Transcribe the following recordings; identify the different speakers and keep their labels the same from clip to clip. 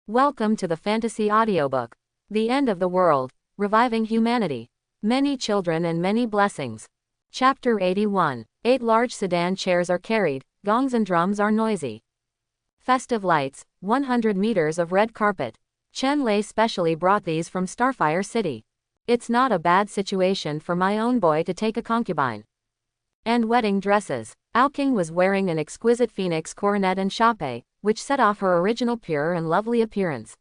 Speaker 1: Welcome to the fantasy audiobook. The End of the World, Reviving Humanity. Many Children and Many Blessings. Chapter 81. 8 large sedan chairs are carried, gongs and drums are noisy. Festive lights, 100 meters of red carpet. Chen Lei specially brought these from Starfire City. It's not a bad situation for my own boy to take a concubine. And wedding dresses. Aoking was wearing an exquisite phoenix coronet and chape, which set off her original pure and lovely appearance.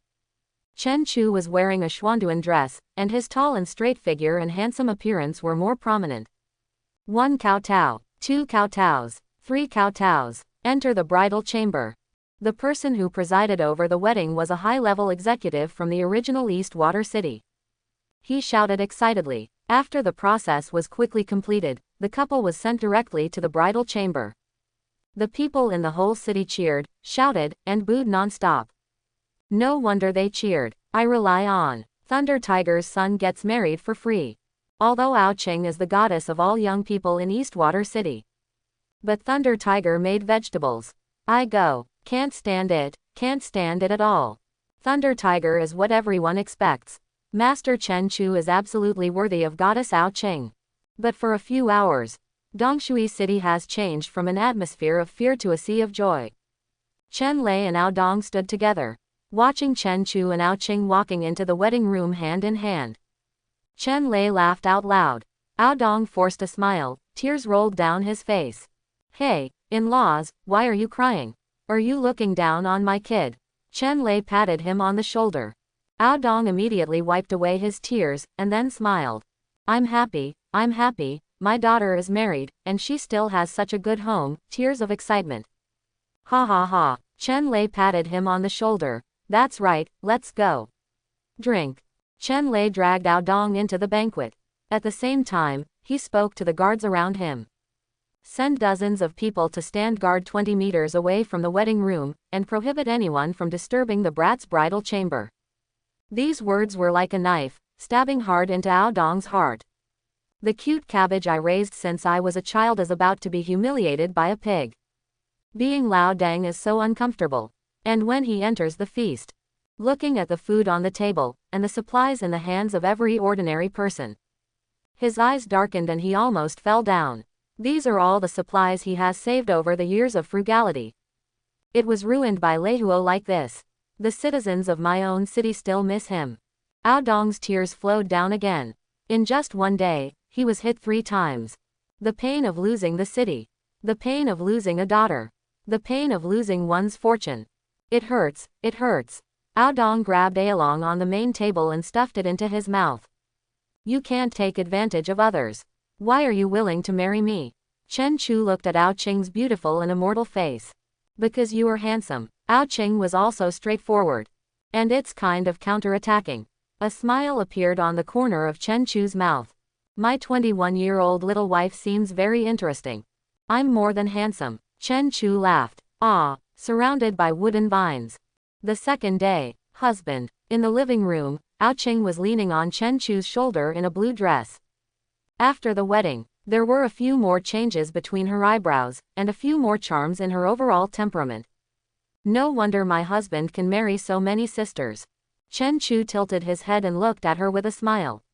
Speaker 1: Chen Chu was wearing a Xuanduan dress, and his tall and straight figure and handsome appearance were more prominent. 1 kowtow, 2 kowtows, 3 kowtows. Enter the bridal chamber. The person who presided over the wedding was a high-level executive from the original East Water City. He shouted excitedly. After the process was quickly completed, the couple was sent directly to the bridal chamber. The people in the whole city cheered, shouted, and booed non-stop. No wonder they cheered. I rely on. Thunder Tiger's son gets married for free. Although Aoqing is the goddess of all young people in Eastwater City. But Thunder Tiger made vegetables. I go. Can't stand it at all. Thunder Tiger is what everyone expects. Master Chen Chu is absolutely worthy of goddess Aoqing. But for a few hours, Dongshui City has changed from an atmosphere of fear to a sea of joy. Chen Lei and Ao Dong stood together, watching Chen Chu and Aoqing walking into the wedding room hand in hand. Chen Lei laughed out loud. Ao Dong forced a smile, tears rolled down his face. Hey, in-laws, why are you crying? Are you looking down on my kid? Chen Lei patted him on the shoulder. Ao Dong immediately wiped away his tears, and then smiled. I'm happy, my daughter is married, and she still has such a good home, tears of excitement. Ha ha ha. Chen Lei patted him on the shoulder. That's right, let's go. Drink. Chen Lei dragged Ao Dong into the banquet. At the same time, he spoke to the guards around him. Send dozens of people to stand guard 20 meters away from the wedding room, and prohibit anyone from disturbing the brat's bridal chamber. These words were like a knife, stabbing hard into Ao Dong's heart. The cute cabbage I raised since I was a child is about to be humiliated by a pig. Being Lao Dang is so uncomfortable. And when he enters the feast, looking at the food on the table, and the supplies in the hands of every ordinary person, his eyes darkened and he almost fell down. These are all the supplies he has saved over the years of frugality. It was ruined by Leihuo like this. The citizens of my own city still miss him. Ao Dong's tears flowed down again. In just one day, he was hit 3 times. The pain of losing the city. The pain of losing a daughter. The pain of losing one's fortune. It hurts, it hurts. Ao Dong grabbed Aolong on the main table and stuffed it into his mouth. You can't take advantage of others. Why are you willing to marry me? Chen Chu looked at Aoqing's beautiful and immortal face. Because you are handsome. Aoqing was also straightforward. And it's kind of counter-attacking. A smile appeared on the corner of Chen Chu's mouth. My 21-year-old little wife seems very interesting. I'm more than handsome. Chen Chu laughed. Ah, surrounded by wooden vines. The second day, husband. In the living room, Aoqing was leaning on Chen Chu's shoulder in a blue dress. After the wedding, there were a few more changes between her eyebrows, and a few more charms in her overall temperament. No wonder my husband can marry so many sisters. Chen Chu tilted his head and looked at her with a smile.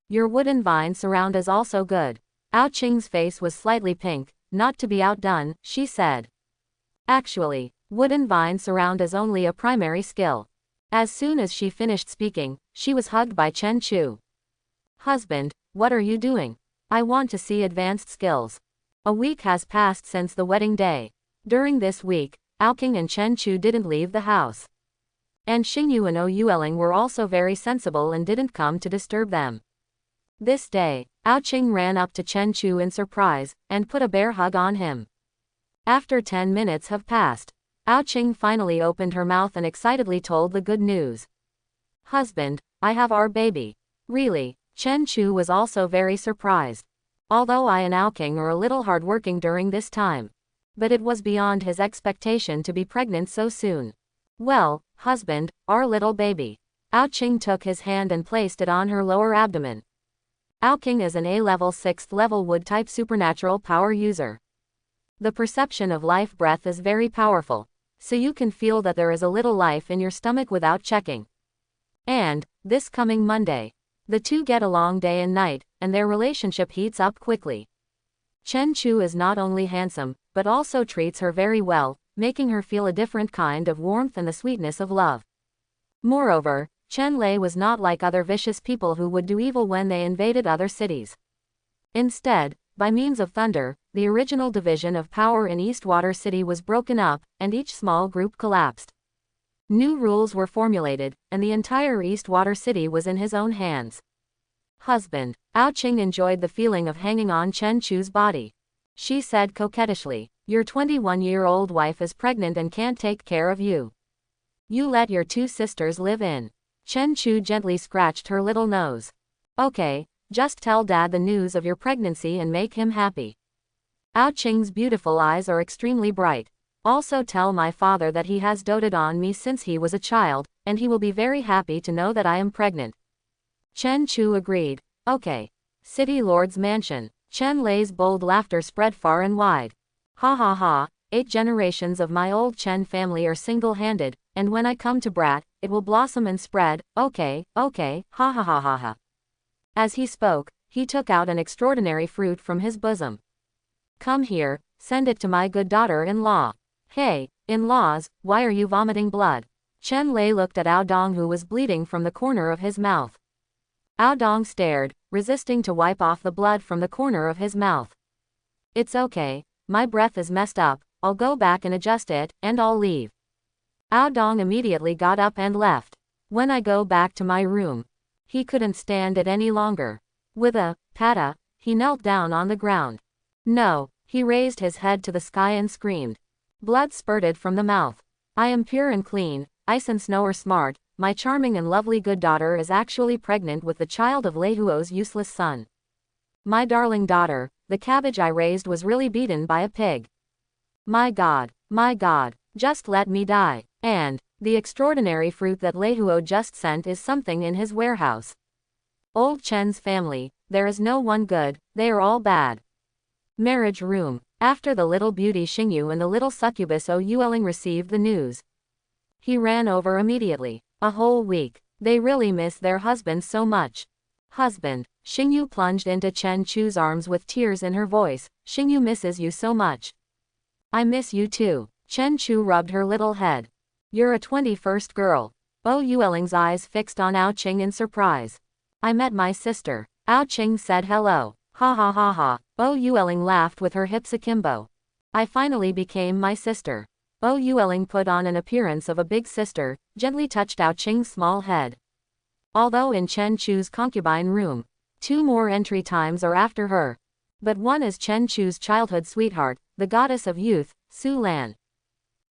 Speaker 1: Your wooden vine surround is also good. Aoqing's face was slightly pink. Not to be outdone, she said. Actually, wooden vine surround is only a primary skill. As soon as she finished speaking, she was hugged by Chen Chu. Husband, what are you doing? I want to see advanced skills. A week has passed since the wedding day. During this week, Aoqing and Chen Chu didn't leave the house. And Xingyu and Ouyueling were also very sensible and didn't come to disturb them. This day, Aoqing ran up to Chen Chu in surprise, and put a bear hug on him. After 10 minutes have passed, Aoqing finally opened her mouth and excitedly told the good news. Husband, I have our baby. Really? Chen Chu was also very surprised. Although I and Aoqing are a little hardworking during this time. But it was beyond his expectation to be pregnant so soon. Well, husband, our little baby. Aoqing took his hand and placed it on her lower abdomen. Aoqing is an A-level 6th level wood-type supernatural power user. The perception of life breath is very powerful. So you can feel that there is a little life in your stomach without checking. And, this coming Monday, the two get along day and night, and their relationship heats up quickly. Chen Chu is not only handsome, but also treats her very well, making her feel a different kind of warmth and the sweetness of love. Moreover, Chen Lei was not like other vicious people who would do evil when they invaded other cities. Instead, by means of thunder, the original division of power in Eastwater City was broken up, and each small group collapsed. New rules were formulated, and the entire Eastwater City was in his own hands. Husband. Ao Qing enjoyed the feeling of hanging on Chen Chu's body. She said coquettishly, "Your 21-year-old wife is pregnant and can't take care of you. You let your two sisters live in." Chen Chu gently scratched her little nose. "Okay, just tell Dad the news of your pregnancy and make him happy. Ao Qing's beautiful eyes are extremely bright. Also tell my father that he has doted on me since he was a child, and he will be very happy to know that I am pregnant." Chen Chu agreed. "Okay." City Lord's mansion. Chen Lei's bold laughter spread far and wide. "Ha ha ha, 8 generations of my old Chen family are single-handed, and when I come to brat, it will blossom and spread, okay, okay, ha ha ha ha ha." As he spoke, he took out an extraordinary fruit from his bosom. "Come here, send it to my good daughter-in-law." "Hey, in-laws, why are you vomiting blood?" Chen Lei looked at Ao Dong, who was bleeding from the corner of his mouth. Ao Dong stared, resisting to wipe off the blood from the corner of his mouth. "It's okay, my breath is messed up, I'll go back and adjust it, and I'll leave." Ao Dong immediately got up and left. "When I go back to my room." He couldn't stand it any longer. With a patta, he knelt down on the ground. "No." He raised his head to the sky and screamed. Blood spurted from the mouth. "I am pure and clean, Ice and Snow are smart, my charming and lovely good daughter is actually pregnant with the child of Lei Huo's useless son. My darling daughter, the cabbage I raised was really beaten by a pig. My God, just let me die. And, the extraordinary fruit that Lei Huo just sent is something in his warehouse. Old Chen's family, there is no one good, they are all bad." Marriage room. After the little beauty Xingyu and the little succubus Yueling received the news, he ran over immediately. A whole week. They really miss their husband so much. "Husband." Xingyu plunged into Chen Chu's arms with tears in her voice. "Xingyu misses you so much." "I miss you too." Chen Chu rubbed her little head. "You're a 21st girl." Yueling's eyes fixed on Ao Qing in surprise. "I met my sister." Ao Qing said hello. "Ha ha ha ha." Yueling laughed with her hips akimbo. "I finally became my sister." Yueling put on an appearance of a big sister, gently touched Ao Qing's small head. Although in Chen Chu's concubine room, 2 more entry times are after her. But one is Chen Chu's childhood sweetheart, the goddess of youth, Su Lan.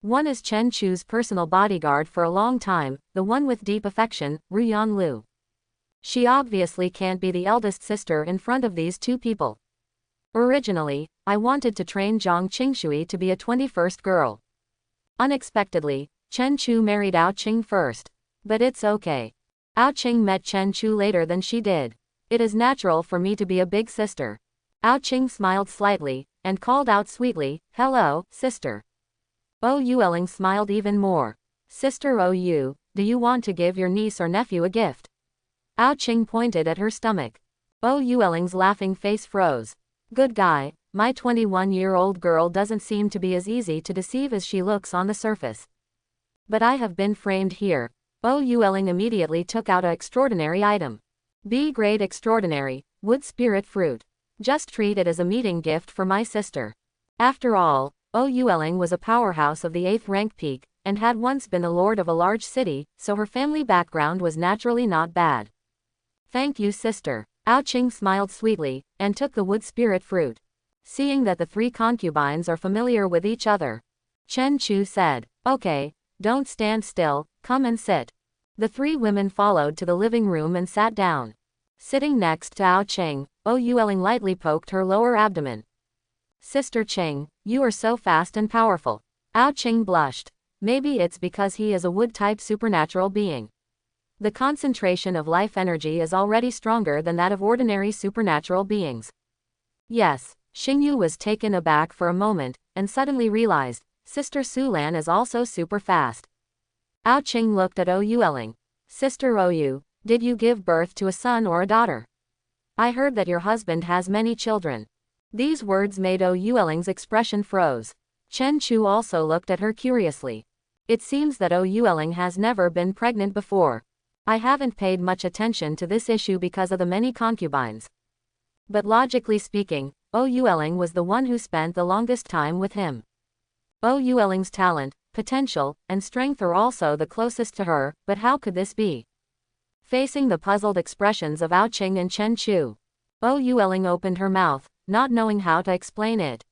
Speaker 1: One is Chen Chu's personal bodyguard for a long time, the one with deep affection, Ruyan Lu. She obviously can't be the eldest sister in front of these 2 people. Originally, I wanted to train Zhang Qingshui to be a 21st girl. Unexpectedly, Chen Chu married Ao Qing first. But it's okay. Ao Qing met Chen Chu later than she did. It is natural for me to be a big sister. Ao Qing smiled slightly, and called out sweetly, "Hello, sister." Yueling smiled even more. "Sister Yu, do you want to give your niece or nephew a gift?" Ao Qing pointed at her stomach. Yueling's laughing face froze. "Good guy, my 21-year-old girl doesn't seem to be as easy to deceive as she looks on the surface. But I have been framed here." Yueling immediately took out an extraordinary item. B-grade extraordinary, wood spirit fruit. Just treat it as a meeting gift for my sister. After all, Yueling was a powerhouse of the 8th rank peak, and had once been the lord of a large city, so her family background was naturally not bad. "Thank you, sister." Ao Qing smiled sweetly, and took the wood spirit fruit. Seeing that the 3 concubines are familiar with each other, Chen Chu said, "Okay, don't stand still, come and sit." The 3 women followed to the living room and sat down. Sitting next to Ao Qing, Yueling lightly poked her lower abdomen. "Sister Qing, you are so fast and powerful." Ao Qing blushed. Maybe it's because he is a wood-type supernatural being. The concentration of life energy is already stronger than that of ordinary supernatural beings. Yes. Xingyu was taken aback for a moment, and suddenly realized, Sister Sulan is also super fast. Ao Qing looked at Yueling. Sister Ou, did you give birth to a son or a daughter? I heard that your husband has many children. These words made Yueling's expression froze. Chen Chu also looked at her curiously. It seems that Yueling has never been pregnant before. I haven't paid much attention to this issue because of the many concubines. But logically speaking, Yueling was the one who spent the longest time with him. Yueling's talent, potential, and strength are also the closest to her, but how could this be? Facing the puzzled expressions of Ao Qing and Chen Chu, Yueling opened her mouth, not knowing how to explain it.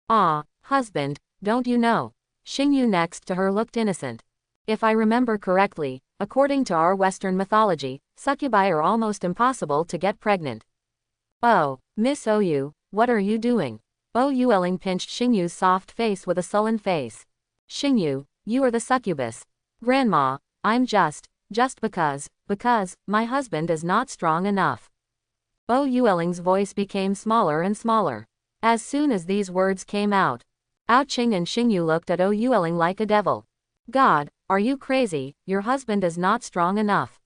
Speaker 1: Ah, husband, don't you know? Xingyu next to her looked innocent. If I remember correctly, according to our Western mythology, succubi are almost impossible to get pregnant. Oh, Miss Ou, what are you doing? Yueling pinched Xingyu's soft face with a sullen face. Xingyu, you are the succubus. Grandma, I'm just because my husband is not strong enough. Yueling's voice became smaller and smaller. As soon as these words came out, Ao Qing and Xingyu looked at Yueling like a devil. God, are you crazy? Your husband is not strong enough.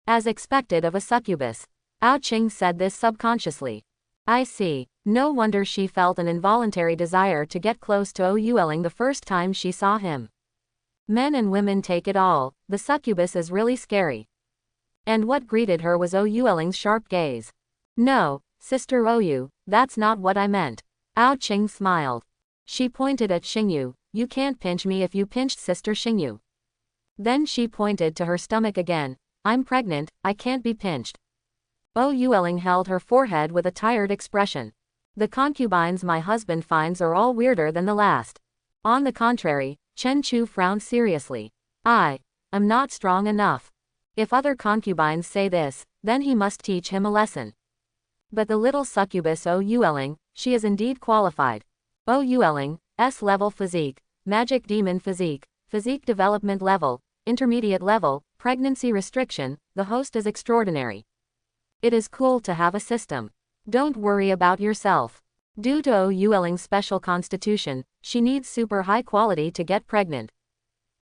Speaker 1: As expected of a succubus, Ao Qing said this subconsciously. I see. No wonder she felt an involuntary desire to get close to Yueling the first time she saw him. Men and women take it all, the succubus is really scary. And what greeted her was Yueling's sharp gaze. No, Sister Ou, that's not what I meant. Ao Qing smiled. She pointed at Xingyu. You can't pinch me if you pinched Sister Xingyu. Then she pointed to her stomach again. I'm pregnant, I can't be pinched. Yueling held her forehead with a tired expression. The concubines my husband finds are all weirder than the last. On the contrary, Chen Chu frowned seriously. I am not strong enough. If other concubines say this, then he must teach him a lesson. But the little succubus Yueling, she is indeed qualified. Yueling, S-level physique, magic demon physique development level, intermediate level, pregnancy restriction, the host is extraordinary. It is cool to have a system. Don't worry about yourself. Due to Yueling's special constitution, she needs super high quality to get pregnant.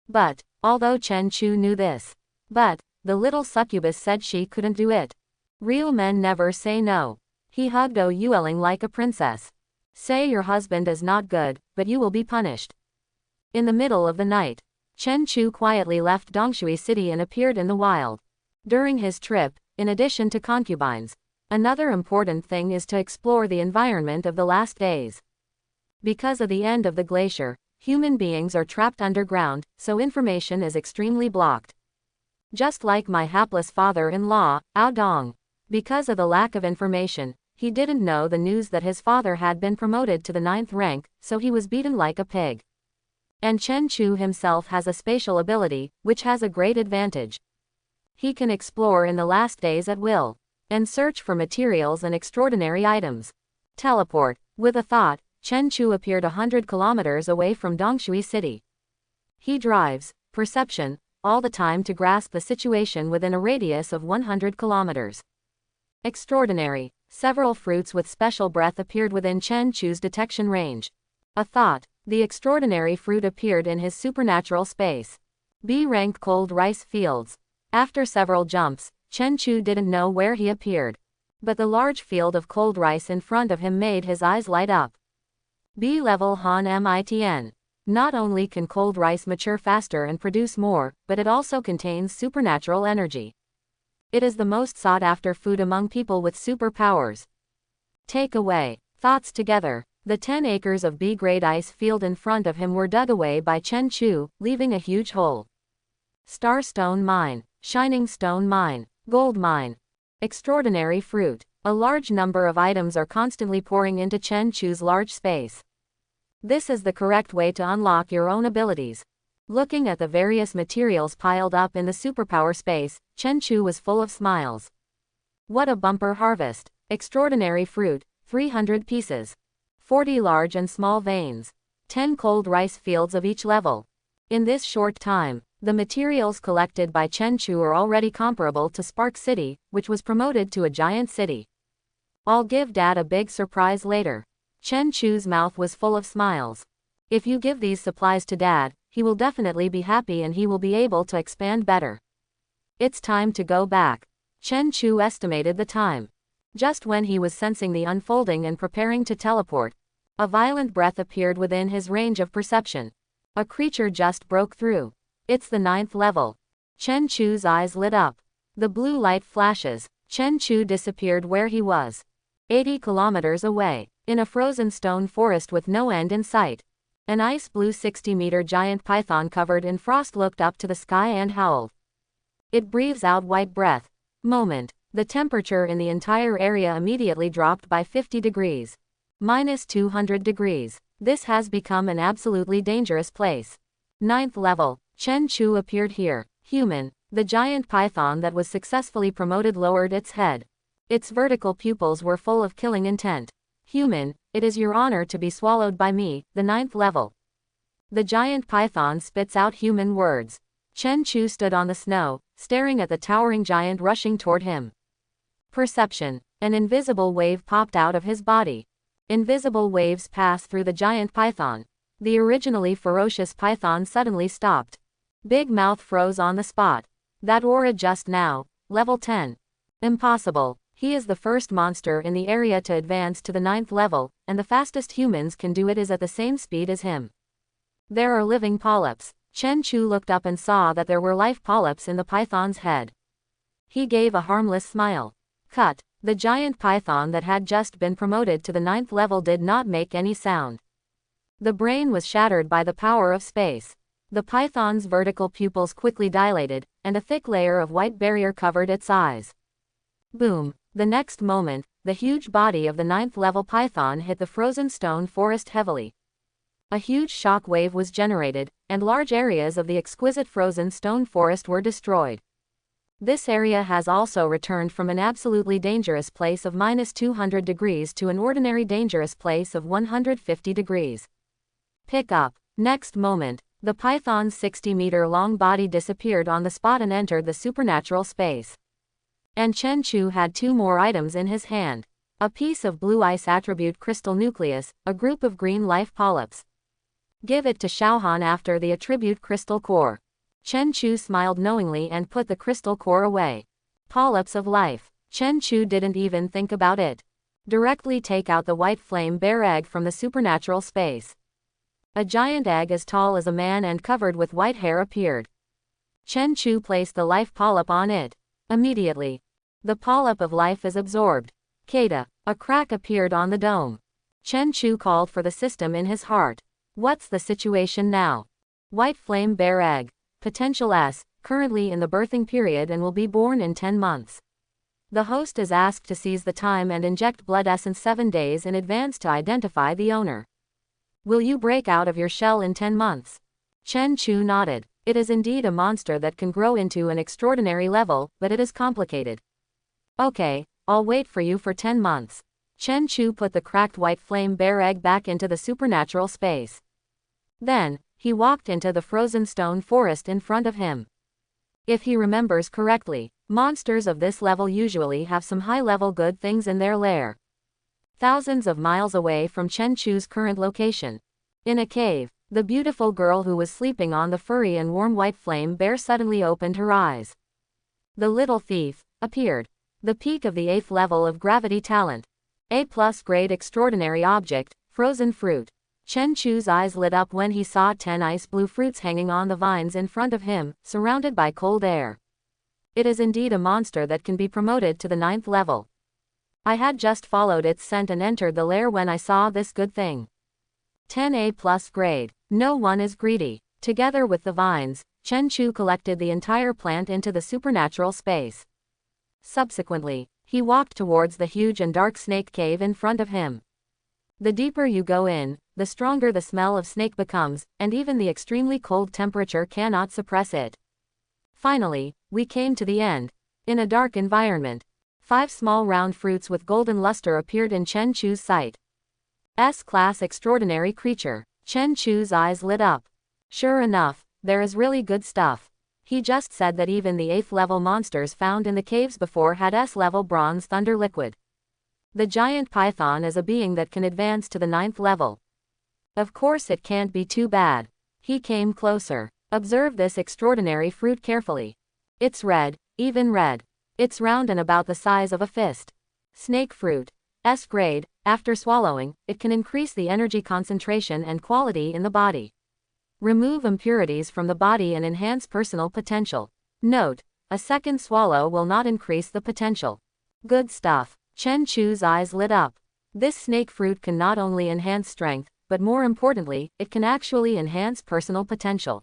Speaker 1: But, although Chen Chu knew this, the little succubus said she couldn't do it. Real men never say no. He hugged Yueling like a princess. Say your husband is not good, but you will be punished. In the middle of the night, Chen Chu quietly left Dongshui City and appeared in the wild. During his trip, in addition to concubines, another important thing is to explore the environment of the last days. Because of the end of the glacier, human beings are trapped underground, so information is extremely blocked. Just like my hapless father-in-law, Ao Dong. Because of the lack of information, he didn't know the news that his father had been promoted to the 9th rank, so he was beaten like a pig. And Chen Chu himself has a spatial ability, which has a great advantage. He can explore in the last days at will, and search for materials and extraordinary items. Teleport. With a thought, Chen Chu appeared 100 kilometers away from Dongshui City. He drives, perception, all the time to grasp the situation within a radius of 100 kilometers. Extraordinary. Several fruits with special breath appeared within Chen Chu's detection range. A thought. The extraordinary fruit appeared in his supernatural space. B-rank cold rice fields. After several jumps, Chen Chu didn't know where he appeared. But the large field of cold rice in front of him made his eyes light up. B-level Han Mitn. Not only can cold rice mature faster and produce more, but it also contains supernatural energy. It is the most sought-after food among people with superpowers. Take away. Thoughts together. The 10 acres of B-grade ice field in front of him were dug away by Chen Chu, leaving a huge hole. Starstone mine. Shining stone mine. Gold mine. Extraordinary fruit. A large number of items are constantly pouring into Chen Chu's large space. This is the correct way to unlock your own abilities. Looking at the various materials piled up in the superpower space, Chen Chu was full of smiles. What a bumper harvest. Extraordinary fruit, 300 pieces. 40 large and small veins. 10 cold rice fields of each level. In this short time, the materials collected by Chen Chu are already comparable to Spark City, which was promoted to a giant city. I'll give Dad a big surprise later. Chen Chu's mouth was full of smiles. If you give these supplies to Dad, he will definitely be happy and he will be able to expand better. It's time to go back. Chen Chu estimated the time. Just when he was sensing the unfolding and preparing to teleport, a violent breath appeared within his range of perception. A creature just broke through. It's the 9th level. Chen Chu's eyes lit up. The blue light flashes. Chen Chu disappeared where he was. 80 kilometers away, in a frozen stone forest with no end in sight. An ice blue 60-meter giant python covered in frost looked up to the sky and howled. It breathes out white breath. Moment. The temperature in the entire area immediately dropped by 50 degrees. Minus 200 degrees. This has become an absolutely dangerous place. 9th level. Chen Chu appeared here. Human. The giant python that was successfully promoted lowered its head. Its vertical pupils were full of killing intent. Human, it is your honor to be swallowed by me, the 9th level. The giant python spits out human words. Chen Chu stood on the snow, staring at the towering giant rushing toward him. Perception. An invisible wave popped out of his body. Invisible waves passed through the giant python. The originally ferocious python suddenly stopped. Big mouth froze on the spot. That aura just now, level 10. Impossible. He is the first monster in the area to advance to the 9th level, and the fastest humans can do it is at the same speed as him. There are living polyps. Chen Chu looked up and saw that there were life polyps in the python's head. He gave a harmless smile. Cut. The giant python that had just been promoted to the 9th level did not make any sound. The brain was shattered by the power of space. The python's vertical pupils quickly dilated, and a thick layer of white barrier covered its eyes. Boom. The next moment, the huge body of the 9th level python hit the frozen stone forest heavily. A huge shock wave was generated, and large areas of the exquisite frozen stone forest were destroyed. This area has also returned from an absolutely dangerous place of minus 200 degrees to an ordinary dangerous place of 150 degrees. Pick up. Next moment, the python's 60-meter-long body disappeared on the spot and entered the supernatural space. And Chen Chu had 2 more items in his hand. A piece of blue ice attribute crystal nucleus, a group of green life polyps. Give it to Xiaohan after the attribute crystal core. Chen Chu smiled knowingly and put the crystal core away. Polyps of life. Chen Chu didn't even think about it. Directly take out the white flame bear egg from the supernatural space. A giant egg as tall as a man and covered with white hair appeared. Chen Chu placed the life polyp on it. Immediately, the polyp of life is absorbed. Kada. A crack appeared on the dome. Chen Chu called for the system in his heart. What's the situation now? White flame bear egg. Potential S, currently in the birthing period and will be born in 10 months. The host is asked to seize the time and inject blood essence 7 days in advance to identify the owner. Will you break out of your shell in 10 months? Chen Chu nodded. It is indeed a monster that can grow into an extraordinary level, but it is complicated. Okay, I'll wait for you for 10 months. Chen Chu put the cracked white flame bear egg back into the supernatural space. Then, he walked into the frozen stone forest in front of him. If he remembers correctly, monsters of this level usually have some high-level good things in their lair. Thousands of miles away from Chen Chu's current location. In a cave, the beautiful girl who was sleeping on the furry and warm white flame bear suddenly opened her eyes. The little thief appeared. The peak of the 8th level of gravity talent. A+ grade extraordinary object, frozen fruit. Chen Chu's eyes lit up when he saw 10 ice blue fruits hanging on the vines in front of him, surrounded by cold air. It is indeed a monster that can be promoted to the 9th level. I had just followed its scent and entered the lair when I saw this good thing. 10 A+ grade. No one is greedy. Together with the vines, Chen Chu collected the entire plant into the supernatural space. Subsequently, he walked towards the huge and dark snake cave in front of him. The deeper you go in, the stronger the smell of snake becomes, and even the extremely cold temperature cannot suppress it. Finally, we came to the end. In a dark environment, 5 small round fruits with golden luster appeared in Chen Chu's sight. S-class extraordinary creature. Chen Chu's eyes lit up. Sure enough, there is really good stuff. He just said that even the 8th level monsters found in the caves before had S-level bronze thunder liquid. The giant python is a being that can advance to the 9th level. Of course it can't be too bad. He came closer. Observe this extraordinary fruit carefully. It's red, even red. It's round and about the size of a fist. Snake fruit. S grade. After swallowing, it can increase the energy concentration and quality in the body. Remove impurities from the body and enhance personal potential. Note: a second swallow will not increase the potential. Good stuff. Chen Chu's eyes lit up. This snake fruit can not only enhance strength, but more importantly, it can actually enhance personal potential.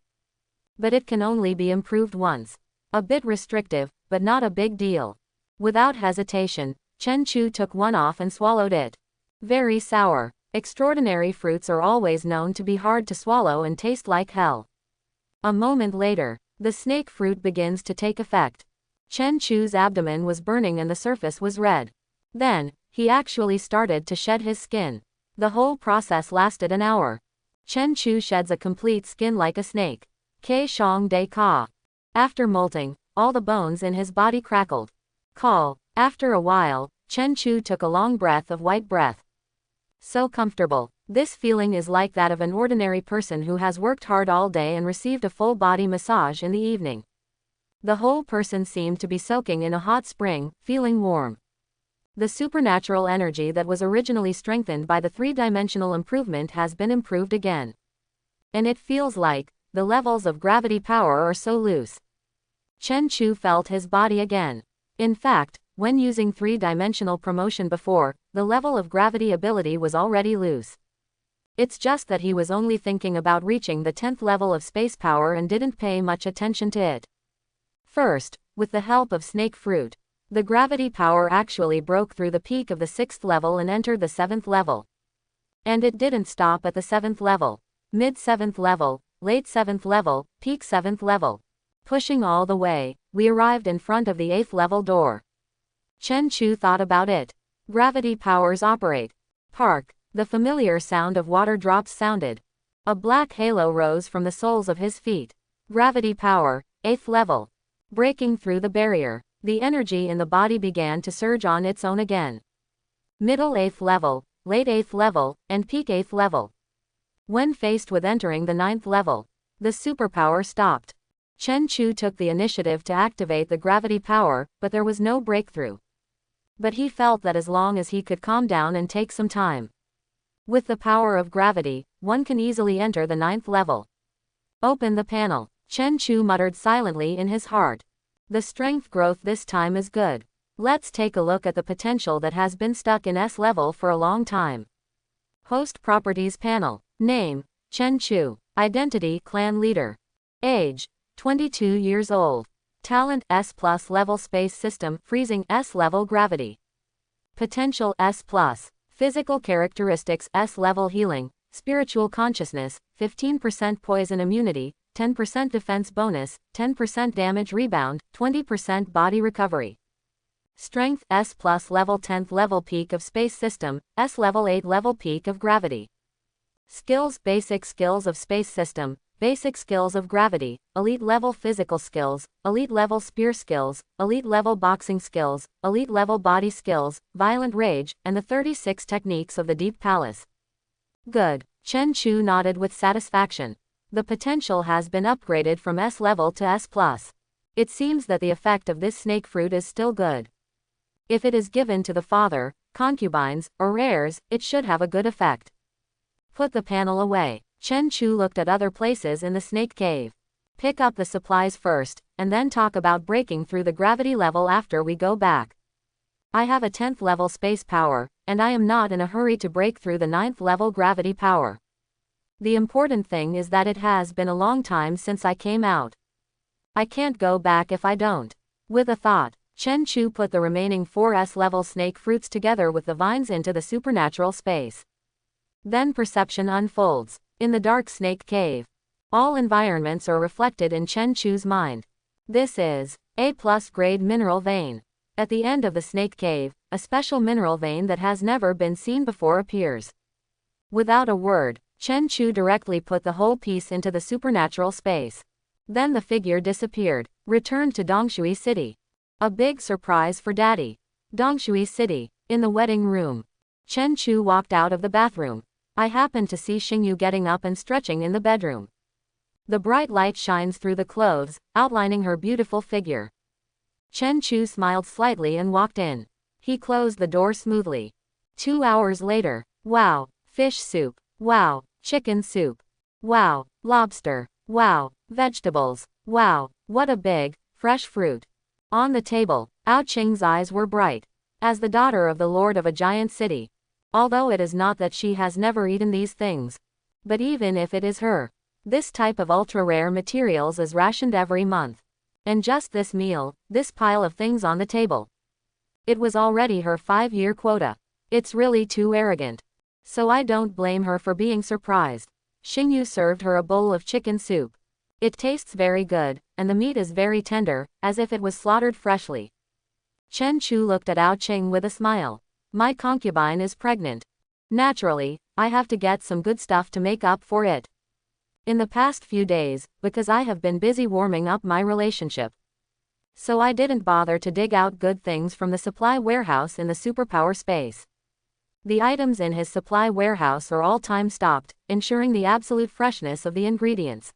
Speaker 1: But it can only be improved once. A bit restrictive, but not a big deal. Without hesitation, Chen Chu took one off and swallowed it. Very sour. Extraordinary fruits are always known to be hard to swallow and taste like hell. A moment later, the snake fruit begins to take effect. Chen Chu's abdomen was burning and the surface was red. Then, he actually started to shed his skin. The whole process lasted an hour. Chen Chu sheds a complete skin like a snake. Ke Shang De Ka. After molting, all the bones in his body crackled. Call. After a while, Chen Chu took a long breath of white breath. So comfortable. This feeling is like that of an ordinary person who has worked hard all day and received a full body massage in the evening. The whole person seemed to be soaking in a hot spring, feeling warm. The supernatural energy that was originally strengthened by the three-dimensional improvement has been improved again. And it feels like the levels of gravity power are so loose. Chen Chu felt his body again. In fact, when using three-dimensional promotion before, the level of gravity ability was already loose. It's just that he was only thinking about reaching the 10th level of space power and didn't pay much attention to it. First, with the help of snake fruit, the gravity power actually broke through the peak of the 6th level and entered the 7th level. And it didn't stop at the 7th level. Mid-7th level, late 7th level, peak 7th level. Pushing all the way, we arrived in front of the 8th level door. Chen Chu thought about it. Gravity powers operate. Park. The familiar sound of water drops sounded. A black halo rose from the soles of his feet. Gravity power, 8th level. Breaking through the barrier, the energy in the body began to surge on its own again. Middle 8th level, late 8th level, and peak 8th level. When faced with entering the 9th level, the superpower stopped. Chen Chu took the initiative to activate the gravity power, but there was no breakthrough. But he felt that as long as he could calm down and take some time. With the power of gravity, one can easily enter the 9th level. Open the panel. Chen Chu muttered silently in his heart. The strength growth this time is good. Let's take a look at the potential that has been stuck in S level for a long time. Host Properties Panel. Name: Chen Chu. Identity: Clan Leader. Age: 22 years old. Talent: S+ level space system, freezing S level gravity. Potential: S+. Physical characteristics: S level healing, spiritual consciousness, 15% poison immunity, 10% defense bonus, 10% damage rebound, 20% body recovery. Strength: S+ level 10th level peak of space system, S level 8 level peak of gravity. Skills: basic skills of space system, basic skills of gravity, elite level physical skills, elite level spear skills, elite level boxing skills, elite level body skills, violent rage, and the 36 techniques of the Deep Palace. Good. Chen Chu nodded with satisfaction. The potential has been upgraded from S level to S+. It seems that the effect of this snake fruit is still good. If it is given to the father, concubines, or heirs, it should have a good effect. Put the panel away. Chen Chu looked at other places in the snake cave. Pick up the supplies first, and then talk about breaking through the gravity level after we go back. I have a 10th level space power, and I am not in a hurry to break through the 9th level gravity power. The important thing is that it has been a long time since I came out. I can't go back if I don't. With a thought, Chen Chu put the remaining 4 S-level snake fruits together with the vines into the supernatural space. Then perception unfolds. In the dark snake cave, all environments are reflected in Chen Chu's mind. This is A+ grade mineral vein. At the end of the snake cave, a special mineral vein that has never been seen before appears. Without a word, Chen Chu directly put the whole piece into the supernatural space. Then the figure disappeared, returned to Dongshui City. A big surprise for Daddy. Dongshui City, in the wedding room. Chen Chu walked out of the bathroom. I happened to see Xingyu getting up and stretching in the bedroom. The bright light shines through the clothes, outlining her beautiful figure. Chen Chu smiled slightly and walked in. He closed the door smoothly. 2 hours later. Wow, fish soup. Wow, chicken soup. Wow, lobster. Wow, vegetables. Wow, what a big, fresh fruit. On the table, Ao Qing's eyes were bright. As the daughter of the lord of a giant city. Although it is not that she has never eaten these things. But even if it is her, this type of ultra-rare materials is rationed every month. And just this meal, this pile of things on the table. It was already her 5-year quota. It's really too arrogant. So I don't blame her for being surprised. Xingyu served her a bowl of chicken soup. It tastes very good, and the meat is very tender, as if it was slaughtered freshly. Chen Chu looked at Ao Qing with a smile. My concubine is pregnant. Naturally, I have to get some good stuff to make up for it. In the past few days, because I have been busy warming up my relationship. So I didn't bother to dig out good things from the supply warehouse in the superpower space. The items in his supply warehouse are all time-stopped, ensuring the absolute freshness of the ingredients.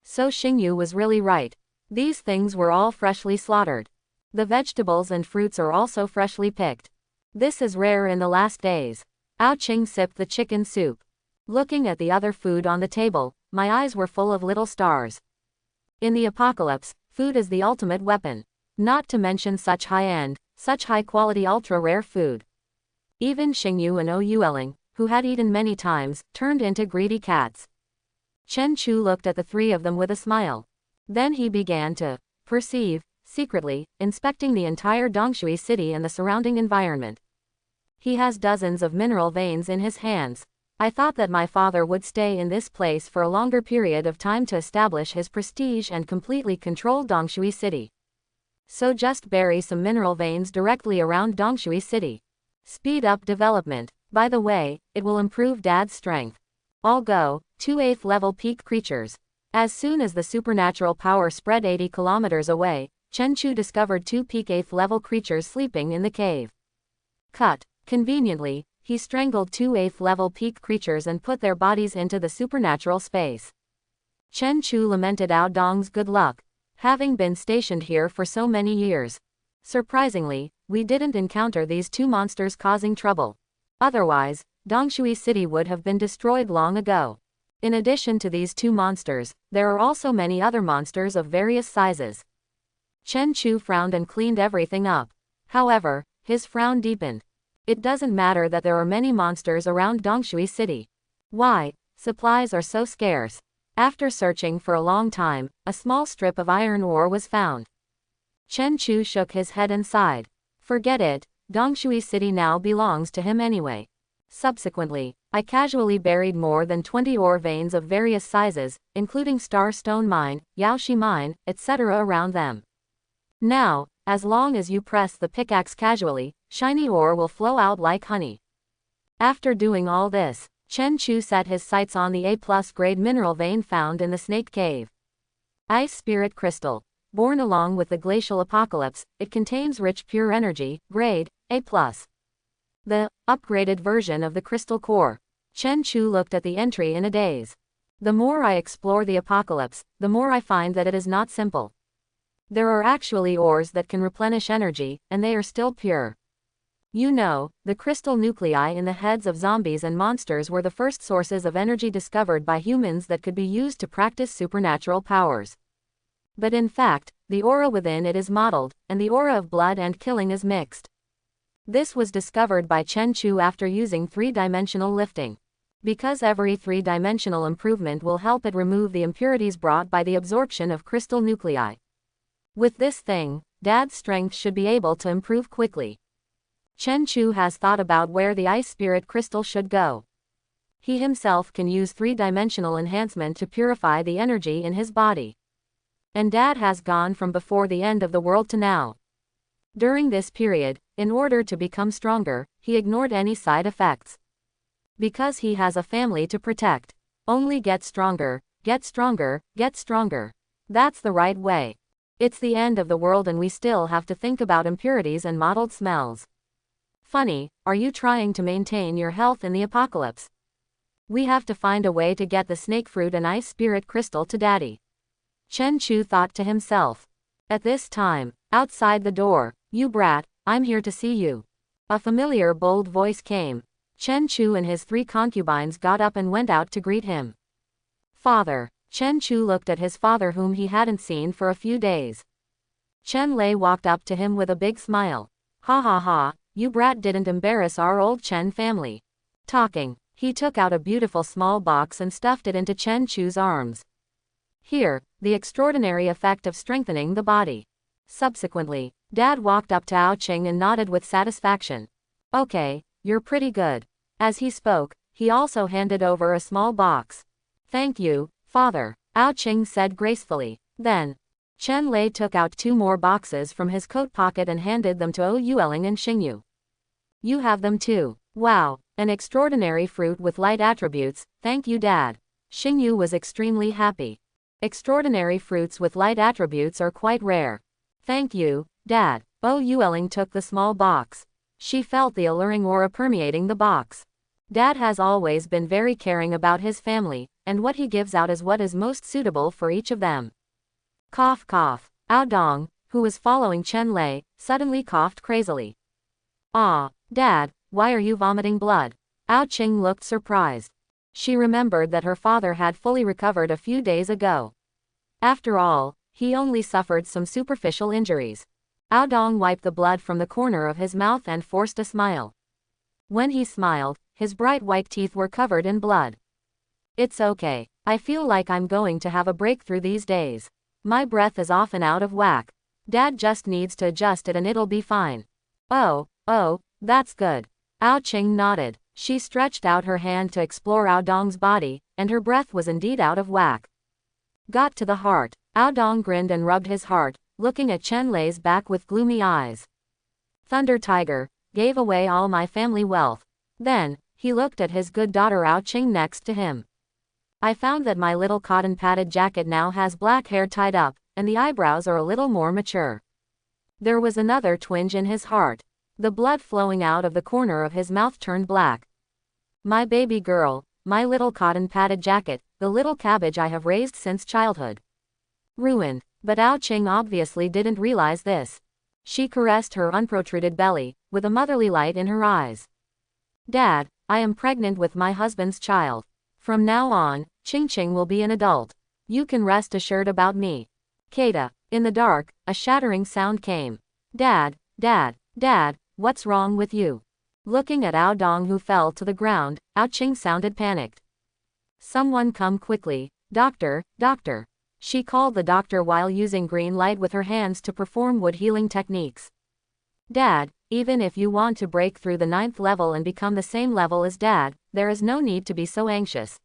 Speaker 1: So Xingyu was really right. These things were all freshly slaughtered. The vegetables and fruits are also freshly picked. This is rare in the last days. Ao Qing sipped the chicken soup. Looking at the other food on the table, my eyes were full of little stars. In the apocalypse, food is the ultimate weapon. Not to mention such high-end, such high-quality ultra-rare food. Even Xingyu and Ouyueling, who had eaten many times, turned into greedy cats. Chen Chu looked at the three of them with a smile. Then he began to perceive, secretly, inspecting the entire Dongshui city and the surrounding environment. He has dozens of mineral veins in his hands. I thought that my father would stay in this place for a longer period of time to establish his prestige and completely control Dongshui city. So just bury some mineral veins directly around Dongshui city. Speed up development. By the way, it will improve Dad's strength. All go, 2 8th level peak creatures. As soon as the supernatural power spread 80 kilometers away, Chen Chu discovered 2 peak 8th level creatures sleeping in the cave. Cut. Conveniently, he strangled 2 8th level peak creatures and put their bodies into the supernatural space. Chen Chu lamented Ao Dong's good luck, having been stationed here for so many years. Surprisingly, we didn't encounter these 2 monsters causing trouble. Otherwise, Dongshui city would have been destroyed long ago. In addition to these 2 monsters, there are also many other monsters of various sizes. Chen Chu frowned and cleaned everything up. However, his frown deepened. It doesn't matter that there are many monsters around Dongshui city. Why? Supplies are so scarce. After searching for a long time, a small strip of iron ore was found. Chen Chu shook his head and sighed. Forget it, Dongshui city now belongs to him anyway. Subsequently, I casually buried more than 20 ore veins of various sizes, including Star Stone Mine, Yaoshi Mine, etc. around them. Now, as long as you press the pickaxe casually, shiny ore will flow out like honey. After doing all this, Chen Chu set his sights on the A+ grade mineral vein found in the Snake Cave. Ice Spirit Crystal. Born along with the glacial apocalypse, it contains rich pure energy, grade A+. The upgraded version of the crystal core. Chen Chu looked at the entry in a daze. The more I explore the apocalypse, the more I find that it is not simple. There are actually ores that can replenish energy, and they are still pure. You know, the crystal nuclei in the heads of zombies and monsters were the first sources of energy discovered by humans that could be used to practice supernatural powers. But in fact, the aura within it is modeled, and the aura of blood and killing is mixed. This was discovered by Chen Chu after using 3-dimensional lifting. Because every 3-dimensional improvement will help it remove the impurities brought by the absorption of crystal nuclei. With this thing, Dad's strength should be able to improve quickly. Chen Chu has thought about where the ice spirit crystal should go. He himself can use 3-dimensional enhancement to purify the energy in his body. And Dad has gone from before the end of the world to now. During this period, in order to become stronger, he ignored any side effects. Because he has a family to protect. Only get stronger, get stronger, get stronger. That's the right way. It's the end of the world and we still have to think about impurities and mottled smells. Funny, are you trying to maintain your health in the apocalypse? We have to find a way to get the snake fruit and ice spirit crystal to Daddy. Chen Chu thought to himself. At this time, outside the door, "You brat, I'm here to see you." A familiar bold voice came. Chen Chu and his 3 concubines got up and went out to greet him. Father. Chen Chu looked at his father whom he hadn't seen for a few days. Chen Lei walked up to him with a big smile. "Ha ha ha, you brat didn't embarrass our old Chen family." Talking, he took out a beautiful small box and stuffed it into Chen Chu's arms. Here, the extraordinary effect of strengthening the body. Subsequently, Dad walked up to Ao Qing and nodded with satisfaction. "Okay, you're pretty good." As he spoke, he also handed over a small box. "Thank you, Father," Ao Qing said gracefully. Then, Chen Lei took out 2 more boxes from his coat pocket and handed them to Yueling and Xingyu. "You have them too. Wow, an extraordinary fruit with light attributes, thank you Dad." Xingyu was extremely happy. Extraordinary fruits with light attributes are quite rare. "Thank you, Dad." Yueling took the small box. She felt the alluring aura permeating the box. Dad has always been very caring about his family, and what he gives out is what is most suitable for each of them. Cough cough. Ao Dong, who was following Chen Lei, suddenly coughed crazily. "Ah, Dad, why are you vomiting blood?" Ao Qing looked surprised. She remembered that her father had fully recovered a few days ago. After all, he only suffered some superficial injuries. Ao Dong wiped the blood from the corner of his mouth and forced a smile. When he smiled, his bright white teeth were covered in blood. "It's okay. I feel like I'm going to have a breakthrough these days. My breath is often out of whack. Dad just needs to adjust it and it'll be fine." Oh, that's good." Ao Qing nodded. She stretched out her hand to explore Ao Dong's body, and her breath was indeed out of whack. "Got to the heart." Ao Dong grinned and rubbed his heart, looking at Chen Lei's back with gloomy eyes. "Thunder Tiger, gave away all my family wealth." Then, he looked at his good daughter Ao Qing next to him. "I found that my little cotton padded jacket now has black hair tied up, and the eyebrows are a little more mature." There was another twinge in his heart. The blood flowing out of the corner of his mouth turned black. "My baby girl, my little cotton padded jacket, the little cabbage I have raised since childhood. Ruined." But Ao Qing obviously didn't realize this. She caressed her unprotruded belly, with a motherly light in her eyes. "Dad, I am pregnant with my husband's child. From now on, Qing Qing will be an adult. You can rest assured about me." Kata. In the dark, a shattering sound came. Dad, what's wrong with you?" Looking at Ao Dong who fell to the ground, Ao Qing sounded panicked. "Someone come quickly. Doctor. She called the doctor while using green light with her hands to perform wood healing techniques. "Dad, even if you want to break through the 9th level and become the same level as Dad, there is no need to be so anxious.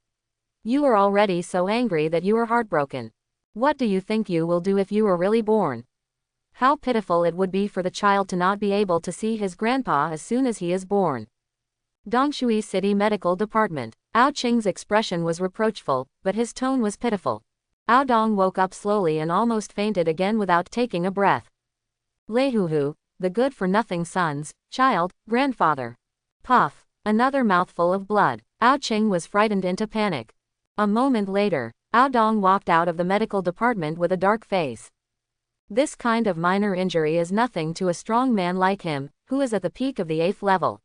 Speaker 1: You are already so angry that you are heartbroken. What do you think you will do if you were really born? How pitiful it would be for the child to not be able to see his grandpa as soon as he is born." Dongshui City Medical Department. Ao Qing's expression was reproachful, but his tone was pitiful. Ao Dong woke up slowly and almost fainted again without taking a breath. "Leihuhu, the good-for-nothing son's child, grandfather." Puff. Another mouthful of blood. Ao Qing was frightened into panic. A moment later, Ao Dong walked out of the medical department with a dark face. This kind of minor injury is nothing to a strong man like him, who is at the peak of the 8th level.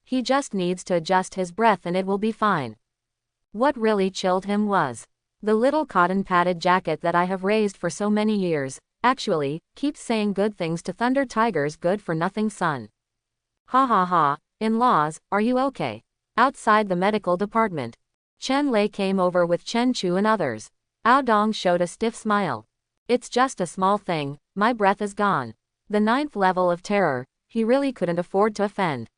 Speaker 1: He just needs to adjust his breath and it will be fine. What really chilled him was the little cotton padded jacket that I have raised for so many years, actually, keeps saying good things to Thunder Tiger's good-for-nothing son. "Ha ha ha, in-laws, are you okay?" Outside the medical department, Chen Lei came over with Chen Chu and others. Ao Dong showed a stiff smile. "It's just a small thing, my breath is gone." The 9th level of terror, he really couldn't afford to offend.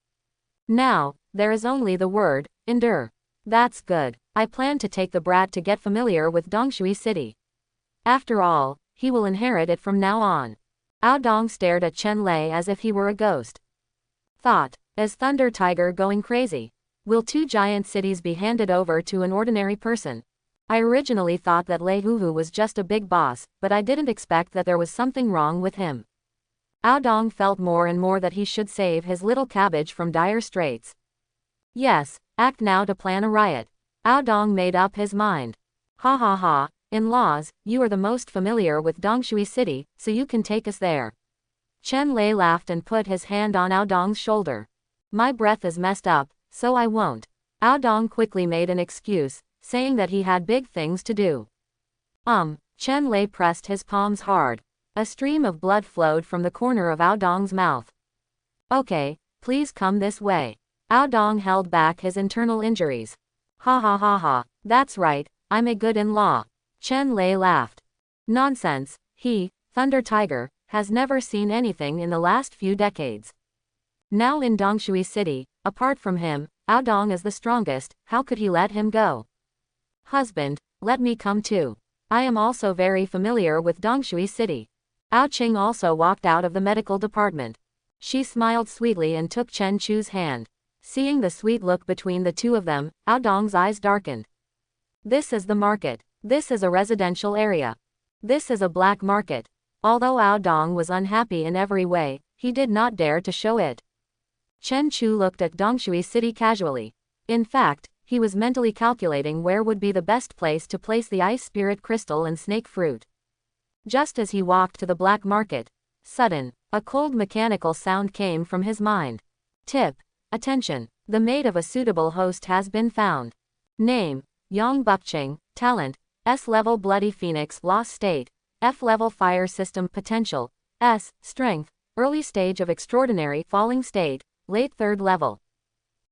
Speaker 1: Now, there is only the word, endure. That's good. I plan to take the brat to get familiar with Dongshui City. After all, he will inherit it from now on. Ao Dong stared at Chen Lei as if he were a ghost. Thought, is Thunder Tiger going crazy? Will 2 giant cities be handed over to an ordinary person? I originally thought that Lei Huhu was just a big boss, but I didn't expect that there was something wrong with him. Ao Dong felt more and more that he should save his little cabbage from dire straits. Yes, act now to plan a riot. Ao Dong made up his mind. Ha ha ha, in-laws, you are the most familiar with Dongshui City, so you can take us there. Chen Lei laughed and put his hand on Ao Dong's shoulder. My breath is messed up, so I won't. Ao Dong quickly made an excuse, saying that he had big things to do. Chen Lei pressed his palms hard. A stream of blood flowed from the corner of Ao Dong's mouth. Okay, please come this way. Ao Dong held back his internal injuries. Ha ha ha ha, that's right, I'm a good in-law. Chen Lei laughed. Nonsense, he, Thunder Tiger, has never seen anything in the last few decades. Now in Dongshui City, apart from him, Ao Dong is the strongest, how could he let him go? Husband, let me come too. I am also very familiar with Dongshui City. Ao Qing also walked out of the medical department. She smiled sweetly and took Chen Chu's hand. Seeing the sweet look between the two of them, Ao Dong's eyes darkened. This is the market. This is a residential area. This is a black market. Although Ao Dong was unhappy in every way, he did not dare to show it. Chen Chu looked at Dongshui City casually. In fact, he was mentally calculating where would be the best place to place the ice spirit crystal and snake fruit. Just as he walked to the black market, a cold mechanical sound came from his mind. Tip. Attention. The mate of a suitable host has been found. Name. Yang Bukching. Talent. S-level Bloody Phoenix Lost State. F-level Fire System Potential. S. Strength. Early stage of Extraordinary Falling State. Late 3rd level.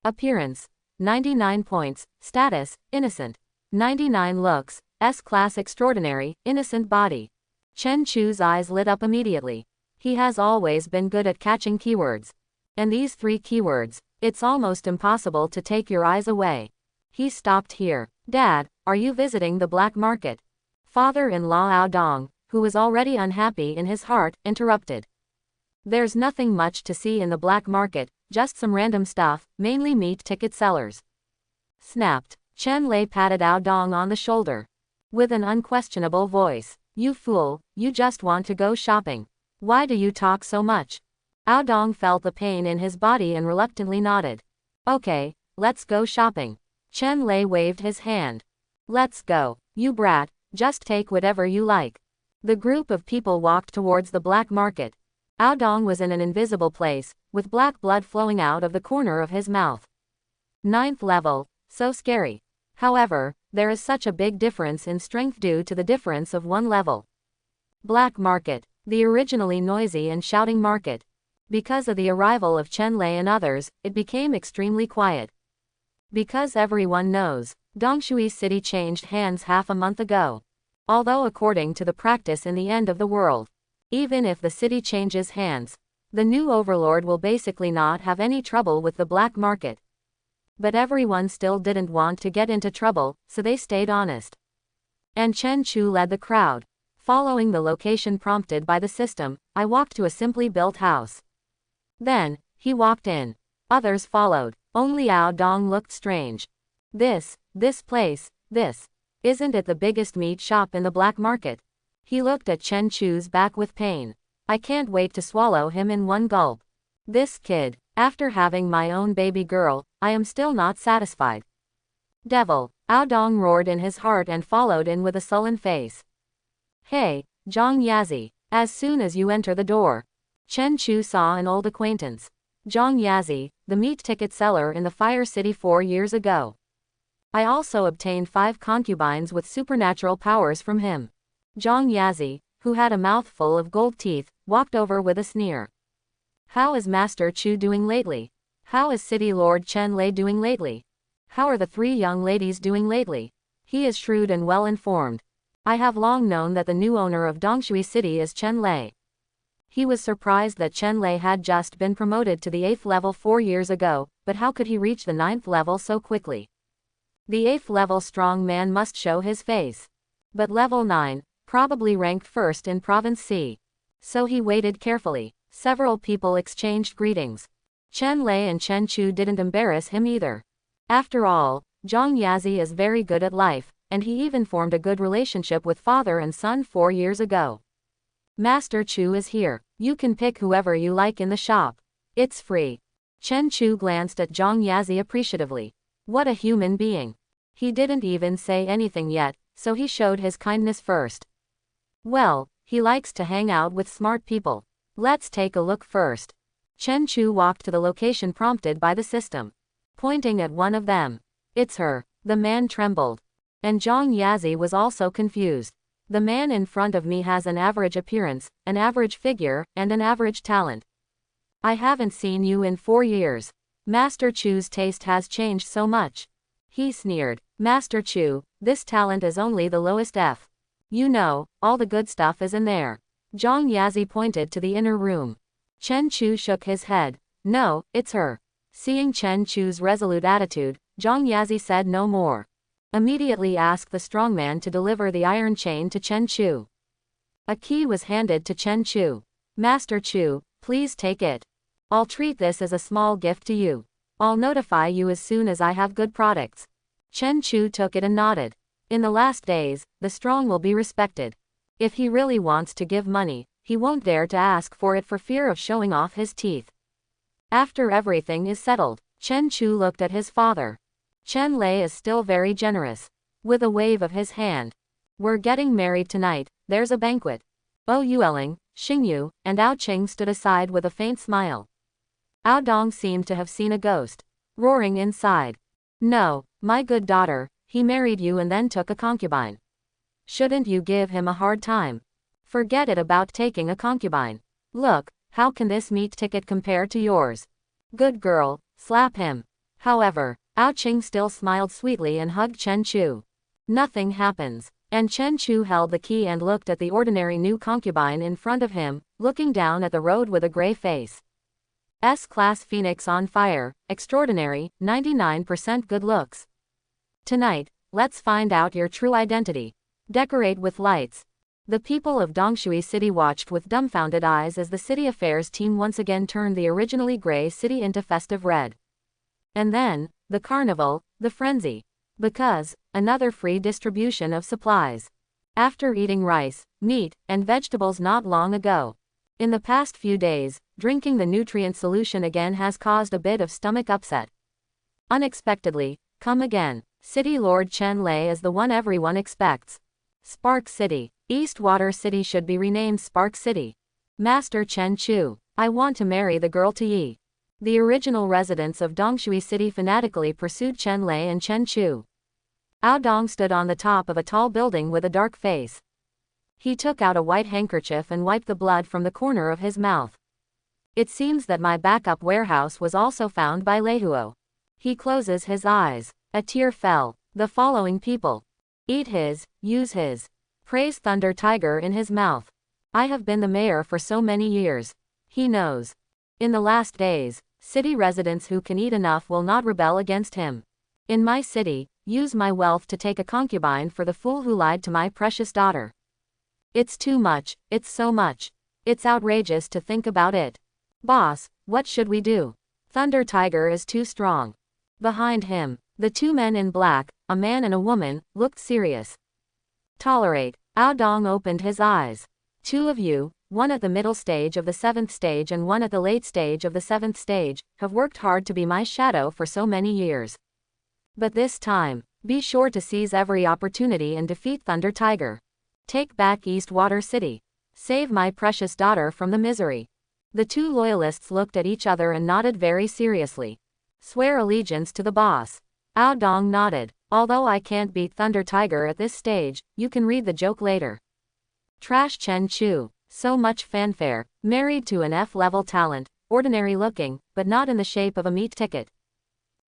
Speaker 1: Appearance. 99 points. Status. Innocent. 99 looks. S-class Extraordinary, Innocent Body. Chen Chu's eyes lit up immediately. He has always been good at catching keywords. And these 3 keywords, it's almost impossible to take your eyes away. He stopped here. Dad, are you visiting the black market? Father-in-law Ao Dong, who was already unhappy in his heart, interrupted. There's nothing much to see in the black market, just some random stuff, mainly meat ticket sellers. Snapped. Chen Lei patted Ao Dong on the shoulder. With an unquestionable voice. You fool, you just want to go shopping. Why do you talk so much? Ao Dong felt the pain in his body and reluctantly nodded. Okay, let's go shopping. Chen Lei waved his hand. Let's go, you brat, just take whatever you like. The group of people walked towards the black market. Ao Dong was in an invisible place, with black blood flowing out of the corner of his mouth. 9th level, so scary. However, there is such a big difference in strength due to the difference of 1 level. Black market, the originally noisy and shouting market. Because of the arrival of Chen Lei and others, it became extremely quiet. Because everyone knows, Dongshui City changed hands half a month ago. Although according to the practice in the end of the world, even if the city changes hands, the new overlord will basically not have any trouble with the black market. But everyone still didn't want to get into trouble, so they stayed honest. And Chen Chu led the crowd. Following the location prompted by the system, I walked to a simply built house. Then, he walked in. Others followed. Only Ao Dong looked strange. This place, isn't it the biggest meat shop in the black market? He looked at Chen Chu's back with pain. I can't wait to swallow him in one gulp. This kid, after having my own baby girl, I am still not satisfied. Devil, Ao Dong roared in his heart and followed in with a sullen face. Hey, Zhang Yazi, as soon as you enter the door. Chen Chu saw an old acquaintance. Zhang Yazi, the meat ticket seller in the Fire City 4 years ago. I also obtained 5 concubines with supernatural powers from him. Zhang Yazi, who had a mouthful of gold teeth, walked over with a sneer. How is Master Chu doing lately? How is City Lord Chen Lei doing lately? How are the 3 young ladies doing lately? He is shrewd and well informed. I have long known that the new owner of Dongshui City is Chen Lei. He was surprised that Chen Lei had just been promoted to the 8th level 4 years ago, but how could he reach the 9th level so quickly? The 8th level strong man must show his face. But level 9, probably ranked first in Province C. So he waited carefully. Several people exchanged greetings. Chen Lei and Chen Chu didn't embarrass him either. After all, Zhang Yazi is very good at life, and he even formed a good relationship with father and son 4 years ago. Master Chu is here. You can pick whoever you like in the shop. It's free. Chen Chu glanced at Zhang Yazi appreciatively. What a human being. He didn't even say anything yet, so he showed his kindness first. Well, he likes to hang out with smart people. Let's take a look first. Chen Chu walked to the location prompted by the system, pointing at one of them. It's her. The man trembled. And Zhang Yazi was also confused. The man in front of me has an average appearance, an average figure, and an average talent. I haven't seen you in 4 years. Master Chu's taste has changed so much. He sneered. Master Chu, this talent is only the lowest F. You know, all the good stuff is in there. Zhang Yazi pointed to the inner room. Chen Chu shook his head. No, it's her. Seeing Chen Chu's resolute attitude, Zhang Yazi said no more. Immediately asked the strongman to deliver the iron chain to Chen Chu. A key was handed to Chen Chu. Master Chu, please take it. I'll treat this as a small gift to you. I'll notify you as soon as I have good products. Chen Chu took it and nodded. In the last days, the strong will be respected. If he really wants to give money, he won't dare to ask for it for fear of showing off his teeth. After everything is settled, Chen Chu looked at his father. Chen Lei is still very generous. With a wave of his hand. We're getting married tonight, there's a banquet. Bo Yueling, Xingyu, and Ao Qing stood aside with a faint smile. Ao Dong seemed to have seen a ghost. Roaring inside. No, my good daughter, he married you and then took a concubine. Shouldn't you give him a hard time? Forget it about taking a concubine. Look, how can this meat ticket compare to yours? Good girl, slap him. However, Ao Qing still smiled sweetly and hugged Chen Chu. Nothing happens. And Chen Chu held the key and looked at the ordinary new concubine in front of him, looking down at the road with a gray face. S-Class Phoenix on fire, extraordinary, 99% good looks. Tonight, let's find out your true identity. Decorate with lights. The people of Dongshui City watched with dumbfounded eyes as the city affairs team once again turned the originally gray city into festive red. And then, the carnival, the frenzy. Because, another free distribution of supplies. After eating rice, meat, and vegetables not long ago. In the past few days, drinking the nutrient solution again has caused a bit of stomach upset. Unexpectedly, come again. City Lord Chen Lei is the one everyone expects. Spark City. Eastwater City should be renamed Spark City. Master Chen Chu, I want to marry the girl to Yi. The original residents of Dongshui City fanatically pursued Chen Lei and Chen Chu. Ao Dong stood on the top of a tall building with a dark face. He took out a white handkerchief and wiped the blood from the corner of his mouth. It seems that my backup warehouse was also found by Lei Huo. He closes his eyes. A tear fell. The following people. Eat his, use his. Praise Thunder Tiger in his mouth. I have been the mayor for so many years. He knows. In the last days, city residents who can eat enough will not rebel against him. In my city, use my wealth to take a concubine for the fool who lied to my precious daughter. It's too much, it's so much. It's outrageous to think about it. Boss, what should we do? Thunder Tiger is too strong. Behind him, the two men in black, a man and a woman, looked serious. Tolerate. Ao Dong opened his eyes. Two of you, one at the middle stage of the 7th stage and one at the late stage of the 7th stage, have worked hard to be my shadow for so many years. But this time, be sure to seize every opportunity and defeat Thunder Tiger. Take back Eastwater City. Save my precious daughter from the misery. The two loyalists looked at each other and nodded very seriously. Swear allegiance to the boss. Ao Dong nodded. Although I can't beat Thunder Tiger at this stage, you can read the joke later. Trash Chen Chu. So much fanfare. Married to an F-level talent. Ordinary looking, but not in the shape of a meat ticket.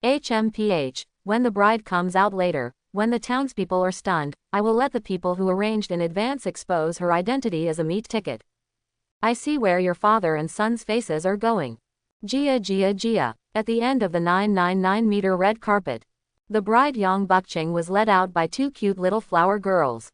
Speaker 1: HMPH. When the bride comes out later, when the townspeople are stunned, I will let the people who arranged in advance expose her identity as a meat ticket. I see where your father and son's faces are going. Jia Jia Jia. At the end of the 999-meter red carpet, the bride Yang Bukching was led out by two cute little flower girls.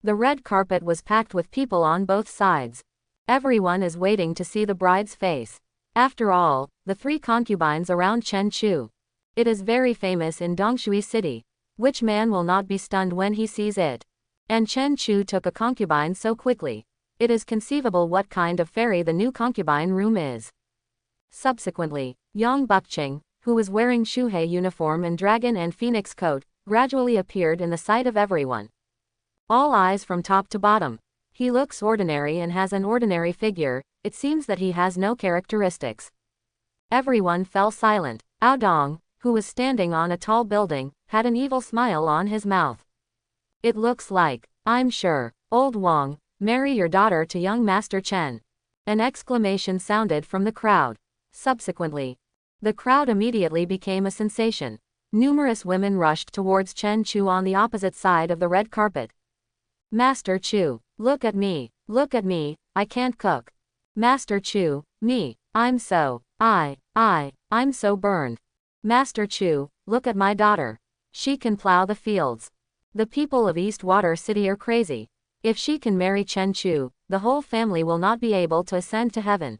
Speaker 1: The red carpet was packed with people on both sides. Everyone is waiting to see the bride's face. After all, the three concubines around Chen Chu. It is very famous in Dongshui City. Which man will not be stunned when he sees it? And Chen Chu took a concubine so quickly. It is conceivable what kind of fairy the new concubine room is. Subsequently, Yang Bukching, who was wearing Shuhei uniform and dragon and phoenix coat, gradually appeared in the sight of everyone. All eyes from top to bottom. He looks ordinary and has an ordinary figure, it seems that he has no characteristics. Everyone fell silent. Aodong, who was standing on a tall building, had an evil smile on his mouth. It looks like, I'm sure, old Wang, marry your daughter to young Master Chen. An exclamation sounded from the crowd. Subsequently, the crowd immediately became a sensation. Numerous women rushed towards Chen Chu on the opposite side of the red carpet. Master Chu, look at me, I can't cook. Master Chu, me, I'm so burned. Master Chu, look at my daughter. She can plow the fields. The people of Eastwater City are crazy. If she can marry Chen Chu, the whole family will not be able to ascend to heaven.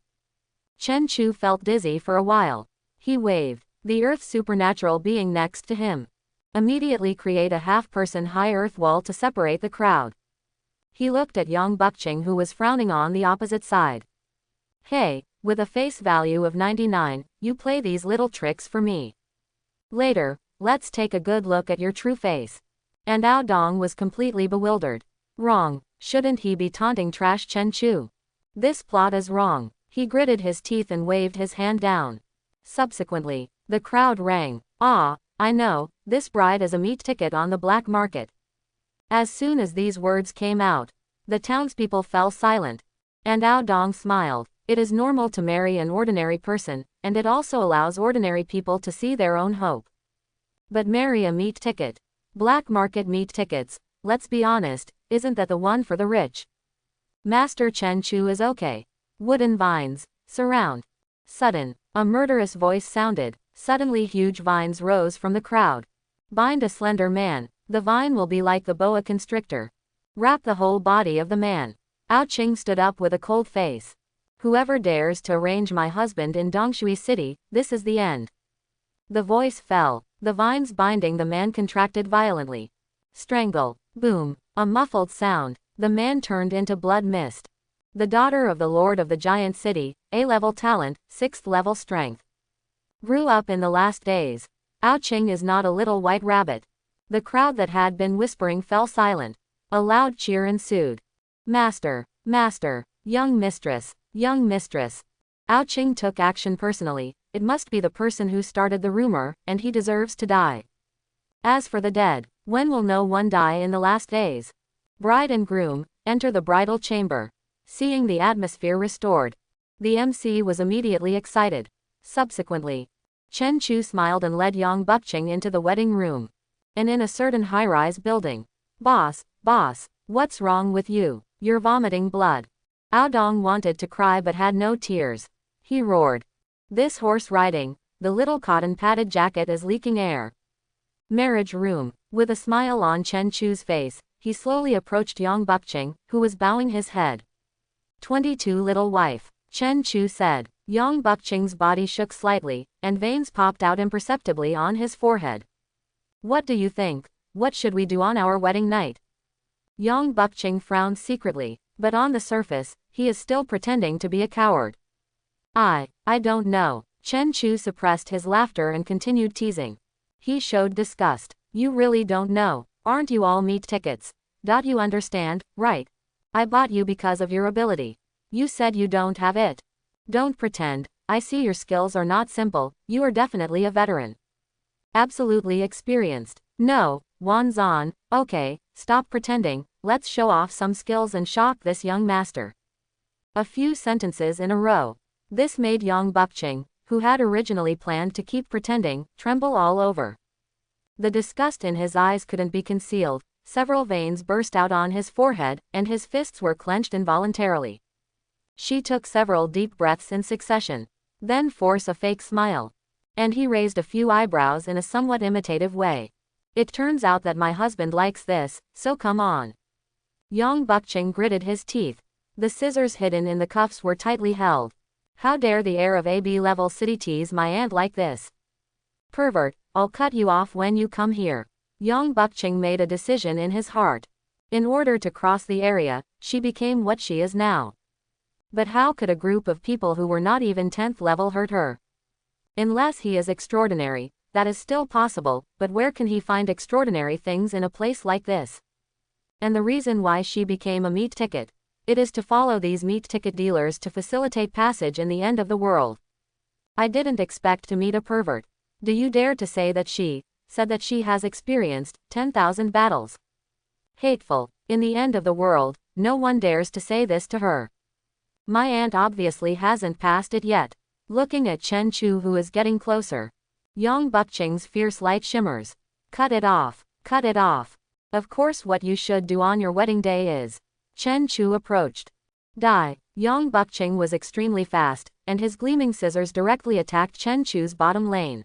Speaker 1: Chen Chu felt dizzy for a while. He waved. The earth supernatural being next to him immediately create a half-person high earth wall to separate the crowd. He looked at Yang Bukching, who was frowning on the opposite side. Hey, with a face value of 99, you play these little tricks for me. Later, let's take a good look at your true face. And Aodong was completely bewildered. Wrong, shouldn't he be taunting trash Chen Chu? This plot is wrong. He gritted his teeth and waved his hand down. Subsequently, the crowd rang. Ah, I know, this bride is a meat ticket on the black market. As soon as these words came out, the townspeople fell silent. And Aodong smiled. It is normal to marry an ordinary person, and it also allows ordinary people to see their own hope. But marry a meat ticket. Black market meat tickets, let's be honest, isn't that the one for the rich? Master Chen Chu is okay. Wooden vines surround. Sudden, a murderous voice sounded. Suddenly huge vines rose from the crowd. Bind a slender man. The vine will be like the boa constrictor. Wrap the whole body of the man. Ao Qing stood up with a cold face. Whoever dares to arrange my husband in Dongshui City, this is the end. The voice fell. The vines binding the man contracted violently. Strangle. Boom. A muffled sound. The man turned into blood mist. The daughter of the Lord of the Giant City, A-level talent, 6th level strength. Grew up in the last days. Ao Qing is not a little white rabbit. The crowd that had been whispering fell silent. A loud cheer ensued. Master, master, young mistress, young mistress. Ao Qing took action personally. It must be the person who started the rumor, and he deserves to die. As for the dead, when will no one die in the last days? Bride and groom, enter the bridal chamber. Seeing the atmosphere restored, the MC was immediately excited. Subsequently, Chen Chu smiled and led Yang Bukching into the wedding room. And in a certain high-rise building. Boss, what's wrong with you? You're vomiting blood. Aodong wanted to cry but had no tears. He roared. This horse riding, the little cotton padded jacket is leaking air. Marriage room. With a smile on Chen Chu's face, he slowly approached Yang Bukching, who was bowing his head. 22 little wife, Chen Chu said. Yang Bukching's body shook slightly, and veins popped out imperceptibly on his forehead. What do you think? What should we do on our wedding night? Yang Bukching frowned secretly, but on the surface, he is still pretending to be a coward. I don't know. Chen Chu suppressed his laughter and continued teasing. He showed disgust. You really don't know, aren't you all meat tickets? Don't you understand, right? I bought you because of your ability. You said you don't have it. Don't pretend, I see your skills are not simple, you are definitely a veteran. Absolutely experienced. No, Wan Zan, okay, stop pretending, let's show off some skills and shock this young master. A few sentences in a row. This made Yang Bukching, who had originally planned to keep pretending, tremble all over. The disgust in his eyes couldn't be concealed, several veins burst out on his forehead, and his fists were clenched involuntarily. She took several deep breaths in succession, then forced a fake smile. And he raised a few eyebrows in a somewhat imitative way. It turns out that my husband likes this, so come on. Yang Bukching gritted his teeth. The scissors hidden in the cuffs were tightly held. How dare the heir of AB level city tease my aunt like this? Pervert, I'll cut you off when you come here. Yang Bukching made a decision in his heart. In order to cross the area, she became what she is now. But how could a group of people who were not even 10th level hurt her? Unless he is extraordinary, that is still possible, but where can he find extraordinary things in a place like this? And the reason why she became a meat ticket. It is to follow these meat ticket dealers to facilitate passage in the end of the world. I didn't expect to meet a pervert. Do you dare to say that she said that she has experienced 10,000 battles? Hateful. In the end of the world, no one dares to say this to her. My aunt obviously hasn't passed it yet. Looking at Chen Chu, who is getting closer. Yang Bukching's fierce light shimmers. Cut it off. Cut it off. Of course, what you should do on your wedding day is. Chen Chu approached. Die. Yang Bukching was extremely fast, and his gleaming scissors directly attacked Chen Chu's bottom lane.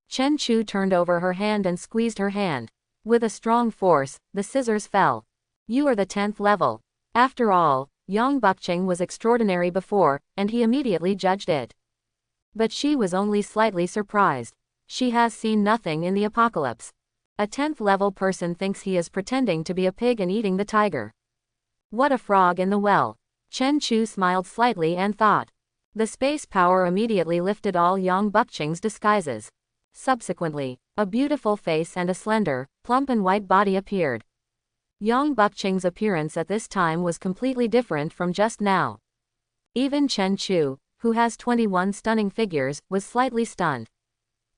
Speaker 1: Chen Chu turned over her hand and squeezed her hand. With a strong force, the scissors fell. You are the 10th level. After all, Yang Bukching was extraordinary before, and he immediately judged it. But she was only slightly surprised. She has seen nothing in the apocalypse. A 10th level person thinks he is pretending to be a pig and eating the tiger. What a frog in the well. Chen Chu smiled slightly and thought. The space power immediately lifted all Yang Bukching's disguises. Subsequently, a beautiful face and a slender, plump and white body appeared. Yang Bukching's appearance at this time was completely different from just now. Even Chen Chu, who has 21 stunning figures, was slightly stunned.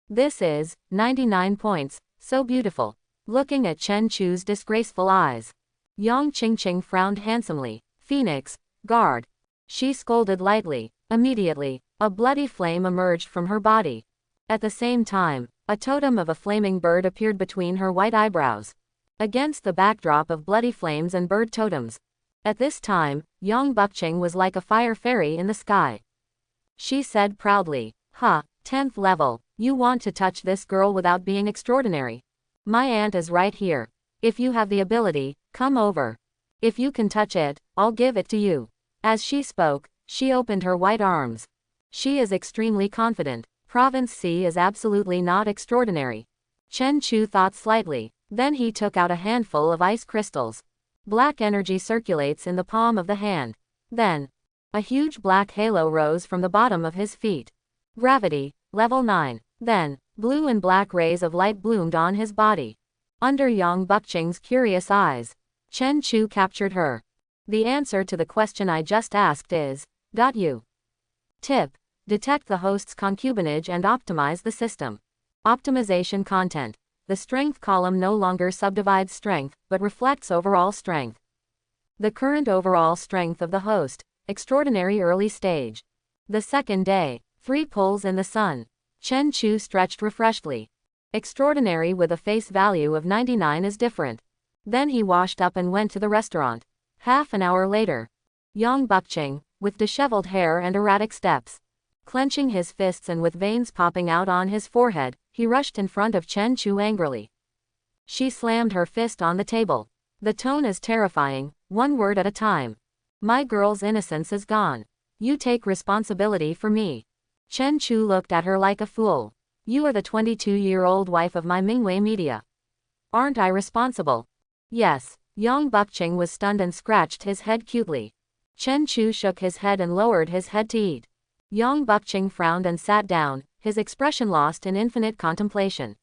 Speaker 1: This is 99 points, so beautiful. Looking at Chen Chu's disgraceful eyes, Yang Qingqing frowned handsomely. Phoenix, guard. She scolded lightly. Immediately, a bloody flame emerged from her body. At the same time, a totem of a flaming bird appeared between her white eyebrows. Against the backdrop of bloody flames and bird totems. At this time, Yang Bukching was like a fire fairy in the sky. She said proudly, "Huh, 10th level, you want to touch this girl without being extraordinary? My aunt is right here. If you have the ability, come over. If you can touch it, I'll give it to you." As she spoke, she opened her white arms. She is extremely confident. Province C is absolutely not extraordinary. Chen Chu thought slightly. Then he took out a handful of ice crystals. Black energy circulates in the palm of the hand. Then, a huge black halo rose from the bottom of his feet. Gravity, level 9. Then, blue and black rays of light bloomed on his body. Under Yang Bukching's curious eyes, Chen Chu captured her. The answer to the question I just asked is, you. Tip. Detect the host's concubinage and optimize the system. Optimization content. The strength column no longer subdivides strength, but reflects overall strength. The current overall strength of the host, extraordinary early stage. The second day, 3 pulls in the sun. Chen Chu stretched refreshedly. Extraordinary with a face value of 99 is different. Then he washed up and went to the restaurant. Half an hour later, Yang Bukching, with disheveled hair and erratic steps, clenching his fists and with veins popping out on his forehead, he rushed in front of Chen Chu angrily. She slammed her fist on the table. The tone is terrifying, one word at a time. My girl's innocence is gone. You take responsibility for me. Chen Chu looked at her like a fool. You are the 22-year-old wife of my Mingwei media. Aren't I responsible? Yes. Yang Bukching was stunned and scratched his head cutely. Chen Chu shook his head and lowered his head to eat. Yang Bukching frowned and sat down, his expression lost in infinite contemplation.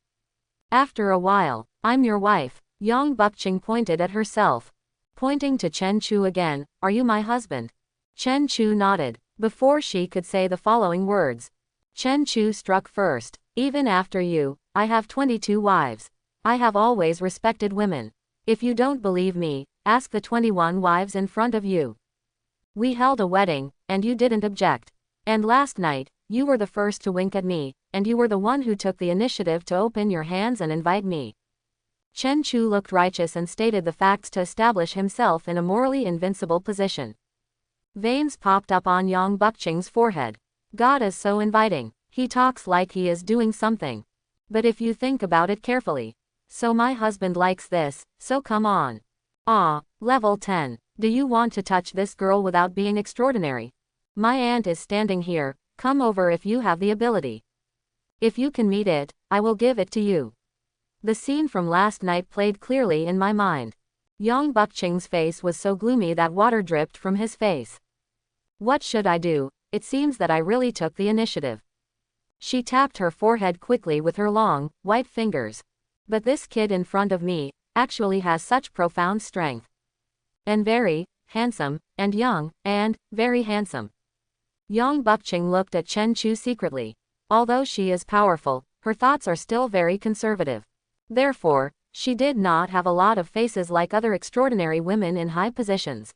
Speaker 1: After a while, I'm your wife. Yang Bukching pointed at herself. Pointing to Chen Chu again, are you my husband? Chen Chu nodded. Before she could say the following words, Chen Chu struck first. Even after you, I have 22 wives. I have always respected women. If you don't believe me, ask the 21 wives in front of you. We held a wedding, and you didn't object. And last night, you were the first to wink at me, and you were the one who took the initiative to open your hands and invite me. Chen Chu looked righteous and stated the facts to establish himself in a morally invincible position. Veins popped up on Yang Bukching's forehead. God is so inviting. He talks like he is doing something. But if you think about it carefully. So my husband likes this, so come on. Level 10. Do you want to touch this girl without being extraordinary? My aunt is standing here, come over if you have the ability. If you can meet it, I will give it to you. The scene from last night played clearly in my mind. Yang Bukching's face was so gloomy that water dripped from his face. What should I do? It seems that I really took the initiative. She tapped her forehead quickly with her long, white fingers. But this kid in front of me actually has such profound strength. And very handsome, and young, and very handsome. Yang Bukching looked at Chen Chu secretly. Although she is powerful, her thoughts are still very conservative. Therefore, she did not have a lot of faces like other extraordinary women in high positions.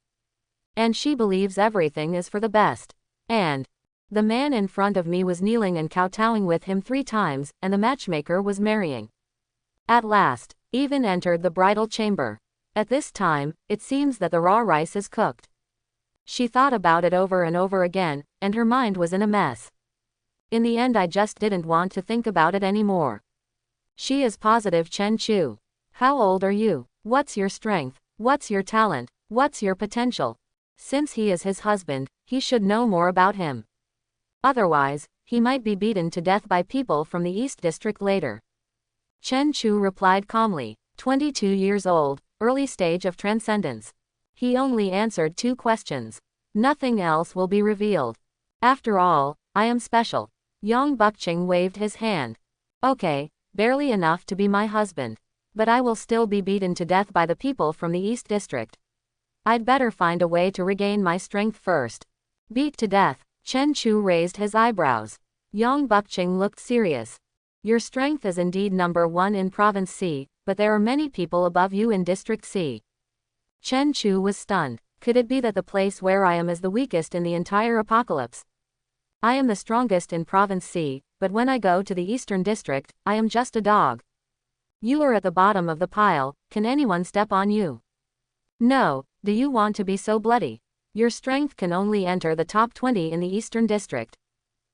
Speaker 1: And she believes everything is for the best. And the man in front of me was kneeling and kowtowing with him 3 times, and the matchmaker was marrying. At last, even entered the bridal chamber. At this time, it seems that the raw rice is cooked. She thought about it over and over again, and her mind was in a mess. In the end, I just didn't want to think about it anymore. She is positive Chen Chu. How old are you? What's your strength? What's your talent? What's your potential? Since he is his husband, he should know more about him. Otherwise, he might be beaten to death by people from the East District later. Chen Chu replied calmly, 22 years old, early stage of transcendence. He only answered 2 questions. Nothing else will be revealed. After all, I am special. Yang Bukching waved his hand. Okay, barely enough to be my husband. But I will still be beaten to death by the people from the East District. I'd better find a way to regain my strength first. Beat to death. Chen Chu raised his eyebrows. Yang Bukching looked serious. Your strength is indeed number 1 in Province C, but there are many people above you in District C. Chen Chu was stunned. Could it be that the place where I am is the weakest in the entire apocalypse? I am the strongest in Province C, but when I go to the Eastern District, I am just a dog. You are at the bottom of the pile. Can anyone step on you? No. Do you want to be so bloody? Your strength can only enter the top 20 in the Eastern District.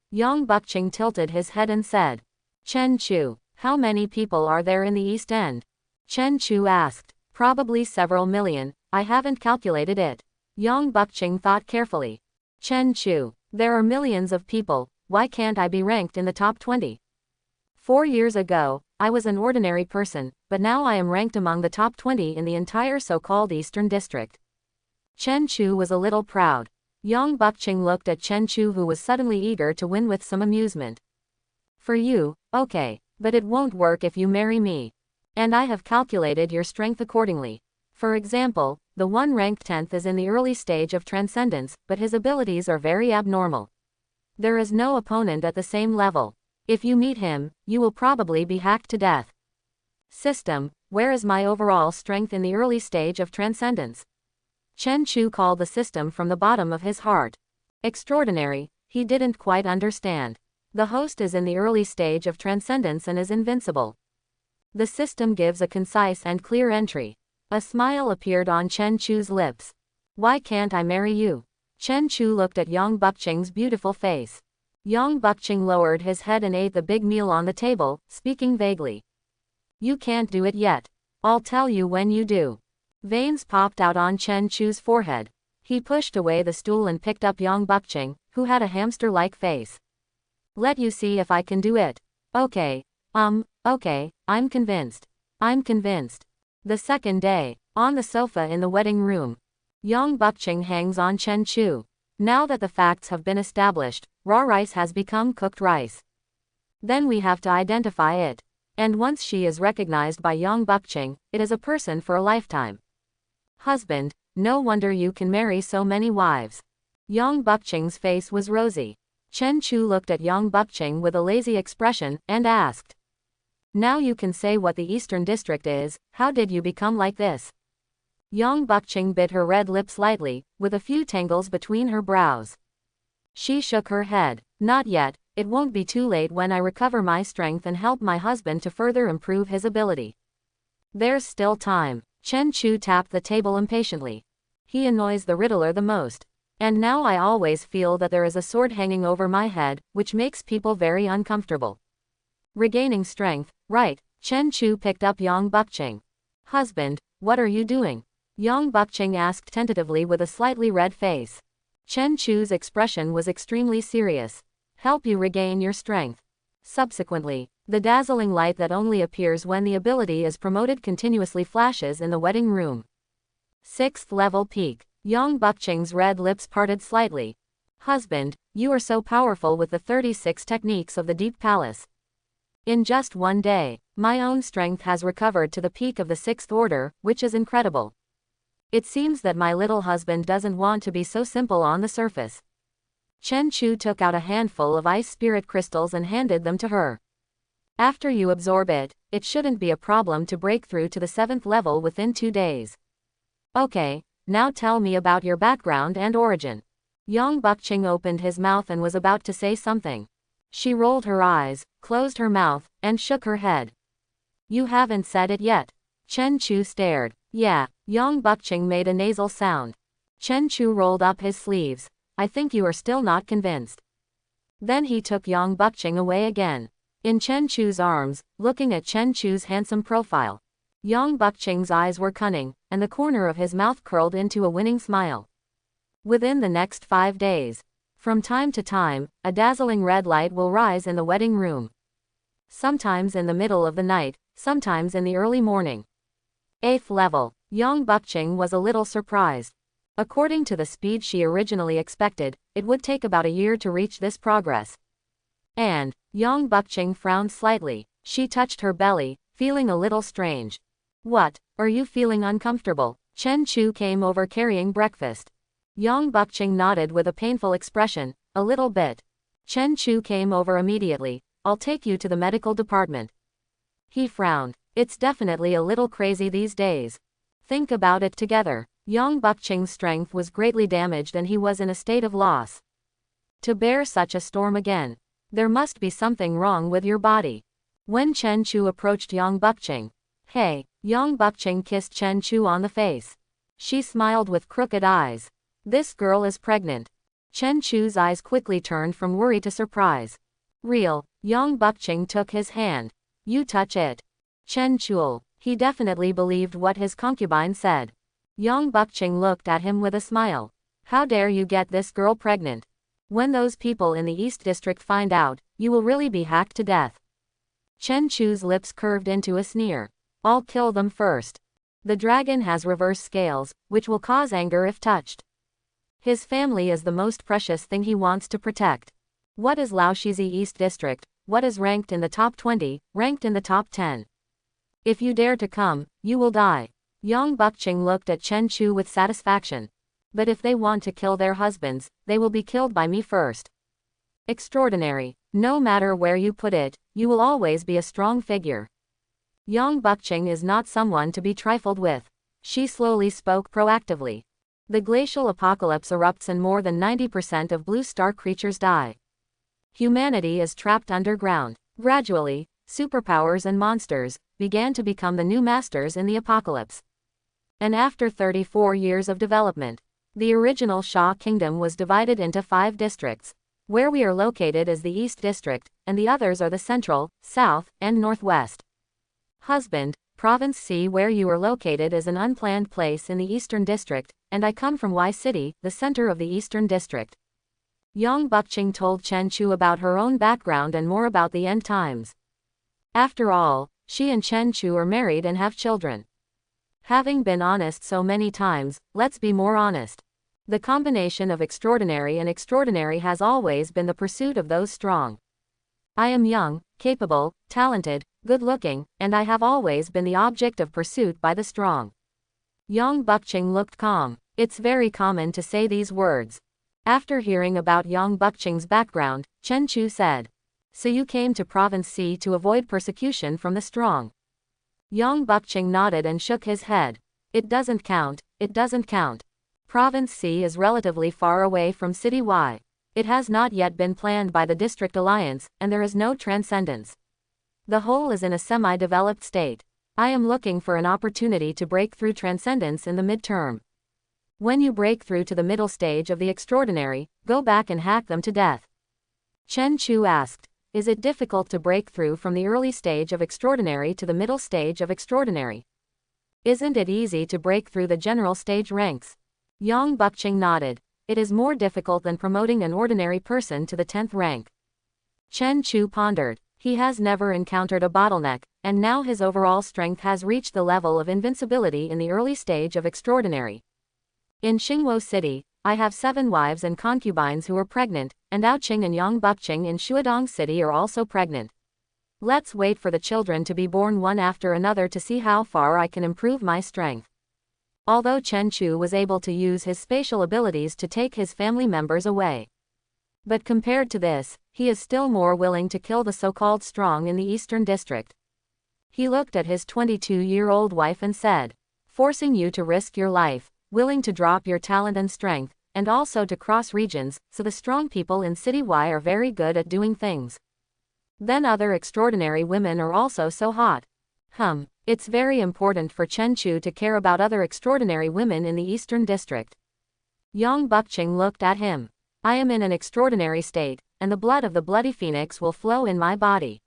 Speaker 1: Yang Bukching tilted his head and said, Chen Chu, how many people are there in the East End? Chen Chu asked. Probably several million. I haven't calculated it. Yang Bukching thought carefully. Chen Chu, there are millions of people. Why can't I be ranked in the top 20? 4 years ago, I was an ordinary person, but now I am ranked among the top 20 in the entire so-called Eastern District. Chen Chu was a little proud. Yang Bukching looked at Chen Chu, who was suddenly eager to win with some amusement. For you, okay, but it won't work if you marry me. And I have calculated your strength accordingly. For example, the one ranked 10th is in the early stage of transcendence, but his abilities are very abnormal. There is no opponent at the same level. If you meet him, you will probably be hacked to death. System, where is my overall strength in the early stage of transcendence? Chen Chu called the system from the bottom of his heart. Extraordinary, he didn't quite understand. The host is in the early stage of transcendence and is invincible. The system gives a concise and clear entry. A smile appeared on Chen Chu's lips. Why can't I marry you? Chen Chu looked at Yang Bukching's beautiful face. Yang Bukching lowered his head and ate the big meal on the table, speaking vaguely. You can't do it yet. I'll tell you when you do. Veins popped out on Chen Chu's forehead. He pushed away the stool and picked up Yang Bukching, who had a hamster-like face. Let you see if I can do it. Okay. Okay, I'm convinced. I'm convinced. The second day, on the sofa in the wedding room, Yang Bukching hangs on Chen Chu. Now that the facts have been established, raw rice has become cooked rice. Then we have to identify it. And once she is recognized by Yang Bukching, it is a person for a lifetime. Husband, no wonder you can marry so many wives. Yang Bukching's face was rosy. Chen Chu looked at Yang Bukching with a lazy expression, and asked. Now you can say what the Eastern District is. How did you become like this? Yang Bukching bit her red lips lightly, with a few tangles between her brows. She shook her head. Not yet. It won't be too late when I recover my strength and help my husband to further improve his ability. There's still time. Chen Chu tapped the table impatiently. He annoys the Riddler the most. And now I always feel that there is a sword hanging over my head, which makes people very uncomfortable. Regaining strength, right? Chen Chu picked up Yang Bukching. Husband, what are you doing? Yang Bukching asked tentatively with a slightly red face. Chen Chu's expression was extremely serious. Help you regain your strength. Subsequently, the dazzling light that only appears when the ability is promoted continuously flashes in the wedding room. 6th level peak. Yang Bukching's red lips parted slightly. Husband, you are so powerful with the 36 techniques of the Deep Palace. In just one day, my own strength has recovered to the peak of the 6th order, which is incredible. It seems that my little husband doesn't want to be so simple on the surface. Chen Chu took out a handful of ice spirit crystals and handed them to her. After you absorb it, it shouldn't be a problem to break through to the 7th level within 2 days. Okay, now tell me about your background and origin. Yang Bukching opened his mouth and was about to say something. She rolled her eyes, closed her mouth, and shook her head. You haven't said it yet. Chen Chu stared. Yeah, Yang Bukching made a nasal sound. Chen Chu rolled up his sleeves. I think you are still not convinced. Then he took Yang Bukching away again. In Chen Chu's arms, looking at Chen Chu's handsome profile. Yang Bukching's eyes were cunning, and the corner of his mouth curled into a winning smile. Within the next 5 days, from time to time, a dazzling red light will rise in the wedding room. Sometimes in the middle of the night, sometimes in the early morning. 8th level, Yang Bukching was a little surprised. According to the speed she originally expected, it would take about a year to reach this progress. And, Yang Bukching frowned slightly. She touched her belly, feeling a little strange. What, are you feeling uncomfortable? Chen Chu came over carrying breakfast. Yang Bukching nodded with a painful expression, a little bit. Chen Chu came over immediately. I'll take you to the medical department. He frowned. It's definitely a little crazy these days. Think about it together. Yang Bukching's strength was greatly damaged and he was in a state of loss. To bear such a storm again. There must be something wrong with your body. When Chen Chu approached Yang Bukching. Hey, Yang Bukching kissed Chen Chu on the face. She smiled with crooked eyes. This girl is pregnant. Chen Chu's eyes quickly turned from worry to surprise. Real, Yang Bukching took his hand. You touch it. Chen Chu, he definitely believed what his concubine said. Yang Bukching looked at him with a smile. How dare you get this girl pregnant? When those people in the East District find out, you will really be hacked to death. Chen Chu's lips curved into a sneer. I'll kill them first. The dragon has reverse scales, which will cause anger if touched. His family is the most precious thing he wants to protect. What is Laoxizi East District? What is ranked in the top 20, ranked in the top 10? If you dare to come, you will die. Yang Bukching looked at Chen Chu with satisfaction. But if they want to kill their husbands, they will be killed by me first. Extraordinary. No matter where you put it, you will always be a strong figure. Yang Bukching is not someone to be trifled with. She slowly spoke proactively. The glacial apocalypse erupts and more than 90% of blue star creatures die. Humanity is trapped underground. Gradually, superpowers and monsters began to become the new masters in the apocalypse. And after 34 years of development, the original Xia Kingdom was divided into 5 districts. Where we are located is the East District, and the others are the Central, South, and Northwest. Husband, Province C where you are located is an unplanned place in the Eastern District, and I come from Y City, the center of the Eastern District. Yang Bukching told Chen Chu about her own background and more about the end times. After all, she and Chen Chu are married and have children. Having been honest so many times, let's be more honest. The combination of extraordinary and extraordinary has always been the pursuit of those strong. I am young, capable, talented, good-looking, and I have always been the object of pursuit by the strong. Yang Bukching looked calm. It's very common to say these words. After hearing about Yang Bukching's background, Chen Chu said, so you came to Province C to avoid persecution from the strong. Yang Bukching nodded and shook his head. It doesn't count, it doesn't count. Province C is relatively far away from City Y. It has not yet been planned by the District Alliance, and there is no transcendence. The whole is in a semi-developed state. I am looking for an opportunity to break through transcendence in the midterm. When you break through to the middle stage of the extraordinary, go back and hack them to death. Chen Chu asked, is it difficult to break through from the early stage of extraordinary to the middle stage of extraordinary? Isn't it easy to break through the general stage ranks? Yang Bukching nodded. It is more difficult than promoting an ordinary person to the 10th rank. Chen Chu pondered. He has never encountered a bottleneck, and now his overall strength has reached the level of invincibility in the early stage of extraordinary. In Xingwo City, I have 7 wives and concubines who are pregnant, and Aoqing and Yang Bukching in Shuadong City are also pregnant. Let's wait for the children to be born one after another to see how far I can improve my strength. Although Chen Chu was able to use his spatial abilities to take his family members away. But compared to this, he is still more willing to kill the so-called strong in the Eastern District. He looked at his 22-year-old wife and said, forcing you to risk your life, willing to drop your talent and strength, and also to cross regions, so the strong people in City Y are very good at doing things. Then other extraordinary women are also so hot. It's very important for Chen Chu to care about other extraordinary women in the Eastern District. Yang Bukching looked at him. I am in an extraordinary state, and the blood of the bloody phoenix will flow in my body.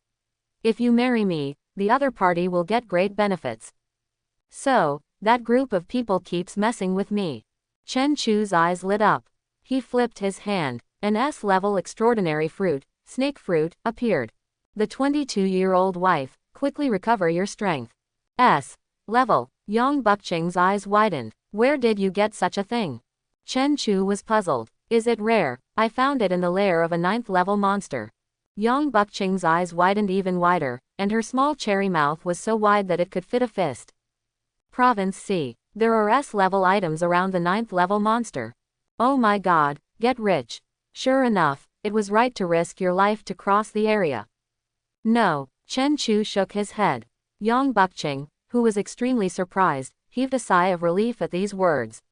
Speaker 1: If you marry me, the other party will get great benefits. So, that group of people keeps messing with me. Chen Chu's eyes lit up. He flipped his hand. An S-level extraordinary fruit, snake fruit, appeared. The 22-year-old wife, quickly recover your strength. S-level. Yang Bukching's eyes widened. Where did you get such a thing? Chen Chu was puzzled. Is it rare? I found it in the lair of a 9th-level monster. Yang Bukching's eyes widened even wider, and her small cherry mouth was so wide that it could fit a fist. Province C. There are S-level items around the 9th-level monster. Oh my god, get rich. Sure enough, it was right to risk your life to cross the area. No, Chen Chu shook his head. Yang Bukching, who was extremely surprised, heaved a sigh of relief at these words.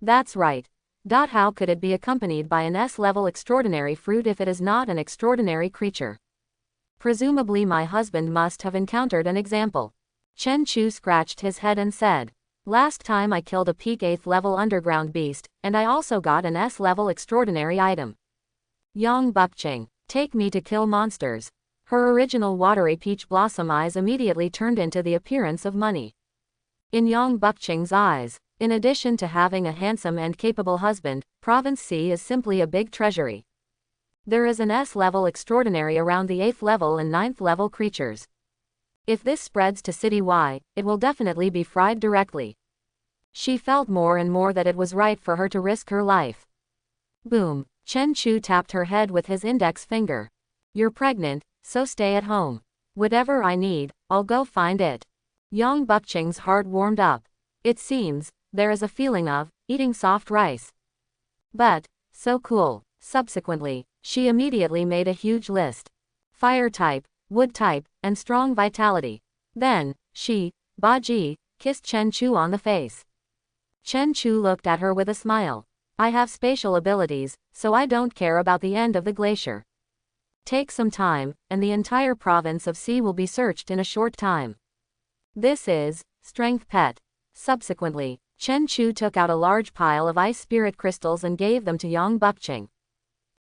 Speaker 1: That's right. How could it be accompanied by an S-level extraordinary fruit if it is not an extraordinary creature? Presumably my husband must have encountered an example. Chen Chu scratched his head and said, last time I killed a peak 8th level underground beast, and I also got an S-level extraordinary item. Yang Bukching, take me to kill monsters. Her original watery peach blossom eyes immediately turned into the appearance of money. In Yang Bukching's eyes, in addition to having a handsome and capable husband, Province C is simply a big treasury. There is an S-level extraordinary around the 8th level and 9th level creatures. If this spreads to City Y, it will definitely be fried directly. She felt more and more that it was right for her to risk her life. Boom. Chen Chu tapped her head with his index finger. You're pregnant, so stay at home. Whatever I need, I'll go find it. Yang Bukching's heart warmed up. It seems, there is a feeling of eating soft rice. But, so cool. Subsequently, she immediately made a huge list. Fire type, wood type, and strong vitality. Then, she, Baji, kissed Chen Chu on the face. Chen Chu looked at her with a smile. I have spatial abilities, so I don't care about the end of the glacier. Take some time, and the entire province of C will be searched in a short time. This is Strength Pet. Subsequently, Chen Chu took out a large pile of ice spirit crystals and gave them to Yang Bukching.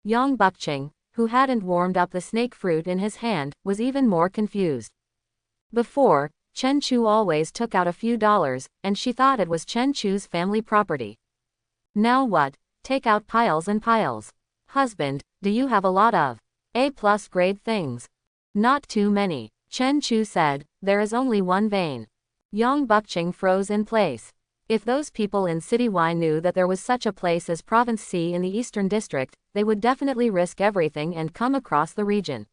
Speaker 1: Yang Bukching, who hadn't warmed up the snake fruit in his hand, was even more confused. Before, Chen Chu always took out a few dollars, and she thought it was Chen Chu's family property. Now what? Take out piles and piles. Husband, do you have a lot of A+ grade things? Not too many. Chen Chu said, there is only one vein. Yang Bukching froze in place. If those people in City Y knew that there was such a place as Province C in the Eastern District, they would definitely risk everything and come across the region.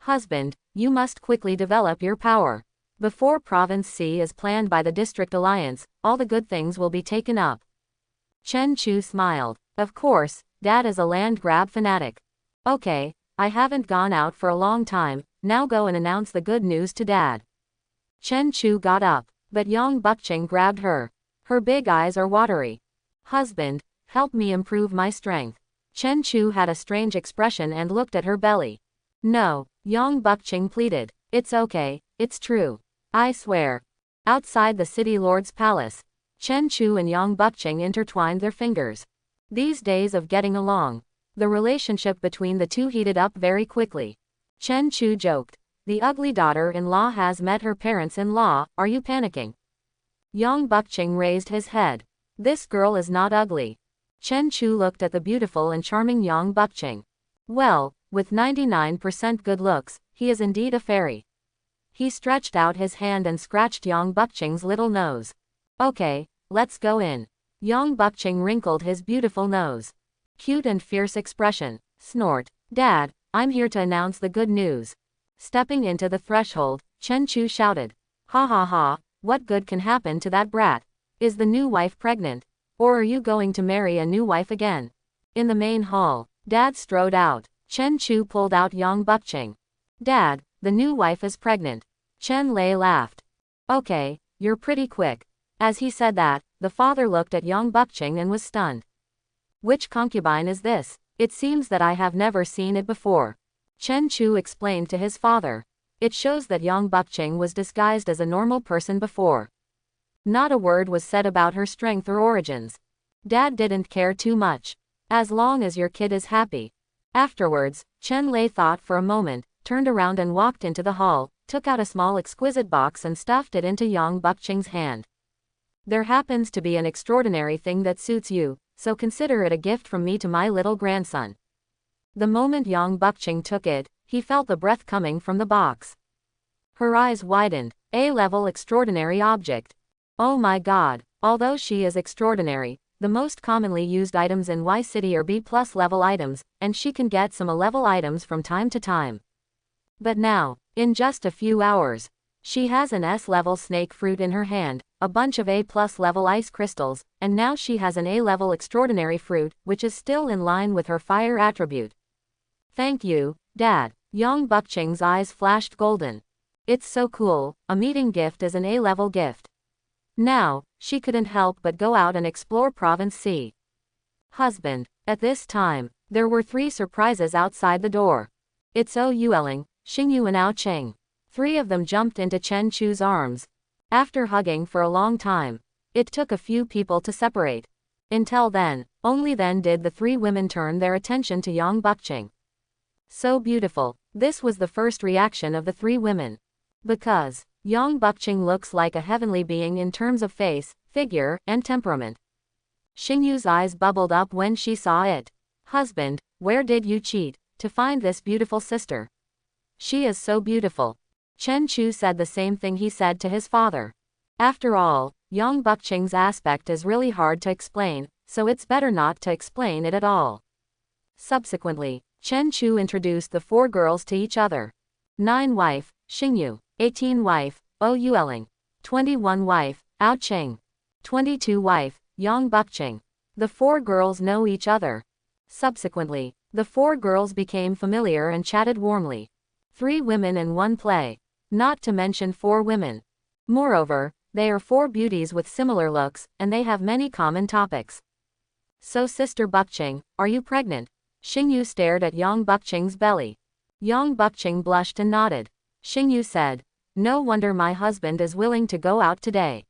Speaker 1: Husband, you must quickly develop your power. Before Province C is planned by the District Alliance, all the good things will be taken up. Chen Chu smiled. Of course, Dad is a land grab fanatic. Okay, I haven't gone out for a long time, now go and announce the good news to Dad. Chen Chu got up, but Yang Bukching grabbed her. Her big eyes are watery. Husband, help me improve my strength. Chen Chu had a strange expression and looked at her belly. No, Yang Bukching pleaded. It's okay, it's true. I swear. Outside the city lord's palace, Chen Chu and Yang Bukching intertwined their fingers. These days of getting along, the relationship between the two heated up very quickly. Chen Chu joked. The ugly daughter-in-law has met her parents-in-law, are you panicking? Yang Bukching raised his head. This girl is not ugly. Chen Chu looked at the beautiful and charming Yang Bukching. Well, with 99% good looks, he is indeed a fairy. He stretched out his hand and scratched Yang Bukching's little nose. Okay, let's go in. Yang Bukching wrinkled his beautiful nose. Cute and fierce expression. Snort. Dad, I'm here to announce the good news. Stepping into the threshold, Chen Chu shouted. Ha ha ha, what good can happen to that brat? Is the new wife pregnant? Or are you going to marry a new wife again? In the main hall, Dad strode out. Chen Chu pulled out Yang Bukching. Dad, the new wife is pregnant. Chen Lei laughed. Okay, you're pretty quick. As he said that, the father looked at Yang Bukching and was stunned. Which concubine is this? It seems that I have never seen it before. Chen Chu explained to his father. It shows that Yang Bukching was disguised as a normal person before. Not a word was said about her strength or origins. Dad didn't care too much. As long as your kid is happy. Afterwards, Chen Lei thought for a moment, turned around and walked into the hall, took out a small exquisite box and stuffed it into Yang Bukching's hand. There happens to be an extraordinary thing that suits you, so consider it a gift from me to my little grandson. The moment Yang Bukching took it, he felt the breath coming from the box. Her eyes widened. A-level extraordinary object. Oh my god, although she is extraordinary, the most commonly used items in Y City are B+ level items, and she can get some A-level items from time to time. But now, in just a few hours, she has an S-level snake fruit in her hand, a bunch of A+ level ice crystals, and now she has an A-level extraordinary fruit, which is still in line with her fire attribute. Thank you, Dad. Yang Bukching's eyes flashed golden. It's so cool, a meeting gift is an A-level gift. Now, she couldn't help but go out and explore Province C. Husband. At this time, there were 3 surprises outside the door. It's Ou Yueling, Xingyu and Ao Cheng. 3 of them jumped into Chen Chu's arms. After hugging for a long time, it took a few people to separate. Until then, only then did the 3 women turn their attention to Yang Bukching. So beautiful. This was the first reaction of the 3 women. Because Yang Bukching looks like a heavenly being in terms of face, figure, and temperament. Xingyu's eyes bubbled up when she saw it. Husband, where did you cheat to find this beautiful sister? She is so beautiful. Chen Chu said the same thing he said to his father. After all, Yang Bukching's aspect is really hard to explain, so it's better not to explain it at all. Subsequently, Chen Chu introduced the 4 girls to each other. 9 wife, Xingyu. 18 wife, Ou Yueling. 21 wife, Ao Cheng. 22 wife, Yang Bukching. The 4 girls know each other. Subsequently, the 4 girls became familiar and chatted warmly. 3 women and 1 play. Not to mention 4 women. Moreover, they are 4 beauties with similar looks, and they have many common topics. So Sister Bukching, are you pregnant? Xingyu stared at Yang Bukching's belly. Yang Bukching blushed and nodded. Xingyu said, no wonder my husband is willing to go out today.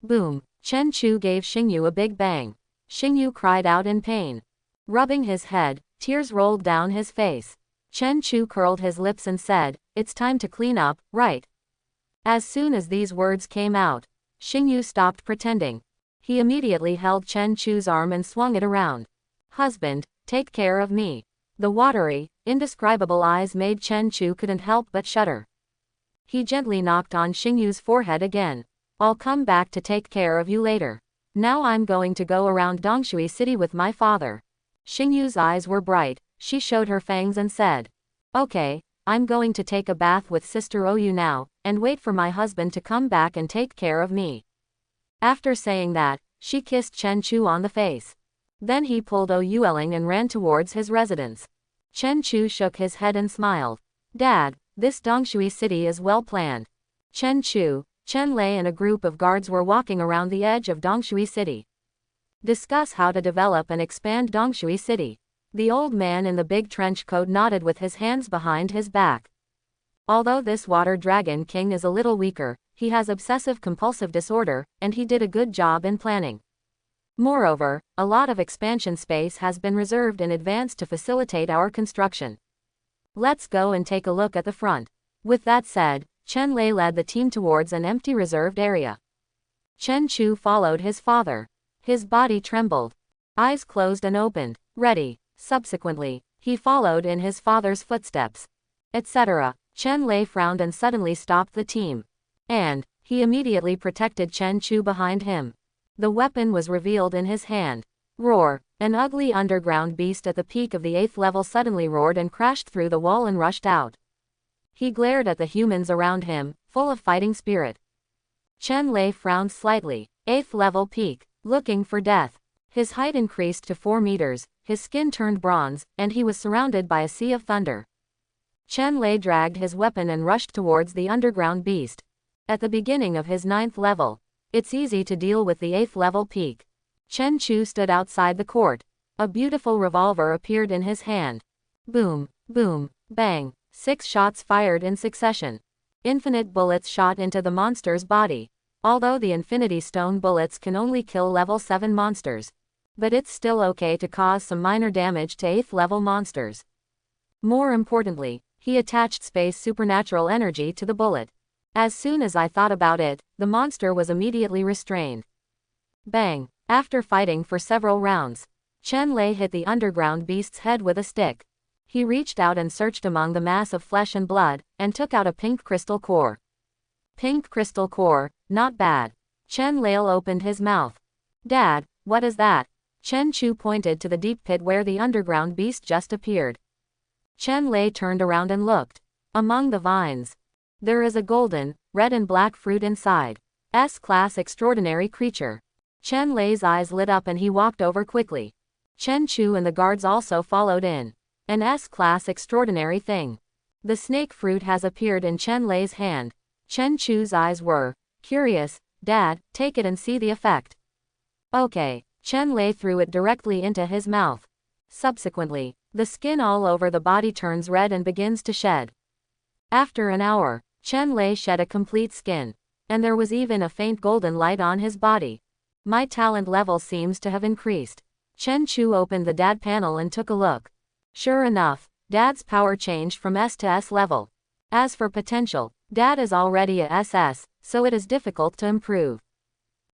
Speaker 1: Boom. Chen Chu gave Xingyu a big bang. Xingyu cried out in pain. Rubbing his head, tears rolled down his face. Chen Chu curled his lips and said, it's time to clean up, right? As soon as these words came out, Xingyu stopped pretending. He immediately held Chen Chu's arm and swung it around. Husband, take care of me. The watery, indescribable eyes made Chen Chu couldn't help but shudder. He gently knocked on Xingyu's forehead again. I'll come back to take care of you later. Now I'm going to go around Dongshui City with my father. Xingyu's eyes were bright. She showed her fangs and said, okay, I'm going to take a bath with Sister Ou now, and wait for my husband to come back and take care of me. After saying that, she kissed Chen Chu on the face. Then he pulled Ou Yueling and ran towards his residence. Chen Chu shook his head and smiled. Dad, this Dongshui City is well planned. Chen Chu, Chen Lei and a group of guards were walking around the edge of Dongshui City. Discuss how to develop and expand Dongshui City. The old man in the big trench coat nodded with his hands behind his back. Although this water dragon king is a little weaker, he has obsessive-compulsive disorder, and he did a good job in planning. Moreover, a lot of expansion space has been reserved in advance to facilitate our construction. Let's go and take a look at the front. With that said, Chen Lei led the team towards an empty reserved area. Chen Chu followed his father. His body trembled. Eyes closed and opened. Ready. Subsequently, he followed in his father's footsteps. Etc. Chen Lei frowned and suddenly stopped the team. And he immediately protected Chen Chu behind him. The weapon was revealed in his hand. Roar! An ugly underground beast at the peak of the 8th level suddenly roared and crashed through the wall and rushed out. He glared at the humans around him, full of fighting spirit. Chen Lei frowned slightly. 8th level peak. Looking for death. His height increased to 4 meters, his skin turned bronze, and he was surrounded by a sea of thunder. Chen Lei dragged his weapon and rushed towards the underground beast. At the beginning of his 9th level, it's easy to deal with the 8th level peak. Chen Chu stood outside the court. A beautiful revolver appeared in his hand. Boom, boom, bang. 6 shots fired in succession. Infinite bullets shot into the monster's body. Although the Infinity Stone bullets can only kill level 7 monsters. But it's still okay to cause some minor damage to 8th level monsters. More importantly, he attached space supernatural energy to the bullet. As soon as I thought about it, the monster was immediately restrained. Bang! After fighting for several rounds, Chen Lei hit the underground beast's head with a stick. He reached out and searched among the mass of flesh and blood, and took out a pink crystal core. Pink crystal core, not bad. Chen Lei opened his mouth. Dad, what is that? Chen Chu pointed to the deep pit where the underground beast just appeared. Chen Lei turned around and looked. Among the vines, there is a golden, red and black fruit inside. S-class extraordinary creature. Chen Lei's eyes lit up and he walked over quickly. Chen Chu and the guards also followed in. An S-class extraordinary thing. The snake fruit has appeared in Chen Lei's hand. Chen Chu's eyes were curious. Dad, take it and see the effect. Okay. Chen Lei threw it directly into his mouth. Subsequently, the skin all over the body turns red and begins to shed. After an hour, Chen Lei shed a complete skin. And there was even a faint golden light on his body. My talent level seems to have increased. Chen Chu opened the Dad panel and took a look. Sure enough, Dad's power changed from S to S level. As for potential, Dad is already a SS, so it is difficult to improve.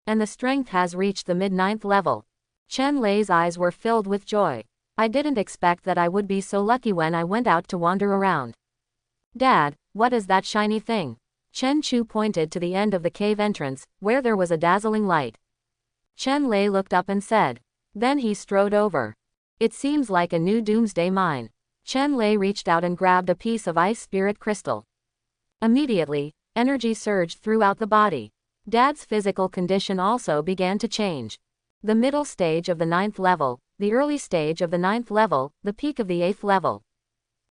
Speaker 1: And the strength has reached the mid-9th level. Chen Lei's eyes were filled with joy. I didn't expect that I would be so lucky when I went out to wander around. Dad, what is that shiny thing? Chen Chu pointed to the end of the cave entrance, where there was a dazzling light. Chen Lei looked up and said. Then he strode over. It seems like a new doomsday mine. Chen Lei reached out and grabbed a piece of ice spirit crystal. Immediately, energy surged throughout the body. Dad's physical condition also began to change. The middle stage of the 9th level, the early stage of the 9th level, the peak of the 8th level.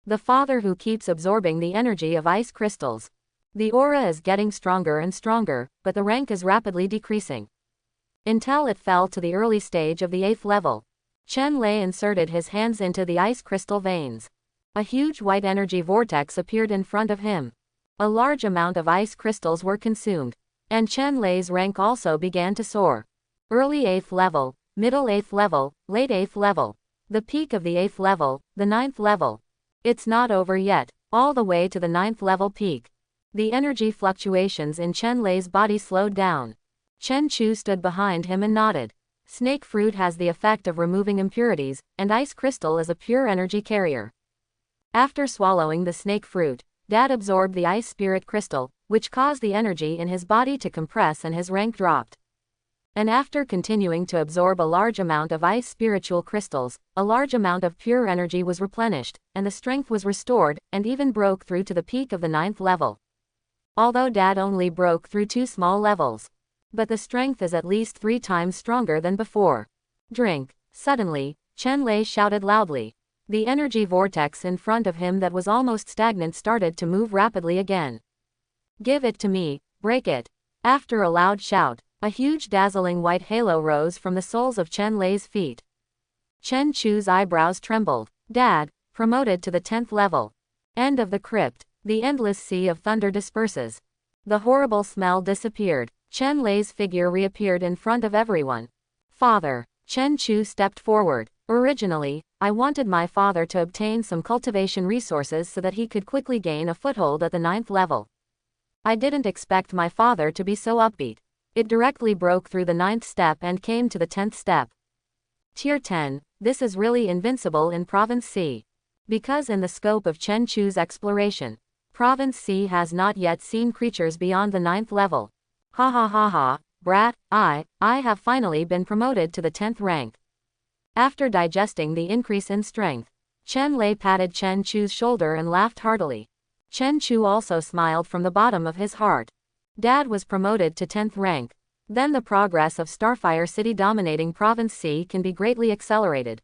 Speaker 1: The father who keeps absorbing the energy of ice crystals. The aura is getting stronger and stronger, but the rank is rapidly decreasing. Until it fell to the early stage of the 8th level. Chen Lei inserted his hands into the ice crystal veins. A huge white energy vortex appeared in front of him. A large amount of ice crystals were consumed. And Chen Lei's rank also began to soar. Early 8th level, middle 8th level, late 8th level. The peak of the 8th level, the 9th level. It's not over yet, all the way to the 9th level peak. The energy fluctuations in Chen Lei's body slowed down. Chen Chu stood behind him and nodded. Snake fruit has the effect of removing impurities, and ice crystal is a pure energy carrier. After swallowing the snake fruit, Dad absorbed the ice spirit crystal, which caused the energy in his body to compress and his rank dropped. And after continuing to absorb a large amount of ice spiritual crystals, a large amount of pure energy was replenished, and the strength was restored, and even broke through to the peak of the 9th level. Although Dad only broke through 2 small levels. But the strength is at least 3 times stronger than before. Drink. Suddenly, Chen Lei shouted loudly. The energy vortex in front of him that was almost stagnant started to move rapidly again. Give it to me, break it. After a loud shout, a huge dazzling white halo rose from the soles of Chen Lei's feet. Chen Chu's eyebrows trembled. Dad, promoted to the 10th level. End of the crypt. The endless sea of thunder disperses. The horrible smell disappeared. Chen Lei's figure reappeared in front of everyone. Father. Chen Chu stepped forward. Originally, I wanted my father to obtain some cultivation resources so that he could quickly gain a foothold at the 9th level. I didn't expect my father to be so upbeat. It directly broke through the 9th step and came to the 10th step. Tier 10, this is really invincible in Province C. Because in the scope of Chen Chu's exploration, Province C has not yet seen creatures beyond the 9th level. Ha ha ha ha, brat, I have finally been promoted to the 10th rank. After digesting the increase in strength, Chen Lei patted Chen Chu's shoulder and laughed heartily. Chen Chu also smiled from the bottom of his heart. Dad was promoted to 10th rank. Then the progress of Starfire City dominating Province C can be greatly accelerated.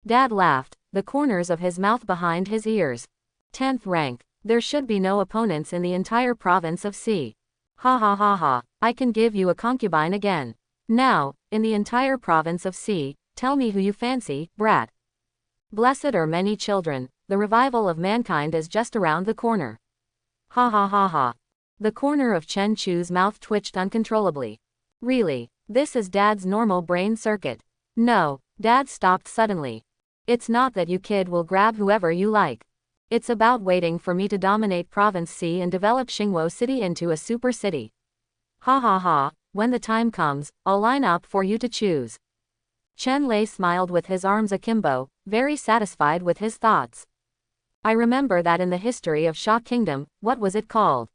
Speaker 1: Dad laughed, the corners of his mouth behind his ears. 10th rank. There should be no opponents in the entire province of C. Ha ha ha ha, I can give you a concubine again. Now, in the entire province of C, tell me who you fancy, brat. Blessed are many children, the revival of mankind is just around the corner. Ha ha ha ha. The corner of Chen Chu's mouth twitched uncontrollably. Really, this is Dad's normal brain circuit. No, Dad stopped suddenly. It's not that you kid will grab whoever you like. It's about waiting for me to dominate Province C and develop Xingwo City into a super city. Ha ha ha, when the time comes, I'll line up for you to choose. Chen Lei smiled with his arms akimbo, very satisfied with his thoughts. I remember that in the history of Sha Kingdom, what was it called?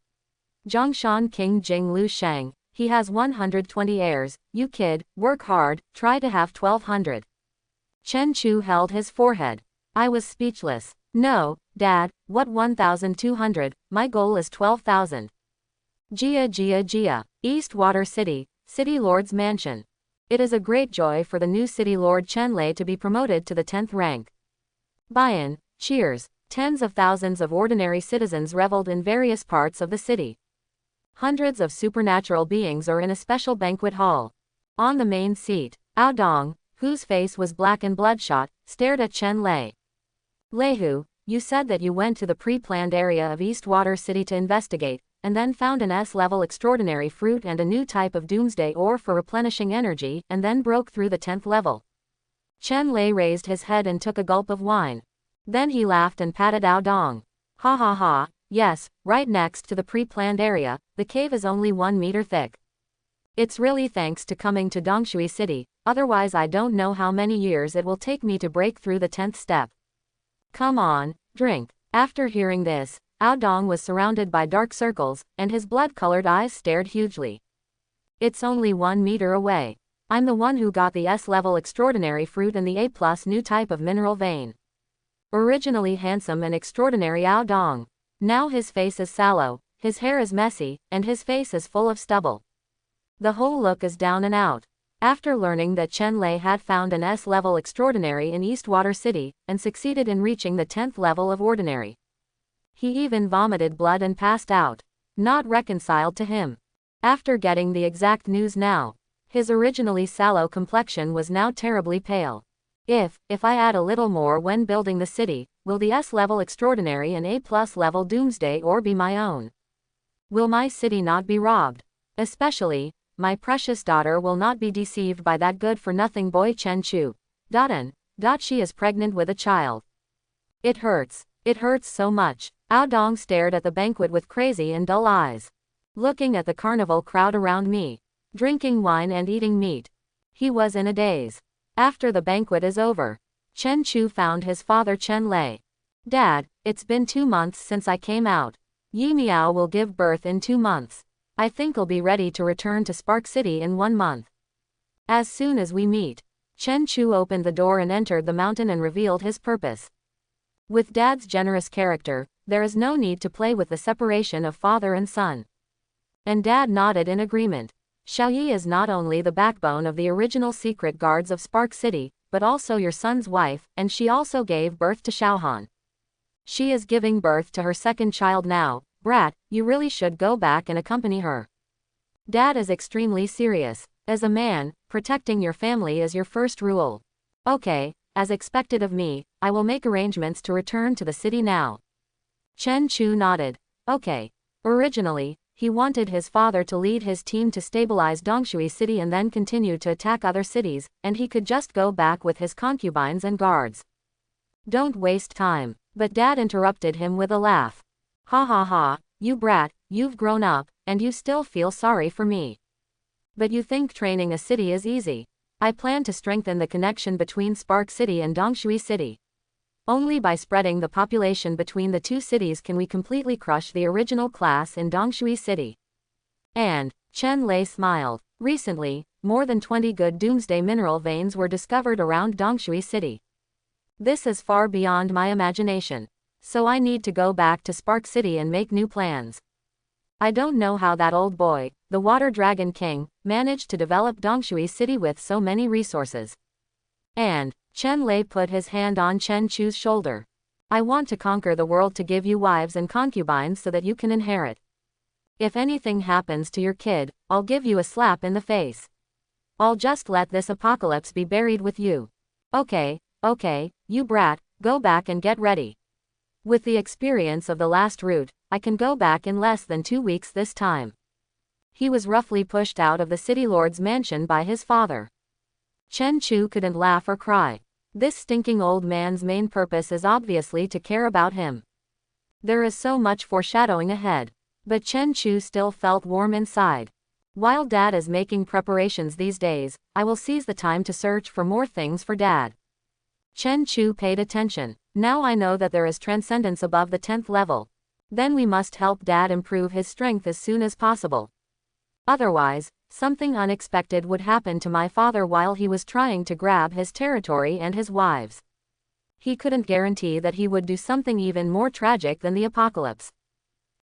Speaker 1: Zhongshan King Jing Lu Shang, he has 120 heirs, you kid, work hard, try to have 1200. Chen Chu held his forehead. I was speechless. No, Dad, what 1200, my goal is 12,000. Jia, Eastwater City, City Lord's Mansion. It is a great joy for the new City Lord Chen Lei to be promoted to the 10th rank. Buy-in, cheers, tens of thousands of ordinary citizens reveled in various parts of the city. Hundreds of supernatural beings are in a special banquet hall. On the main seat, Ao Dong, whose face was black and bloodshot, stared at Chen Lei. Leihu, you said that you went to the pre-planned area of Eastwater City to investigate, and then found an S-level extraordinary fruit and a new type of doomsday ore for replenishing energy, and then broke through the 10th level. Chen Lei raised his head and took a gulp of wine. Then he laughed and patted Ao Dong. Ha ha ha, yes, right next to the pre-planned area, the cave is only 1 meter thick. It's really thanks to coming to Dongshui City, otherwise I don't know how many years it will take me to break through the 10th step. Come on, drink. After hearing this, Ao Dong was surrounded by dark circles, and his blood-colored eyes stared hugely. It's only 1 meter away. I'm the one who got the S-level extraordinary fruit and the A+ new type of mineral vein. Originally handsome and extraordinary Ao Dong. Now his face is sallow, his hair is messy, and his face is full of stubble. The whole look is down and out. After learning that Chen Lei had found an S-level extraordinary in Eastwater City, and succeeded in reaching the 10th level of ordinary, he even vomited blood and passed out. Not reconciled to him. After getting the exact news now, his originally sallow complexion was now terribly pale. If I add a little more when building the city, will the S-level extraordinary and A+ level doomsday ore be my own? Will my city not be robbed? Especially, my precious daughter will not be deceived by that good-for-nothing boy Chen Chu. She is pregnant with a child. It hurts so much. Ao Dong stared at the banquet with crazy and dull eyes. Looking at the carnival crowd around me, drinking wine and eating meat. He was in a daze. After the banquet is over, Chen Chu found his father Chen Lei. Dad, it's been 2 months since I came out. Yi Miao will give birth in 2 months. I think I'll be ready to return to Spark City in 1 month. As soon as we meet. Chen Chu opened the door and entered the mountain and revealed his purpose. With Dad's generous character, there is no need to play with the separation of father and son. And Dad nodded in agreement. Xiaoyi is not only the backbone of the original secret guards of Spark City, but also your son's wife, and she also gave birth to Xiaohan. She is giving birth to her second child now. Brat, you really should go back and accompany her. Dad is extremely serious. As a man, protecting your family is your first rule. Okay, as expected of me, I will make arrangements to return to the city now. Chen Chu nodded. Okay. Originally, he wanted his father to lead his team to stabilize Dongshui City and then continue to attack other cities, and he could just go back with his concubines and guards. Don't waste time. But Dad interrupted him with a laugh. Ha ha ha, you brat, you've grown up, and you still feel sorry for me. But you think training a city is easy. I plan to strengthen the connection between Spark City and Dongshui City. Only by spreading the population between the two cities can we completely crush the original class in Dongshui City. And, Chen Lei smiled. Recently, more than 20 good doomsday mineral veins were discovered around Dongshui City. This is far beyond my imagination. So I need to go back to Spark City and make new plans. I don't know how that old boy, the Water Dragon King, managed to develop Dongshui City with so many resources. And, Chen Lei put his hand on Chen Chu's shoulder. I want to conquer the world to give you wives and concubines so that you can inherit. If anything happens to your kid, I'll give you a slap in the face. I'll just let this apocalypse be buried with you. Okay, you brat, go back and get ready. With the experience of the last route, I can go back in less than 2 weeks this time. He was roughly pushed out of the city lord's mansion by his father. Chen Chu couldn't laugh or cry. This stinking old man's main purpose is obviously to care about him. There is so much foreshadowing ahead. But Chen Chu still felt warm inside. While Dad is making preparations these days, I will seize the time to search for more things for Dad. Chen Chu paid attention. Now I know that there is transcendence above the 10th level. Then we must help Dad improve his strength as soon as possible. Otherwise, something unexpected would happen to my father while he was trying to grab his territory and his wives. He couldn't guarantee that he would do something even more tragic than the apocalypse.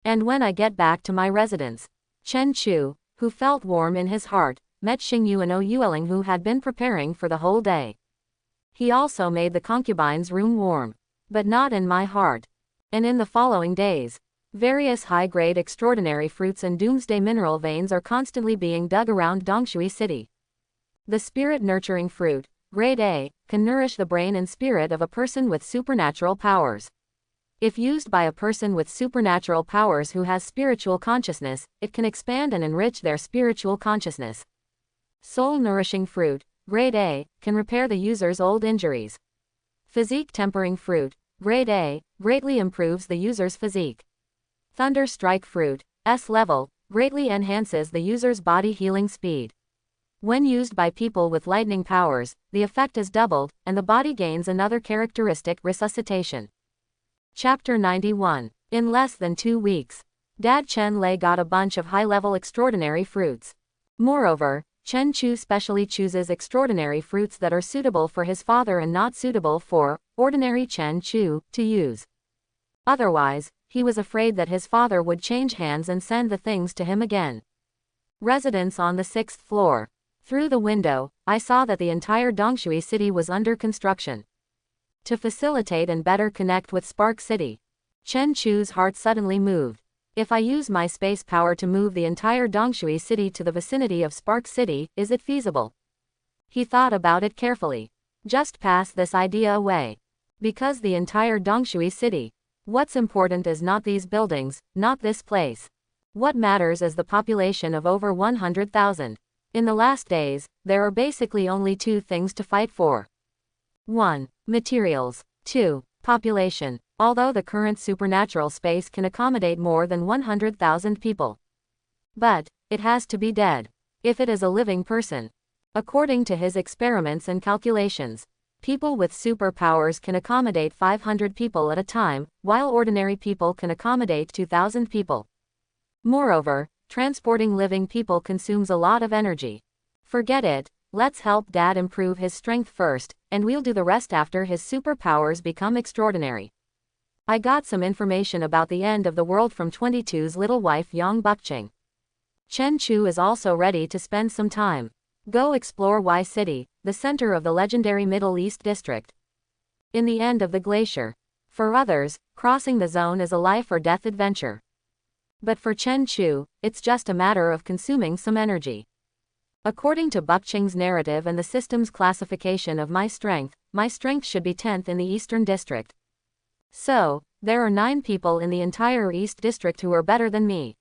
Speaker 1: And when I get back to my residence, Chen Chu, who felt warm in his heart, met Xingyu and Yueling, who had been preparing for the whole day. He also made the concubine's room warm. But not in my heart. And in the following days, various high-grade extraordinary fruits and doomsday mineral veins are constantly being dug around Dongshui City. The spirit-nurturing fruit, grade A, can nourish the brain and spirit of a person with supernatural powers. If used by a person with supernatural powers who has spiritual consciousness, it can expand and enrich their spiritual consciousness. Soul-nourishing fruit, grade A, can repair the user's old injuries. Physique-tempering fruit, grade A, greatly improves the user's physique. Thunder Strike fruit, S level, greatly enhances the user's body healing speed. When used by people with lightning powers, the effect is doubled, and the body gains another characteristic, resuscitation. Chapter 91. In less than 2 weeks, Dad Chen Lei got a bunch of high-level extraordinary fruits. Moreover, Chen Chu specially chooses extraordinary fruits that are suitable for his father and not suitable for ordinary Chen Chu to use. Otherwise, he was afraid that his father would change hands and send the things to him again. Residence on the 6th floor. Through the window, I saw that the entire Dongshui City was under construction. To facilitate and better connect with Spark City, Chen Chu's heart suddenly moved. If I use my space power to move the entire Dongshui City to the vicinity of Spark City, is it feasible? He thought about it carefully. Just pass this idea away. Because the entire Dongshui City. What's important is not these buildings, not this place. What matters is the population of over 100,000. In the last days, there are basically only 2 things to fight for. 1. Materials. 2. Population. Although the current supernatural space can accommodate more than 100,000 people. But, it has to be dead. If it is a living person. According to his experiments and calculations, people with superpowers can accommodate 500 people at a time, while ordinary people can accommodate 2,000 people. Moreover, transporting living people consumes a lot of energy. Forget it. Let's help Dad improve his strength first, and we'll do the rest after his superpowers become extraordinary. I got some information about the end of the world from 22's little wife Yang Bukching. Chen Chu is also ready to spend some time. Go explore Y City, the center of the legendary Middle East district. In the end of the glacier. For others, crossing the zone is a life or death adventure. But for Chen Chu, it's just a matter of consuming some energy. According to Bukching's narrative and the system's classification of my strength should be 10th in the Eastern District. So, there are 9 people in the entire East District who are better than me.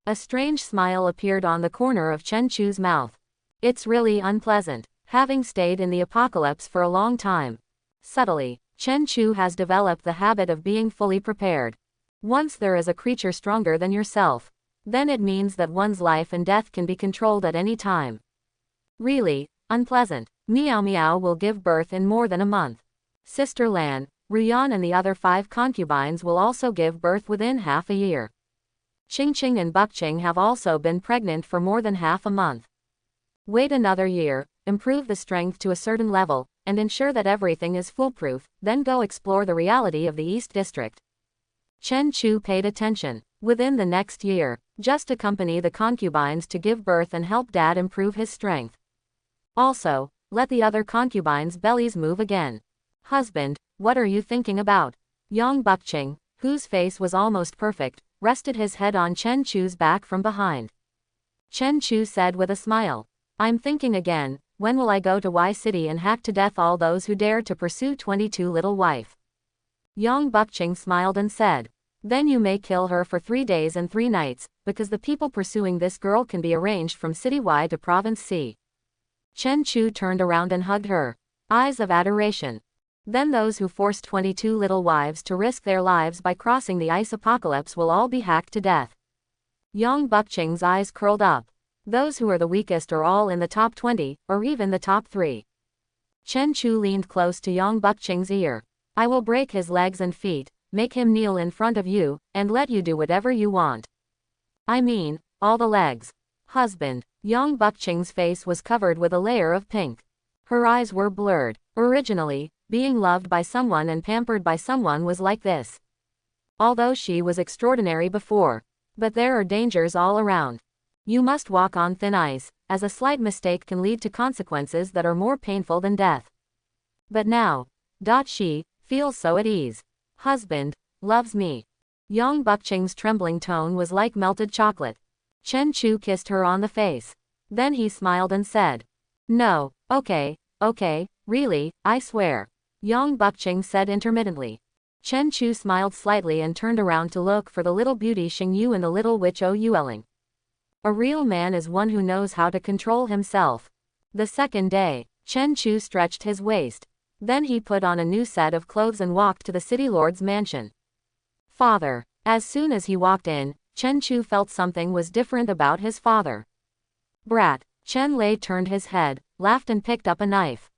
Speaker 1: A strange smile appeared on the corner of Chen Chu's mouth. It's really unpleasant, having stayed in the apocalypse for a long time. Subtly, Chen Chu has developed the habit of being fully prepared. Once there is a creature stronger than yourself, then it means that one's life and death can be controlled at any time. Really, unpleasant. Meow Meow will give birth in more than a month. Sister Lan, Ruyan and the other 5 concubines will also give birth within half a year. Qingqing and Bukqing have also been pregnant for more than half a month. Wait another year, improve the strength to a certain level, and ensure that everything is foolproof, then go explore the reality of the East District. Chen Chu paid attention. Within the next year, just accompany the concubines to give birth and help dad improve his strength. Also, let the other concubines' bellies move again. Husband, what are you thinking about? Yang Bukqing, whose face was almost perfect, rested his head on Chen Chu's back from behind. Chen Chu said with a smile, I'm thinking again, when will I go to Y City and hack to death all those who dare to pursue 22 little wife? Yang Bukqing smiled and said, then you may kill her for 3 days and 3 nights, because the people pursuing this girl can be arranged from City Y to Province C. Chen Chu turned around and hugged her. Eyes of adoration. Then those who forced 22 little wives to risk their lives by crossing the ice apocalypse will all be hacked to death. Yang Bukqing's eyes curled up. Those who are the weakest are all in the top 20, or even the top 3. Chen Chu leaned close to Yang Bukqing's ear. I will break his legs and feet, make him kneel in front of you, and let you do whatever you want. I mean, all the legs. Husband. Yang Bukqing's face was covered with a layer of pink. Her eyes were blurred. Originally, being loved by someone and pampered by someone was like this. Although she was extraordinary before. But there are dangers all around. You must walk on thin ice, as a slight mistake can lead to consequences that are more painful than death. But now, she feels so at ease. Husband loves me. Yang Bukqing's trembling tone was like melted chocolate. Chen Chu kissed her on the face. Then he smiled and said, no, okay, really, I swear. Yang Bukqing said intermittently. Chen Chu smiled slightly and turned around to look for the little beauty Xing Yu and the little witch Yueling. A real man is one who knows how to control himself. The second day, Chen Chu stretched his waist. Then he put on a new set of clothes and walked to the city lord's mansion. Father. As soon as he walked in, Chen Chu felt something was different about his father. Brat. Chen Lei turned his head, laughed and picked up a knife.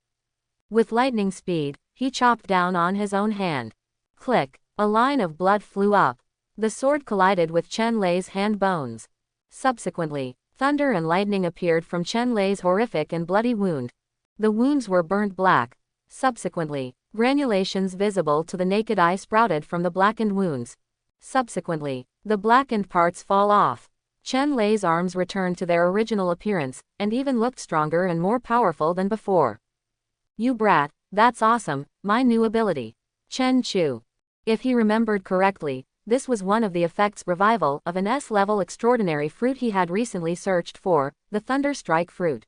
Speaker 1: With lightning speed, he chopped down on his own hand. Click. A line of blood flew up. The sword collided with Chen Lei's hand bones. Subsequently, thunder and lightning appeared from Chen Lei's horrific and bloody wound. The wounds were burnt black. Subsequently, granulations visible to the naked eye sprouted from the blackened wounds. Subsequently, the blackened parts fall off. Chen Lei's arms returned to their original appearance, and even looked stronger and more powerful than before. You brat, that's awesome, my new ability. Chen Chu. If he remembered correctly, this was one of the effects revival of an S-level extraordinary fruit he had recently searched for, the Thunder Strike fruit.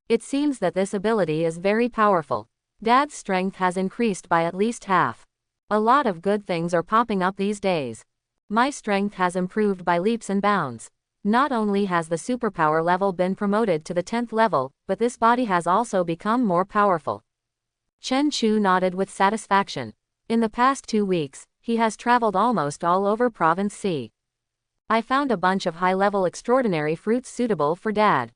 Speaker 1: It seems that this ability is very powerful. Dad's strength has increased by at least half. A lot of good things are popping up these days. My strength has improved by leaps and bounds. Not only has the superpower level been promoted to the 10th level, but this body has also become more powerful. Chen Chu nodded with satisfaction. In the past 2 weeks, he has traveled almost all over Province C. I found a bunch of high-level extraordinary fruits suitable for Dad.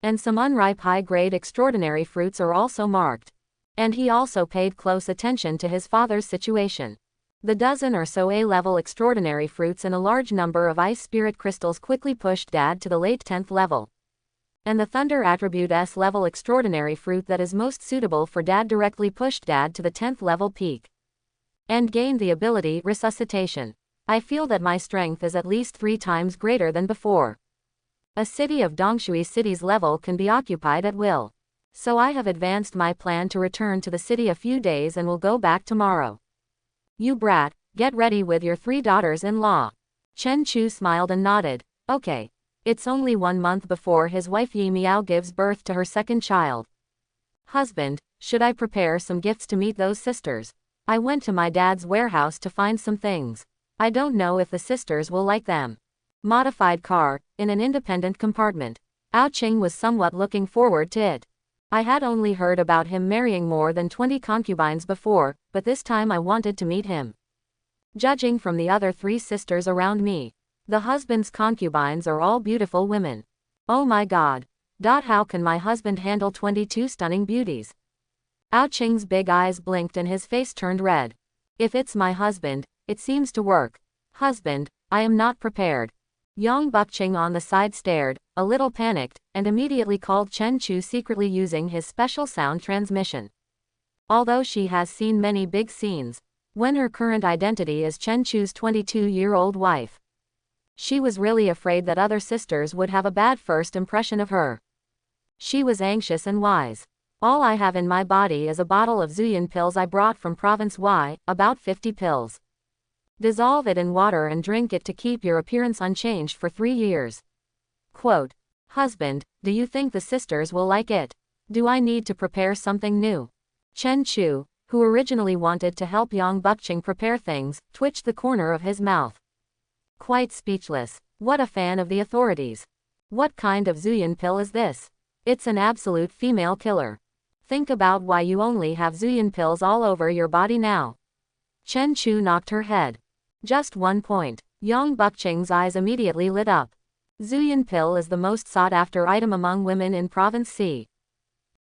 Speaker 1: And some unripe high-grade extraordinary fruits are also marked. And he also paid close attention to his father's situation. The dozen or so A-level extraordinary fruits and a large number of ice spirit crystals quickly pushed Dad to the late 10th level. And the Thunder Attribute S-level extraordinary fruit that is most suitable for Dad directly pushed Dad to the 10th level peak. And gained the ability Resuscitation. I feel that my strength is at least 3 times greater than before. A city of Dongshui City's level can be occupied at will. So I have advanced my plan to return to the city a few days and will go back tomorrow. You brat, get ready with your 3 daughters-in-law. Chen Chu smiled and nodded. Okay. It's only 1 month before his wife Yi Miao gives birth to her second child. Husband, should I prepare some gifts to meet those sisters? I went to my dad's warehouse to find some things. I don't know if the sisters will like them. Modified car, in an independent compartment. Ao Qing was somewhat looking forward to it. I had only heard about him marrying more than 20 concubines before, but this time I wanted to meet him. Judging from the other 3 sisters around me, the husband's concubines are all beautiful women. Oh my God. How can my husband handle 22 stunning beauties? Ao Qing's big eyes blinked and his face turned red. If it's my husband, it seems to work. Husband, I am not prepared. Yang Bukching on the side stared, a little panicked, and immediately called Chen Chu secretly using his special sound transmission. Although she has seen many big scenes, when her current identity is Chen Chu's 22-year-old wife, she was really afraid that other sisters would have a bad first impression of her. She was anxious and wise. All I have in my body is a bottle of Zuyan pills I brought from Province Y, about 50 pills. Dissolve it in water and drink it to keep your appearance unchanged for 3 years. Quote, husband, do you think the sisters will like it? Do I need to prepare something new? Chen Chu, who originally wanted to help Yang Bukching prepare things, twitched the corner of his mouth. Quite speechless. What a fan of the authorities. What kind of Zuyan pill is this? It's an absolute female killer. Think about why you only have Zuyan pills all over your body now. Chen Chu knocked her head. Just 1 point. Yang Bukching's eyes immediately lit up. Zuyan pill is the most sought-after item among women in Province C.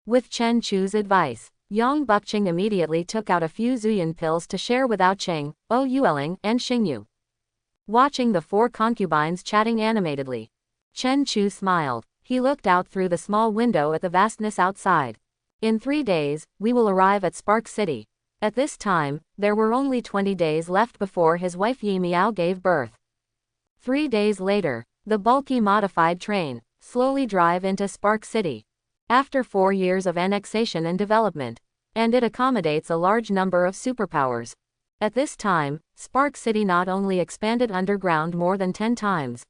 Speaker 1: With Chen Chu's advice, Yang Bukching immediately took out a few Zuyan pills to share with Ao Cheng, O Yueling, and Xingyu. Watching the 4 concubines chatting animatedly, Chen Chu smiled. He looked out through the small window at the vastness outside. In 3 days, we will arrive at Spark City. At this time, there were only 20 days left before his wife Yi Miao gave birth. 3 days later, the bulky modified train slowly drive into Spark City. After 4 years of annexation and development, and it accommodates a large number of superpowers. At this time, Spark City not only expanded underground more than 10 times,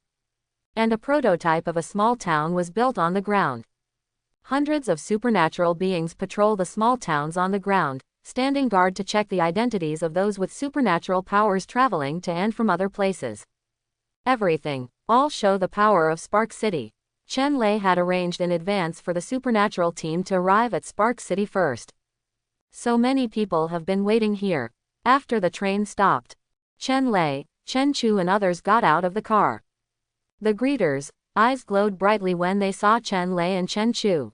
Speaker 1: and a prototype of a small town was built on the ground. Hundreds of supernatural beings patrol the small towns on the ground, standing guard to check the identities of those with supernatural powers traveling to and from other places. Everything, all show the power of Spark City. Chen Lei had arranged in advance for the supernatural team to arrive at Spark City first. So many people have been waiting here. After the train stopped, Chen Lei, Chen Chu and others got out of the car. The greeters' eyes glowed brightly when they saw Chen Lei and Chen Chu.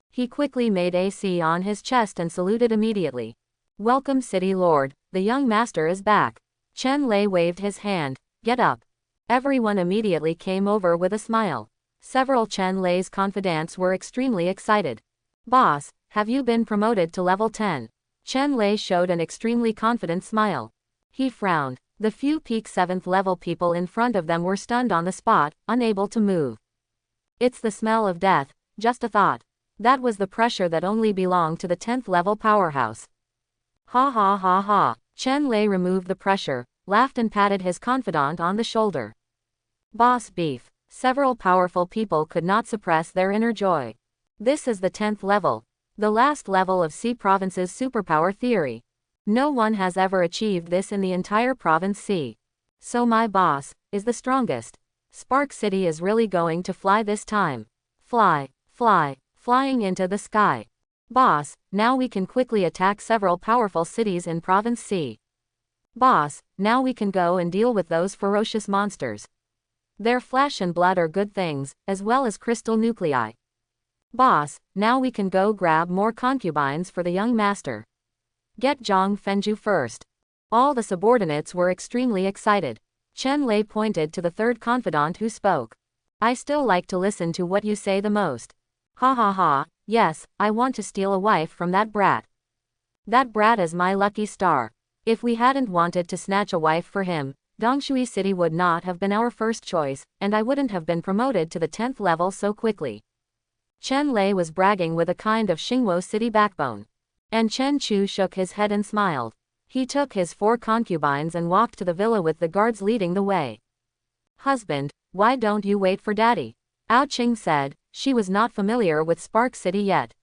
Speaker 1: He quickly made AC on his chest and saluted immediately. Welcome City Lord, the young master is back. Chen Lei waved his hand. Get up. Everyone immediately came over with a smile. Several Chen Lei's confidants were extremely excited. Boss, have you been promoted to level 10? Chen Lei showed an extremely confident smile. He frowned. The few peak 7th level people in front of them were stunned on the spot, unable to move. It's the smell of death, just a thought. That was the pressure that only belonged to the 10th level powerhouse. Ha ha ha ha. Chen Lei removed the pressure, laughed and patted his confidant on the shoulder. Boss beef. Several powerful people could not suppress their inner joy. This is the 10th level. The last level of C Province's superpower theory. No one has ever achieved this in the entire Province C. So my boss is the strongest. Spark City is really going to fly this time. Fly, fly, flying into the sky. Boss, now we can quickly attack several powerful cities in Province C. Boss, now we can go and deal with those ferocious monsters. Their flesh and blood are good things, as well as crystal nuclei. Boss, now we can go grab more concubines for the young master. Get Zhang Fenju first. All the subordinates were extremely excited. Chen Lei pointed to the third confidant who spoke. I still like to listen to what you say the most. Ha ha ha, yes, I want to steal a wife from that brat. That brat is my lucky star. If we hadn't wanted to snatch a wife for him, Dongshui City would not have been our first choice, and I wouldn't have been promoted to the 10th level so quickly. Chen Lei was bragging with a kind of Xingwo City backbone. And Chen Chu shook his head and smiled. He took his 4 concubines and walked to the villa with the guards leading the way. Husband, why don't you wait for daddy? Ao Cheng said. She was not familiar with Spark City yet.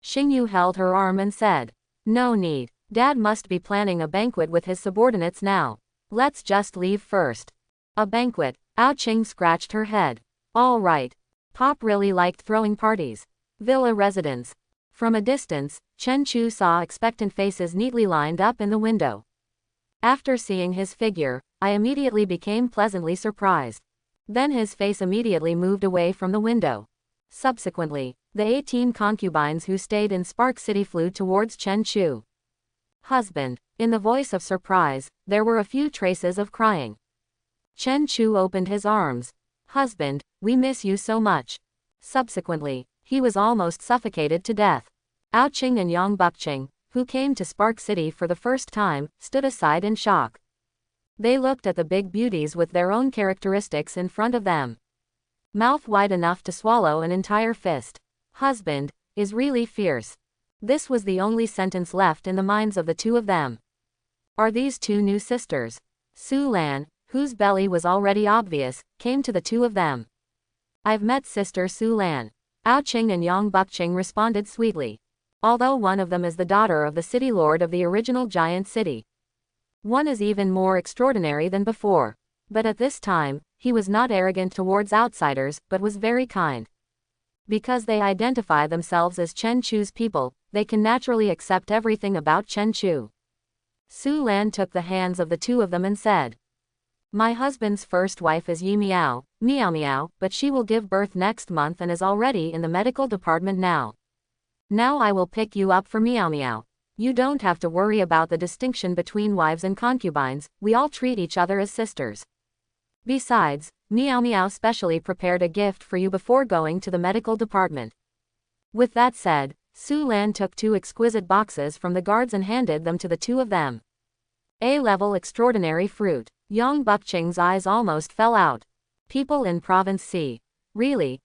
Speaker 1: Xingyu held her arm and said, no need. Dad must be planning a banquet with his subordinates now. Let's just leave first. A banquet. Ao Cheng scratched her head. All right. Pop really liked throwing parties. Villa residence. From a distance, Chen Chu saw expectant faces neatly lined up in the window. After seeing his figure, I immediately became pleasantly surprised. Then his face immediately moved away from the window. Subsequently, the 18 concubines who stayed in Spark City flew towards Chen Chu. Husband. In the voice of surprise, there were a few traces of crying. Chen Chu opened his arms. Husband, we miss you so much. Subsequently, he was almost suffocated to death. Aoqing and Yang Bukching, who came to Spark City for the first time, stood aside in shock. They looked at the big beauties with their own characteristics in front of them. Mouth wide enough to swallow an entire fist. Husband is really fierce. This was the only sentence left in the minds of the two of them. Are these two new sisters? Su Lan, whose belly was already obvious, came to the two of them. I've met Sister Su Lan. Aoqing and Yang Bukching responded sweetly. Although one of them is the daughter of the city lord of the original giant city. One is even more extraordinary than before. But at this time, he was not arrogant towards outsiders, but was very kind. Because they identify themselves as Chen Chu's people, they can naturally accept everything about Chen Chu. Su Lan took the hands of the two of them and said, my husband's first wife is Yi Miao, Miao Miao, but she will give birth next month and is already in the medical department now. Now I will pick you up for Miao Miao. You don't have to worry about the distinction between wives and concubines, we all treat each other as sisters. Besides, Miao Miao specially prepared a gift for you before going to the medical department. With that said, Su Lan took 2 exquisite boxes from the guards and handed them to the two of them. A-level extraordinary fruit. Yang Bukching's eyes almost fell out. People in Province C. Really?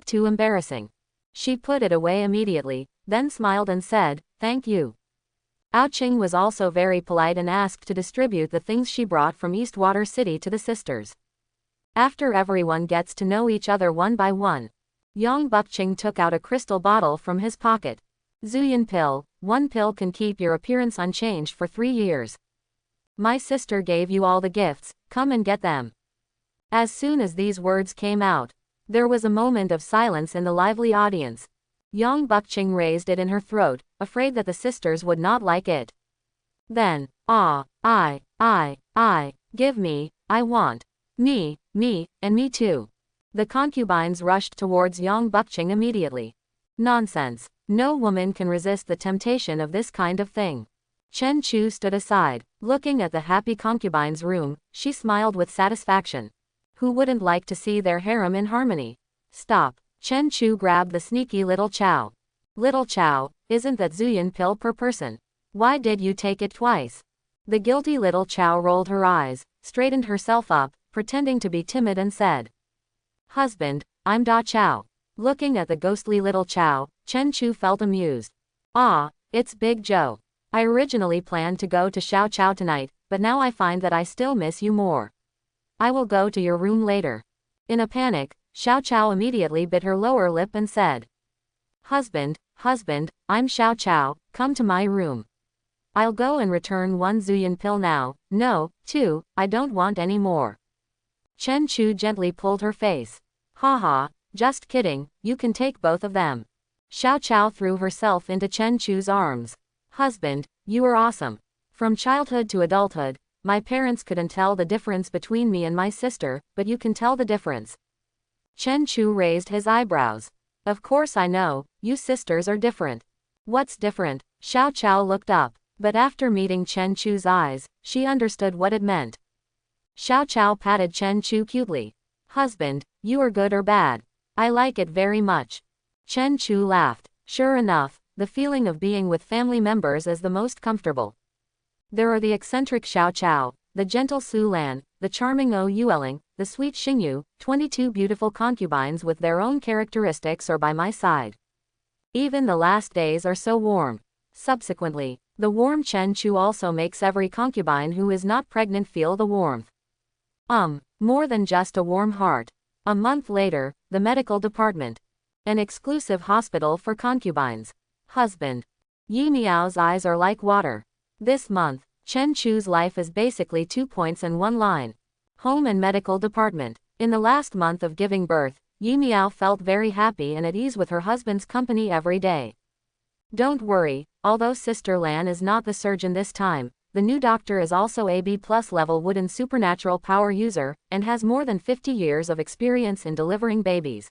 Speaker 1: Too embarrassing. She put it away immediately, then smiled and said, thank you. Aoqing was also very polite and asked to distribute the things she brought from Eastwater City to the sisters. After everyone gets to know each other one by one, Yang Bukching took out a crystal bottle from his pocket. Zuyan pill, 1 pill can keep your appearance unchanged for 3 years. My sister gave you all the gifts, come and get them. As soon as these words came out, there was a moment of silence in the lively audience. Yang Bukching raised it in her throat, afraid that the sisters would not like it. Then, give me, I want. Me, and me too. The concubines rushed towards Yang Bukching immediately. Nonsense. No woman can resist the temptation of this kind of thing. Chen Chu stood aside, looking at the happy concubines' room. She smiled with satisfaction. Who wouldn't like to see their harem in harmony? Stop. Chen Chu grabbed the sneaky little Chow. Little Chow, isn't that Zuyan pill per person? Why did you take it twice? The guilty little Chow rolled her eyes, straightened herself up, pretending to be timid and said, husband, I'm Da Chow. Looking at the ghostly little Chow, Chen Chu felt amused. It's Big Joe. I originally planned to go to Xiao Chow tonight, but now I find that I still miss you more. I will go to your room later. In a panic, Xiao Chow immediately bit her lower lip and said, husband, I'm Xiao Chow, come to my room. I'll go and return 1 Zuyan pill now, no, 2, I don't want any more. Chen Chu gently pulled her face. Haha, just kidding, you can take both of them. Xiao Chow threw herself into Chen Chu's arms. Husband, you are awesome. From childhood to adulthood, my parents couldn't tell the difference between me and my sister, but you can tell the difference. Chen Chu raised his eyebrows. Of course I know, you sisters are different. What's different? Xiao Chow looked up, but after meeting Chen Chu's eyes, she understood what it meant. Xiao Chow patted Chen Chu cutely. Husband, you are good or bad? I like it very much. Chen Chu laughed. Sure enough, the feeling of being with family members is the most comfortable. There are the eccentric Xiao Chow, the gentle Su Lan, the charming O Yueling, the sweet Xingyu, 22 beautiful concubines with their own characteristics are by my side. Even the last days are so warm. Subsequently, the warm Chen Chu also makes every concubine who is not pregnant feel the warmth. More than just a warm heart. A month later, the medical department. An exclusive hospital for concubines. Husband. Yi Miao's eyes are like water. This month, Chen Chu's life is basically 2 points and 1 line. Home and medical department. In the last month of giving birth, Yi Miao felt very happy and at ease with her husband's company every day. Don't worry, although Sister Lan is not the surgeon this time, the new doctor is also a B+ level wooden supernatural power user, and has more than 50 years of experience in delivering babies.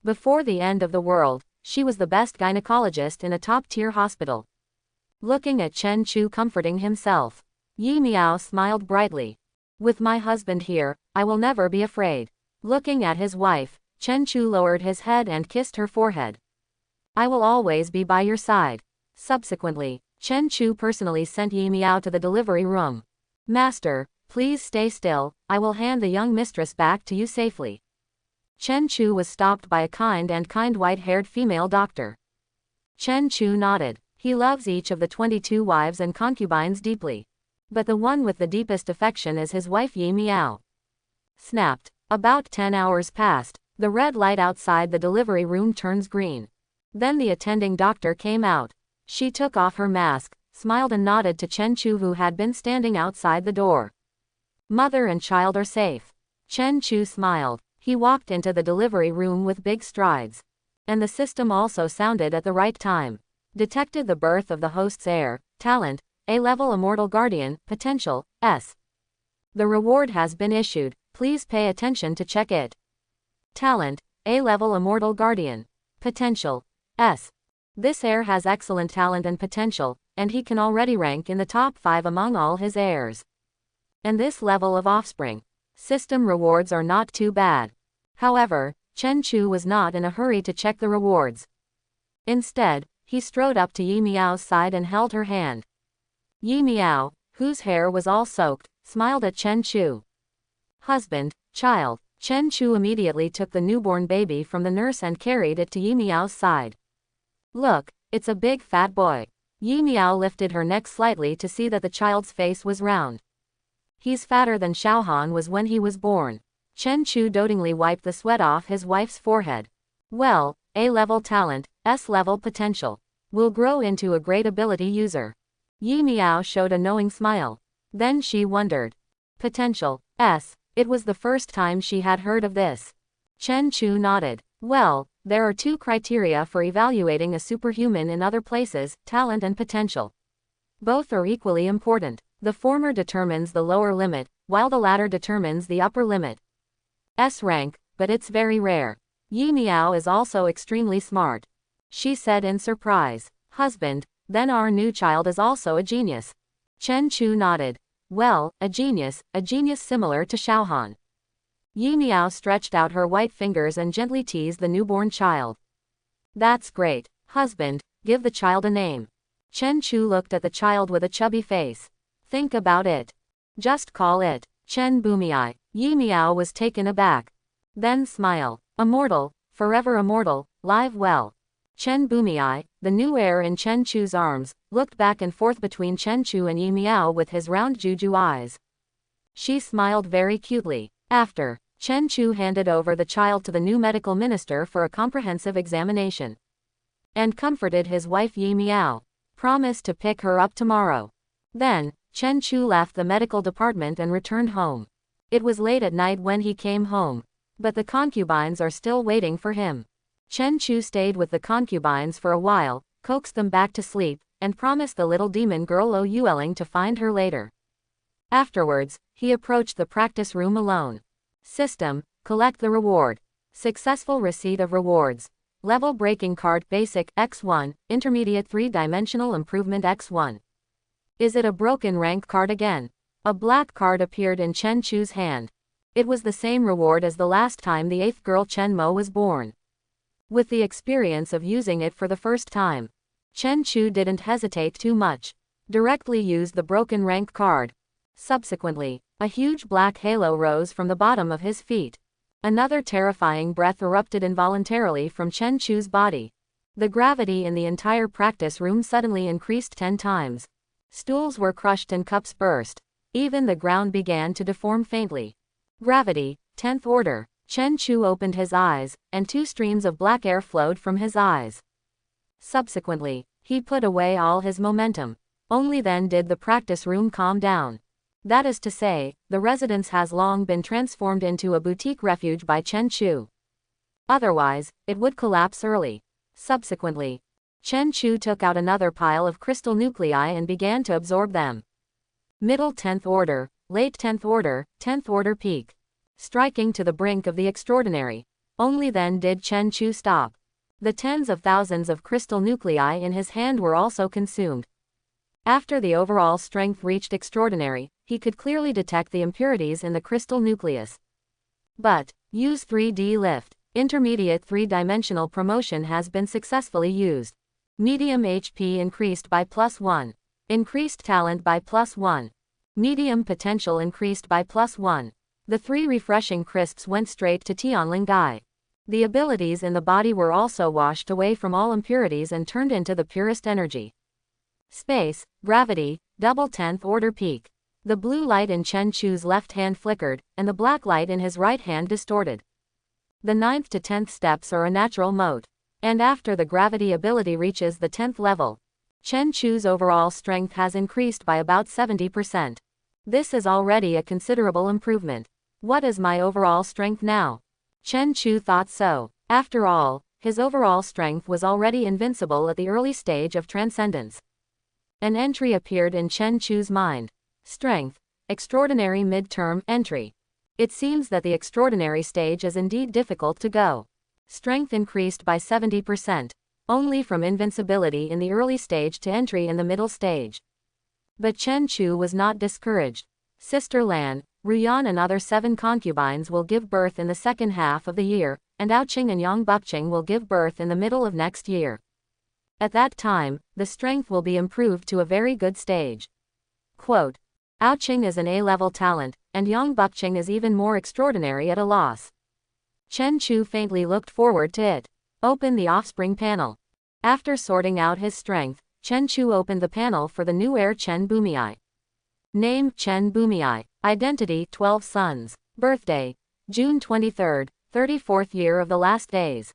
Speaker 1: Before the end of the world, she was the best gynecologist in a top-tier hospital. Looking at Chen Chu comforting himself, Yi Miao smiled brightly. With my husband here, I will never be afraid. Looking at his wife, Chen Chu lowered his head and kissed her forehead. I will always be by your side. Subsequently, Chen Chu personally sent Yi Miao to the delivery room. Master, please stay still, I will hand the young mistress back to you safely. Chen Chu was stopped by a kind white-haired female doctor. Chen Chu nodded. He loves each of the 22 wives and concubines deeply. But the one with the deepest affection is his wife Yi Miao. Snapped. About 10 hours passed. The red light outside the delivery room turns green. Then the attending doctor came out. She took off her mask, smiled and nodded to Chen Chu who had been standing outside the door. Mother and child are safe. Chen Chu smiled. He walked into the delivery room with big strides. And the system also sounded at the right time. Detected the birth of the host's heir, talent, A-level immortal guardian, potential, S. The reward has been issued, please pay attention to check it. Talent, A-level immortal guardian. Potential, S. This heir has excellent talent and potential, and he can already rank in the top 5 among all his heirs. And this level of offspring. System rewards are not too bad. However, Chen Chu was not in a hurry to check the rewards. Instead, he strode up to Yi Miao's side and held her hand. Yi Miao, whose hair was all soaked, smiled at Chen Chu. Husband, child. Chen Chu immediately took the newborn baby from the nurse and carried it to Yi Miao's side. Look, it's a big fat boy. Yi Miao lifted her neck slightly to see that the child's face was round. He's fatter than Xiaohan was when he was born. Chen Chu dotingly wiped the sweat off his wife's forehead. Well, A-level talent, S-level potential. Will grow into a great ability user. Yi Miao showed a knowing smile. Then she wondered. Potential, S. It was the first time she had heard of this. Chen Chu nodded. Well, there are 2 criteria for evaluating a superhuman in other places, talent and potential. Both are equally important. The former determines the lower limit, while the latter determines the upper limit. S rank, but it's very rare. Yi Miao is also extremely smart. She said in surprise. Husband, then our new child is also a genius. Chen Chu nodded. Well, a genius similar to Xiaohan. Yi Miao stretched out her white fingers and gently teased the newborn child. That's great. Husband, give the child a name. Chen Chu looked at the child with a chubby face. Think about it. Just call it Chen Bumiai. Yi Miao was taken aback. Then smile. Immortal, forever immortal, live well. Chen Bumiai, the new heir in Chen Chu's arms, looked back and forth between Chen Chu and Yi Miao with his round juju eyes. She smiled very cutely. After, Chen Chu handed over the child to the new medical minister for a comprehensive examination. And comforted his wife Yi Miao. Promised to pick her up tomorrow. Then, Chen Chu left the medical department and returned home. It was late at night when he came home. But the concubines are still waiting for him. Chen Chu stayed with the concubines for a while, coaxed them back to sleep, and promised the little demon girl Lo Yueling to find her later. Afterwards, he approached the practice room alone. System, collect the reward. Successful receipt of rewards. Level breaking card basic X1, intermediate 3-dimensional improvement X1. Is it a broken rank card again? A black card appeared in Chen Chu's hand. It was the same reward as the last time the 8th girl Chen Mo was born. With the experience of using it for the first time, Chen Chu didn't hesitate too much. Directly used the broken rank card. Subsequently, a huge black halo rose from the bottom of his feet. Another terrifying breath erupted involuntarily from Chen Chu's body. The gravity in the entire practice room suddenly increased 10 times. Stools were crushed and cups burst. Even the ground began to deform faintly. Gravity, 10th order. Chen Chu opened his eyes, and 2 streams of black air flowed from his eyes. Subsequently, he put away all his momentum. Only then did the practice room calm down. That is to say, the residence has long been transformed into a boutique refuge by Chen Chu. Otherwise, it would collapse early. Subsequently, Chen Chu took out another pile of crystal nuclei and began to absorb them. Middle 10th order, late 10th order, 10th order peak. Striking to the brink of the extraordinary. Only then did Chen Chu stop. The tens of thousands of crystal nuclei in his hand were also consumed. After the overall strength reached extraordinary, he could clearly detect the impurities in the crystal nucleus. But, use 3D lift. Intermediate 3-dimensional promotion has been successfully used. Medium HP increased by +1. Increased talent by +1. Medium potential increased by +1. The 3 refreshing crisps went straight to Tianling Gai. The abilities in the body were also washed away from all impurities and turned into the purest energy. Space, gravity, double 10th order peak. The blue light in Chen Chu's left hand flickered, and the black light in his right hand distorted. The 9th to 10th steps are a natural moat. And after the gravity ability reaches the 10th level, Chen Chu's overall strength has increased by about 70%. This is already a considerable improvement. What is my overall strength now? Chen Chu thought so. After all, his overall strength was already invincible at the early stage of transcendence. An entry appeared in Chen Chu's mind. Strength, extraordinary midterm entry. It seems that the extraordinary stage is indeed difficult to go. Strength increased by 70%, only from invincibility in the early stage to entry in the middle stage. But Chen Chu was not discouraged. Sister Lan, Ruyan and other 7 concubines will give birth in the second half of the year, and Aoqing and Yang Bukqing will give birth in the middle of next year. At that time, the strength will be improved to a very good stage. Quote, Aoqing is an A-level talent, and Yang Bukqing is even more extraordinary at a loss. Chen Chu faintly looked forward to it. Open the offspring panel. After sorting out his strength, Chen Chu opened the panel for the new heir Chen Bumiai. Name Chen Bumiai. Identity 12 sons. Birthday June 23rd, 34th year of the last days.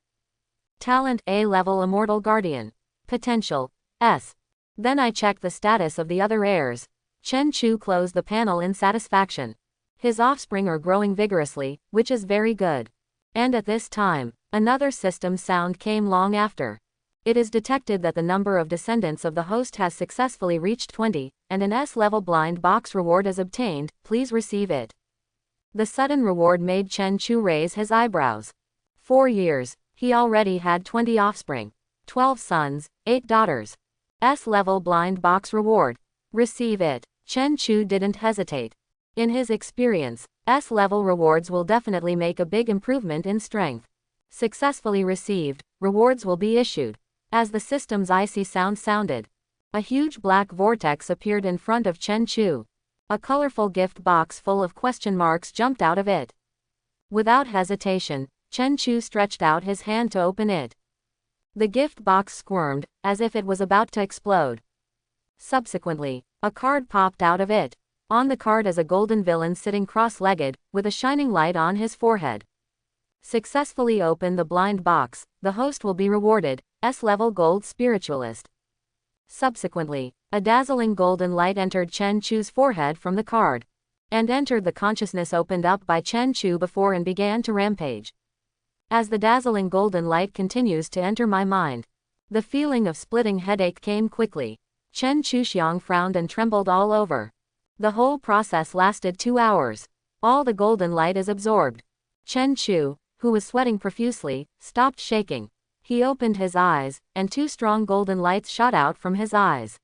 Speaker 1: Talent A-level immortal guardian. Potential S. Then I checked the status of the other heirs. Chen Chu closed the panel in satisfaction. His offspring are growing vigorously, which is very good. And at this time, another system sound came long after. It is detected that the number of descendants of the host has successfully reached 20, and an S-level blind box reward is obtained, please receive it. The sudden reward made Chen Chu raise his eyebrows. 4 years, he already had 20 offspring. 12 sons, 8 daughters. S-level blind box reward. Receive it. Chen Chu didn't hesitate. In his experience, S-level rewards will definitely make a big improvement in strength. Successfully received, rewards will be issued. As the system's icy sound sounded, a huge black vortex appeared in front of Chen Chu. A colorful gift box full of question marks jumped out of it. Without hesitation, Chen Chu stretched out his hand to open it. The gift box squirmed, as if it was about to explode. Subsequently, a card popped out of it. On the card is a golden villain sitting cross-legged, with a shining light on his forehead. Successfully open the blind box, the host will be rewarded, S-level gold spiritualist. Subsequently, a dazzling golden light entered Chen Chu's forehead from the card. And entered the consciousness opened up by Chen Chu before and began to rampage. As the dazzling golden light continues to enter my mind, the feeling of splitting headache came quickly. Chen Chuxiang frowned and trembled all over. The whole process lasted 2 hours. All the golden light is absorbed. Chen Chu, who was sweating profusely, stopped shaking. He opened his eyes, and 2 strong golden lights shot out from his eyes.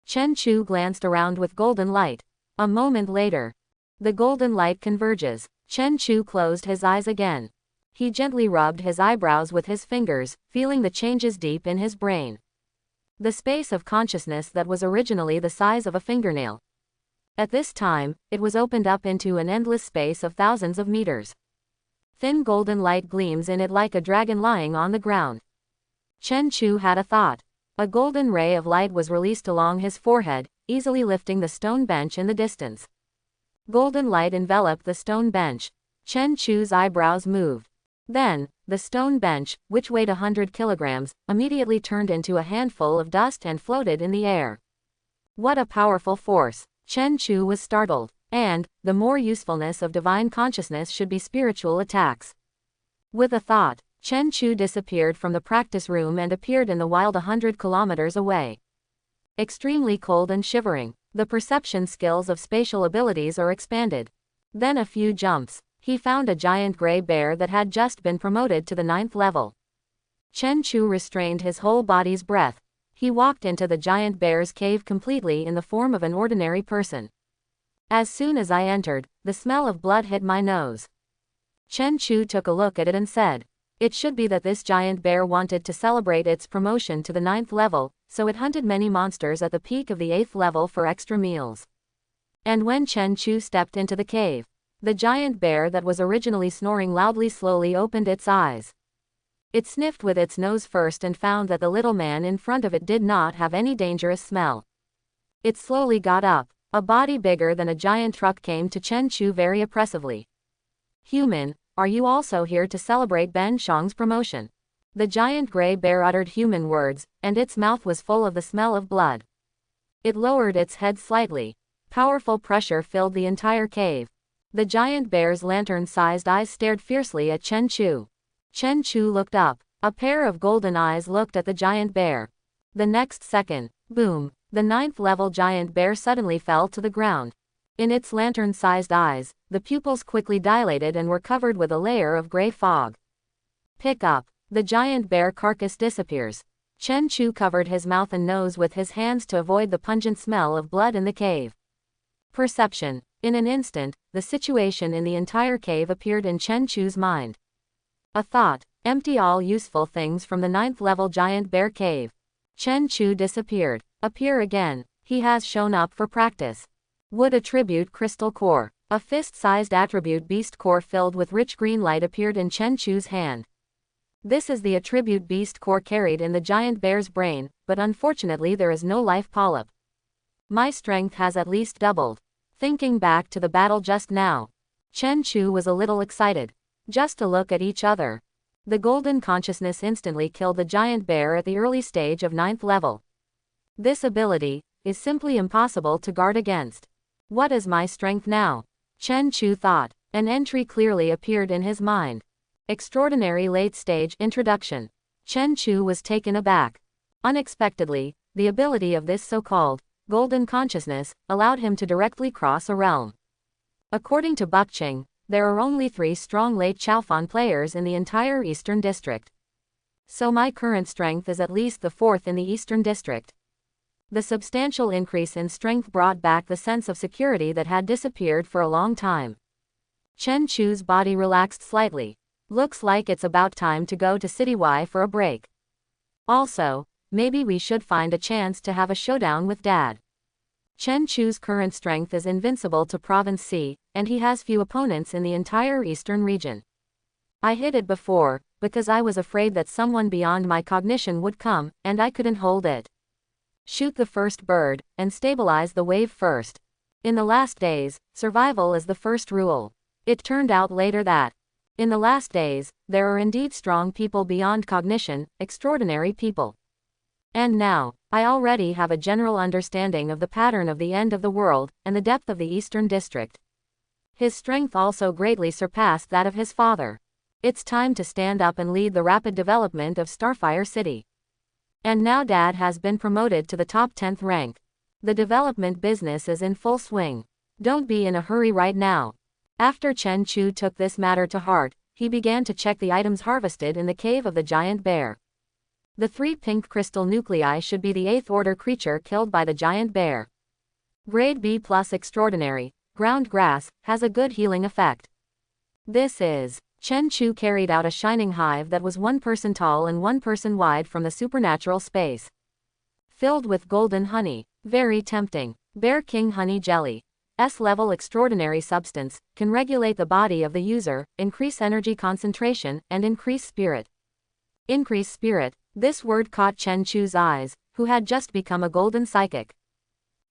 Speaker 1: Chen Chu glanced around with golden light. A moment later, the golden light converges. Chen Chu closed his eyes again. He gently rubbed his eyebrows with his fingers, feeling the changes deep in his brain. The space of consciousness that was originally the size of a fingernail. At this time, it was opened up into an endless space of thousands of meters. Thin golden light gleams in it like a dragon lying on the ground. Chen Chu had a thought. A golden ray of light was released along his forehead, easily lifting the stone bench in the distance. Golden light enveloped the stone bench. Chen Chu's eyebrows moved. Then, the stone bench, which weighed 100 kilograms, immediately turned into a handful of dust and floated in the air. What a powerful force! Chen Chu was startled. And, the more usefulness of divine consciousness should be spiritual attacks. With a thought, Chen Chu disappeared from the practice room and appeared in the wild 100 kilometers away. Extremely cold and shivering, the perception skills of spatial abilities are expanded. Then a few jumps. He found a giant gray bear that had just been promoted to the 9th level. Chen Chu restrained his whole body's breath. He walked into the giant bear's cave completely in the form of an ordinary person. As soon as I entered, the smell of blood hit my nose. Chen Chu took a look at it and said, "It should be that this giant bear wanted to celebrate its promotion to the 9th level, so it hunted many monsters at the peak of the 8th level for extra meals." And when Chen Chu stepped into the cave, the giant bear that was originally snoring loudly slowly opened its eyes. It sniffed with its nose first and found that the little man in front of it did not have any dangerous smell. It slowly got up. A body bigger than a giant truck came to Chen Chu very oppressively. "Human, are you also here to celebrate Ben Shang's promotion?" The giant gray bear uttered human words, and its mouth was full of the smell of blood. It lowered its head slightly. Powerful pressure filled the entire cave. The giant bear's lantern-sized eyes stared fiercely at Chen Chu. Chen Chu looked up. A pair of golden eyes looked at the giant bear. The next second, boom, the 9th level giant bear suddenly fell to the ground. In its lantern-sized eyes, the pupils quickly dilated and were covered with a layer of gray fog. "Pick up." The giant bear carcass disappears. Chen Chu covered his mouth and nose with his hands to avoid the pungent smell of blood in the cave. Perception. In an instant, the situation in the entire cave appeared in Chen Chu's mind. A thought. Empty all useful things from the 9th level giant bear cave. Chen Chu disappeared. Appear again. He has shown up for practice. Wood attribute crystal core. A fist-sized attribute beast core filled with rich green light appeared in Chen Chu's hand. This is the attribute beast core carried in the giant bear's brain, but unfortunately there is no life polyp. My strength has at least doubled. Thinking back to the battle just now, Chen Chu was a little excited. Just to look at each other. The golden consciousness instantly killed the giant bear at the early stage of 9th level. This ability is simply impossible to guard against. What is my strength now? Chen Chu thought. An entry clearly appeared in his mind. Extraordinary late-stage introduction. Chen Chu was taken aback. Unexpectedly, the ability of this so-called golden consciousness allowed him to directly cross a realm. According to Bukching, there are only 3 strong late Chalfon players in the entire Eastern District. So my current strength is at least the 4th in the Eastern District. The substantial increase in strength brought back the sense of security that had disappeared for a long time. Chen Chu's body relaxed slightly. Looks like it's about time to go to City Y for a break. Also, maybe we should find a chance to have a showdown with Dad. Chen Chu's current strength is invincible to Province C, and he has few opponents in the entire eastern region. I hid it before, because I was afraid that someone beyond my cognition would come, and I couldn't hold it. Shoot the first bird, and stabilize the wave first. In the last days, survival is the first rule. It turned out later that, in the last days, there are indeed strong people beyond cognition, extraordinary people. And now, I already have a general understanding of the pattern of the end of the world, and the depth of the Eastern District. His strength also greatly surpassed that of his father. It's time to stand up and lead the rapid development of Starfire City. And now Dad has been promoted to the top 10th rank. The development business is in full swing. Don't be in a hurry right now. After Chen Chu took this matter to heart, he began to check the items harvested in the cave of the giant bear. The 3 pink crystal nuclei should be the 8th order creature killed by the giant bear. Grade B+ extraordinary, ground grass, has a good healing effect. This is. Chen Chu carried out a shining hive that was 1 person tall and 1 person wide from the supernatural space. Filled with golden honey. Very tempting. Bear King Honey Jelly. S-level extraordinary substance, can regulate the body of the user, increase energy concentration, and increase spirit. Increase spirit. This word caught Chen Chu's eyes, who had just become a golden psychic.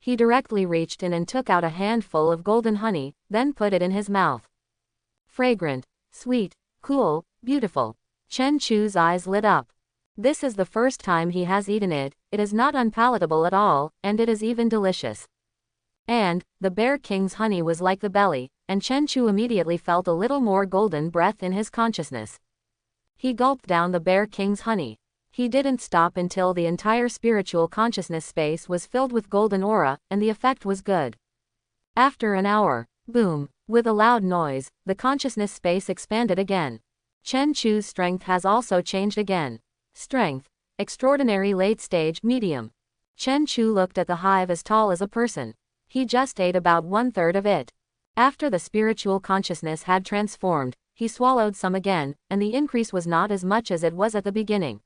Speaker 1: He directly reached in and took out a handful of golden honey, then put it in his mouth. Fragrant, sweet, cool, beautiful. Chen Chu's eyes lit up. This is the first time he has eaten it, it is not unpalatable at all, and it is even delicious. And, the Bear King's honey was like the belly, and Chen Chu immediately felt a little more golden breath in his consciousness. He gulped down the Bear King's honey. He didn't stop until the entire spiritual consciousness space was filled with golden aura, and the effect was good. After an hour, boom, with a loud noise, the consciousness space expanded again. Chen Chu's strength has also changed again. Strength. extraordinary late stage, medium. Chen Chu looked at the hive as tall as a person. He just ate about 1/3 of it. After the spiritual consciousness had transformed, he swallowed some again, and the increase was not as much as it was at the beginning.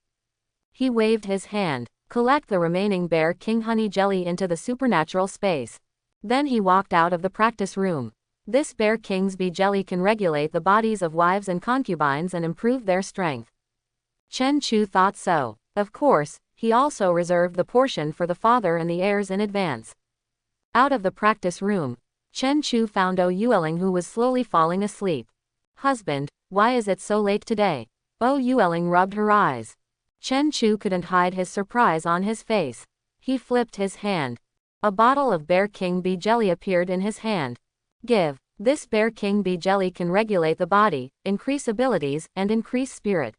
Speaker 1: He waved his hand. Collect the remaining Bear King honey jelly into the supernatural space. Then he walked out of the practice room. This Bear King's bee jelly can regulate the bodies of wives and concubines and improve their strength. Chen Chu thought so. Of course, he also reserved the portion for the father and the heirs in advance. Out of the practice room, Chen Chu found Yueling, who was slowly falling asleep. Husband, why is it so late today? Yueling rubbed her eyes. Chen Chu couldn't hide his surprise on his face. He flipped his hand. A bottle of Bear King bee jelly appeared in his hand. Give. This Bear King bee jelly can regulate the body, increase abilities, and increase spirit.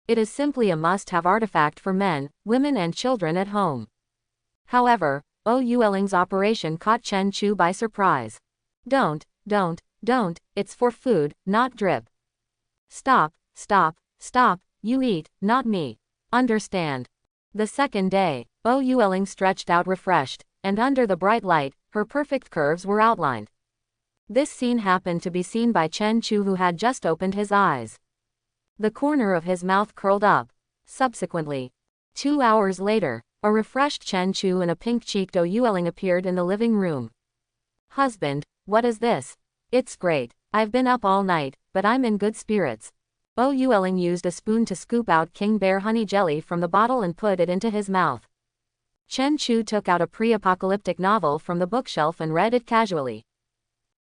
Speaker 1: It is simply a must-have artifact for men, women and children at home. However, Yueling's operation caught Chen Chu by surprise. Don't, it's for food, not drip. Stop, you eat, not me. Understand? The second day, Yueling stretched out refreshed, and under the bright light, her perfect curves were outlined. This scene happened to be seen by Chen Chu, who had just opened his eyes. The corner of his mouth curled up. Subsequently, 2 hours later, a refreshed Chen Chu and a pink-cheeked Yueling appeared in the living room. Husband, what is this? It's great. I've been up all night, but I'm in good spirits. Yueling used a spoon to scoop out King Bear honey jelly from the bottle and put it into his mouth. Chen Chu took out a pre-apocalyptic novel from the bookshelf and read it casually.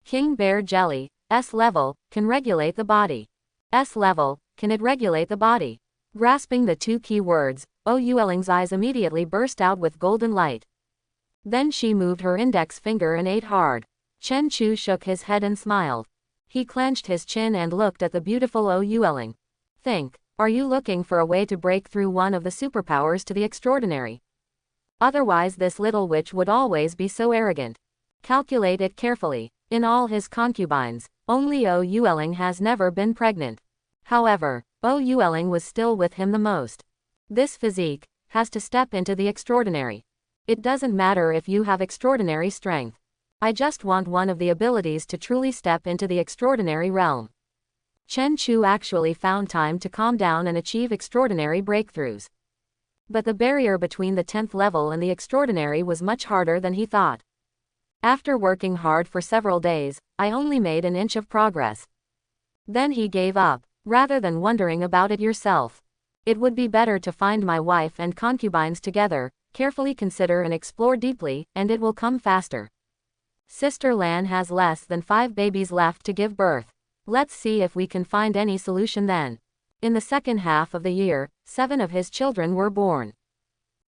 Speaker 1: King Bear jelly, S level, can regulate the body. S level, can it regulate the body? Grasping the two key words, Yueling's eyes immediately burst out with golden light. Then she moved her index finger and ate hard. Chen Chu shook his head and smiled. He clenched his chin and looked at the beautiful Yueling. Think, are you looking for a way to break through one of the superpowers to the extraordinary? Otherwise this little witch would always be so arrogant. Calculate it carefully. In all his concubines, only Yueling has never been pregnant. However, Yueling was still with him the most. This physique has to step into the extraordinary. It doesn't matter if you have extraordinary strength. I just want one of the abilities to truly step into the extraordinary realm. Chen Chu actually found time to calm down and achieve extraordinary breakthroughs. But the barrier between the 10th level and the extraordinary was much harder than he thought. After working hard for several days, I only made an inch of progress. Then he gave up. Rather than wondering about it yourself. It would be better to find my wife and concubines together, carefully consider and explore deeply, and it will come faster. Sister Lan has less than 5 babies left to give birth. Let's see if we can find any solution then. In the second half of the year, 7 of his children were born.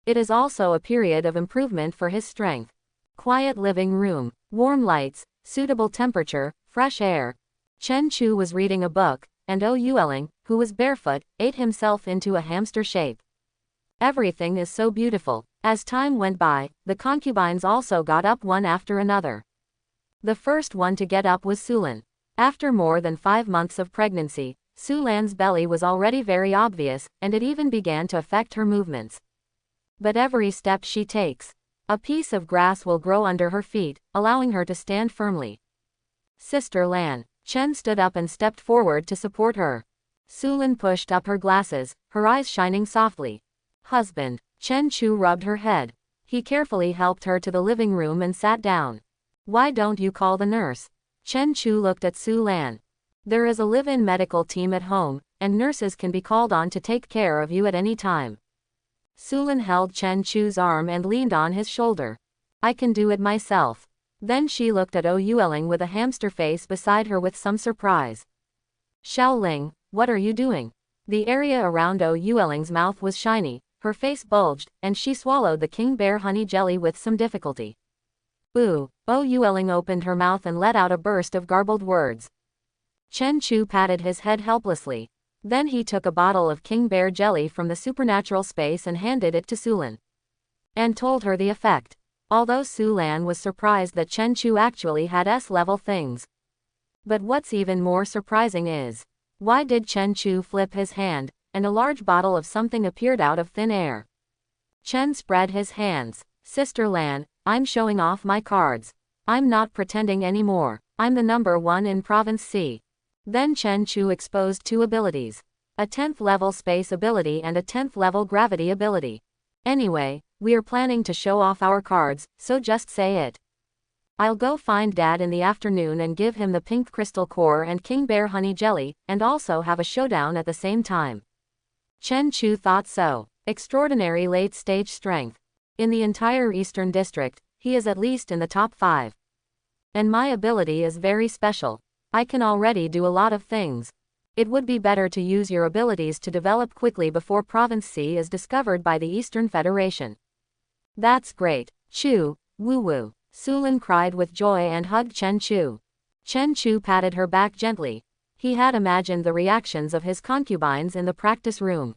Speaker 1: It is also a period of improvement for his strength. Quiet living room, warm lights, suitable temperature, fresh air. Chen Chu was reading a book, and Yueling, who was barefoot, ate himself into a hamster shape. Everything is so beautiful. As time went by, the concubines also got up one after another. The first one to get up was Sulan. After more than 5 months of pregnancy, Sulan's belly was already very obvious, and it even began to affect her movements. But every step she takes, a piece of grass will grow under her feet, allowing her to stand firmly. Sister Lan. Chen stood up and stepped forward to support her. Sulan pushed up her glasses, her eyes shining softly. Husband. Chen Chu rubbed her head. He carefully helped her to the living room and sat down. Why don't you call the nurse? Chen Chu looked at Su Lan. There is a live-in medical team at home, and nurses can be called on to take care of you at any time. Sulan held Chen Chu's arm and leaned on his shoulder. I can do it myself. Then she looked at Yueling with a hamster face beside her with some surprise. Xiaoling, what are you doing? The area around Yueling's mouth was shiny, her face bulged, and she swallowed the King Bear honey jelly with some difficulty. Boo! Yueling opened her mouth and let out a burst of garbled words. Chen Chu patted his head helplessly. Then he took a bottle of King Bear jelly from the supernatural space and handed it to Sulan. And told her the effect. Although Su Lan was surprised that Chen Chu actually had S-level things. But what's even more surprising is, why did Chen Chu flip his hand, and a large bottle of something appeared out of thin air. Chen spread his hands. Sister Lan, I'm showing off my cards. I'm not pretending anymore. I'm the number one in Province C. Then Chen Chu exposed two abilities. A 10th level space ability and a 10th level gravity ability. Anyway, we're planning to show off our cards, so just say it. I'll go find Dad in the afternoon and give him the pink crystal core and King Bear honey jelly, and also have a showdown at the same time. Chen Chu thought so. Extraordinary late-stage strength. In the entire Eastern District, he is at least in the top 5. And my ability is very special. I can already do a lot of things. It would be better to use your abilities to develop quickly before Province C is discovered by the Eastern Federation. That's great, Chu, woo-woo. Sulin cried with joy and hugged Chen Chu. Chen Chu patted her back gently. He had imagined the reactions of his concubines in the practice room.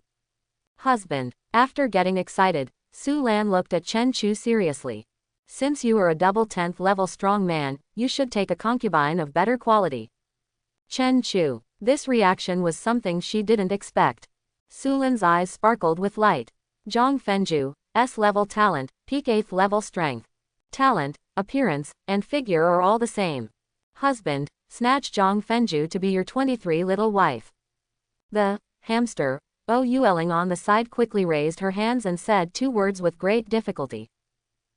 Speaker 1: Husband. After getting excited, Su Lan looked at Chen Chu seriously. Since you are a double 10th level strong man, you should take a concubine of better quality. Chen Chu. This reaction was something she didn't expect. Sulin's eyes sparkled with light. Zhang Fenju, S-level talent, peak 8th level strength. Talent, appearance, and figure are all the same. Husband, snatch Zhang Fenju to be your 23 little wife. The hamster, Yueling on the side quickly raised her hands and said two words with great difficulty.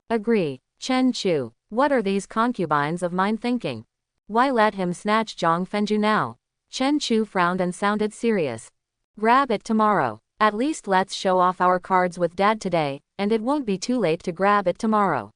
Speaker 1: Agree. Chen Chu, what are these concubines of mine thinking? Why let him snatch Zhang Fenju now? Chen Chu frowned and sounded serious. Grab it tomorrow. At least let's show off our cards with Dad today, and it won't be too late to grab it tomorrow.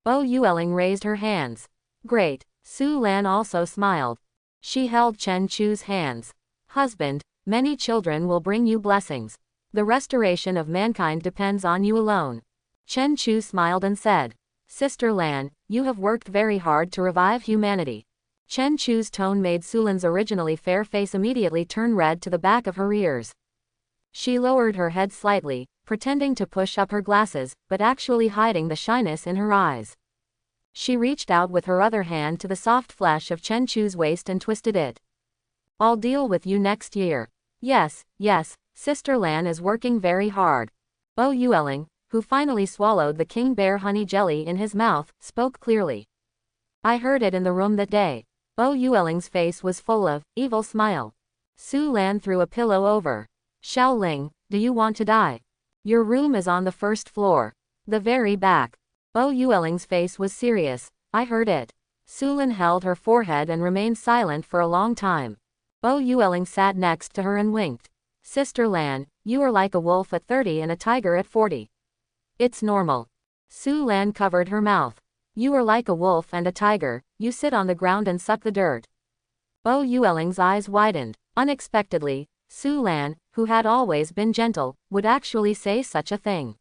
Speaker 1: Yueling raised her hands. Great. Su Lan also smiled. She held Chen Chu's hands. Husband, many children will bring you blessings. The restoration of mankind depends on you alone. Chen Chu smiled and said, Sister Lan, you have worked very hard to revive humanity. Chen Chu's tone made Sulin's originally fair face immediately turn red to the back of her ears. She lowered her head slightly, pretending to push up her glasses, but actually hiding the shyness in her eyes. She reached out with her other hand to the soft flesh of Chen Chu's waist and twisted it. I'll deal with you next year. Yes, Sister Lan is working very hard. Yueling, who finally swallowed the King Bear honey jelly in his mouth, spoke clearly. I heard it in the room that day. Yueling's face was full of evil smile. Su Lan threw a pillow over. Xiaoling, do you want to die? Your room is on the first floor. The very back. Yueling's face was serious. I heard it. Sulin held her forehead and remained silent for a long time. Yueling sat next to her and winked. Sister Lan, you are like a wolf at 30 and a tiger at 40. It's normal. Su Lan covered her mouth. You are like a wolf and a tiger, you sit on the ground and suck the dirt. Yueling's eyes widened. Unexpectedly, Su Lan, who had always been gentle, would actually say such a thing.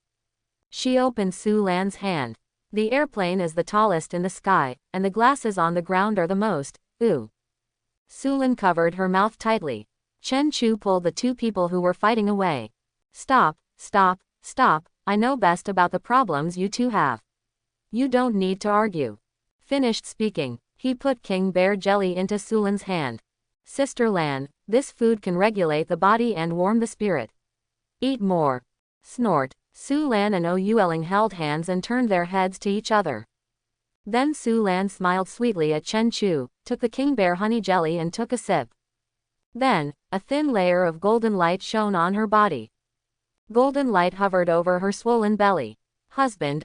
Speaker 1: She opened Su Lan's hand. The airplane is the tallest in the sky, and the glasses on the ground are the most. Sulin covered her mouth tightly. Chen Chu pulled the two people who were fighting away. Stop, I know best about the problems you two have. You don't need to argue. Finished speaking, he put King Bear jelly into Sulin's hand. Sister Lan, this food can regulate the body and warm the spirit. Eat more. Snort. Su Lan and Yueling held hands and turned their heads to each other. Then Su Lan smiled sweetly at Chen Chu, took the King Bear honey jelly and took a sip. Then, a thin layer of golden light shone on her body. Golden light hovered over her swollen belly. Husband,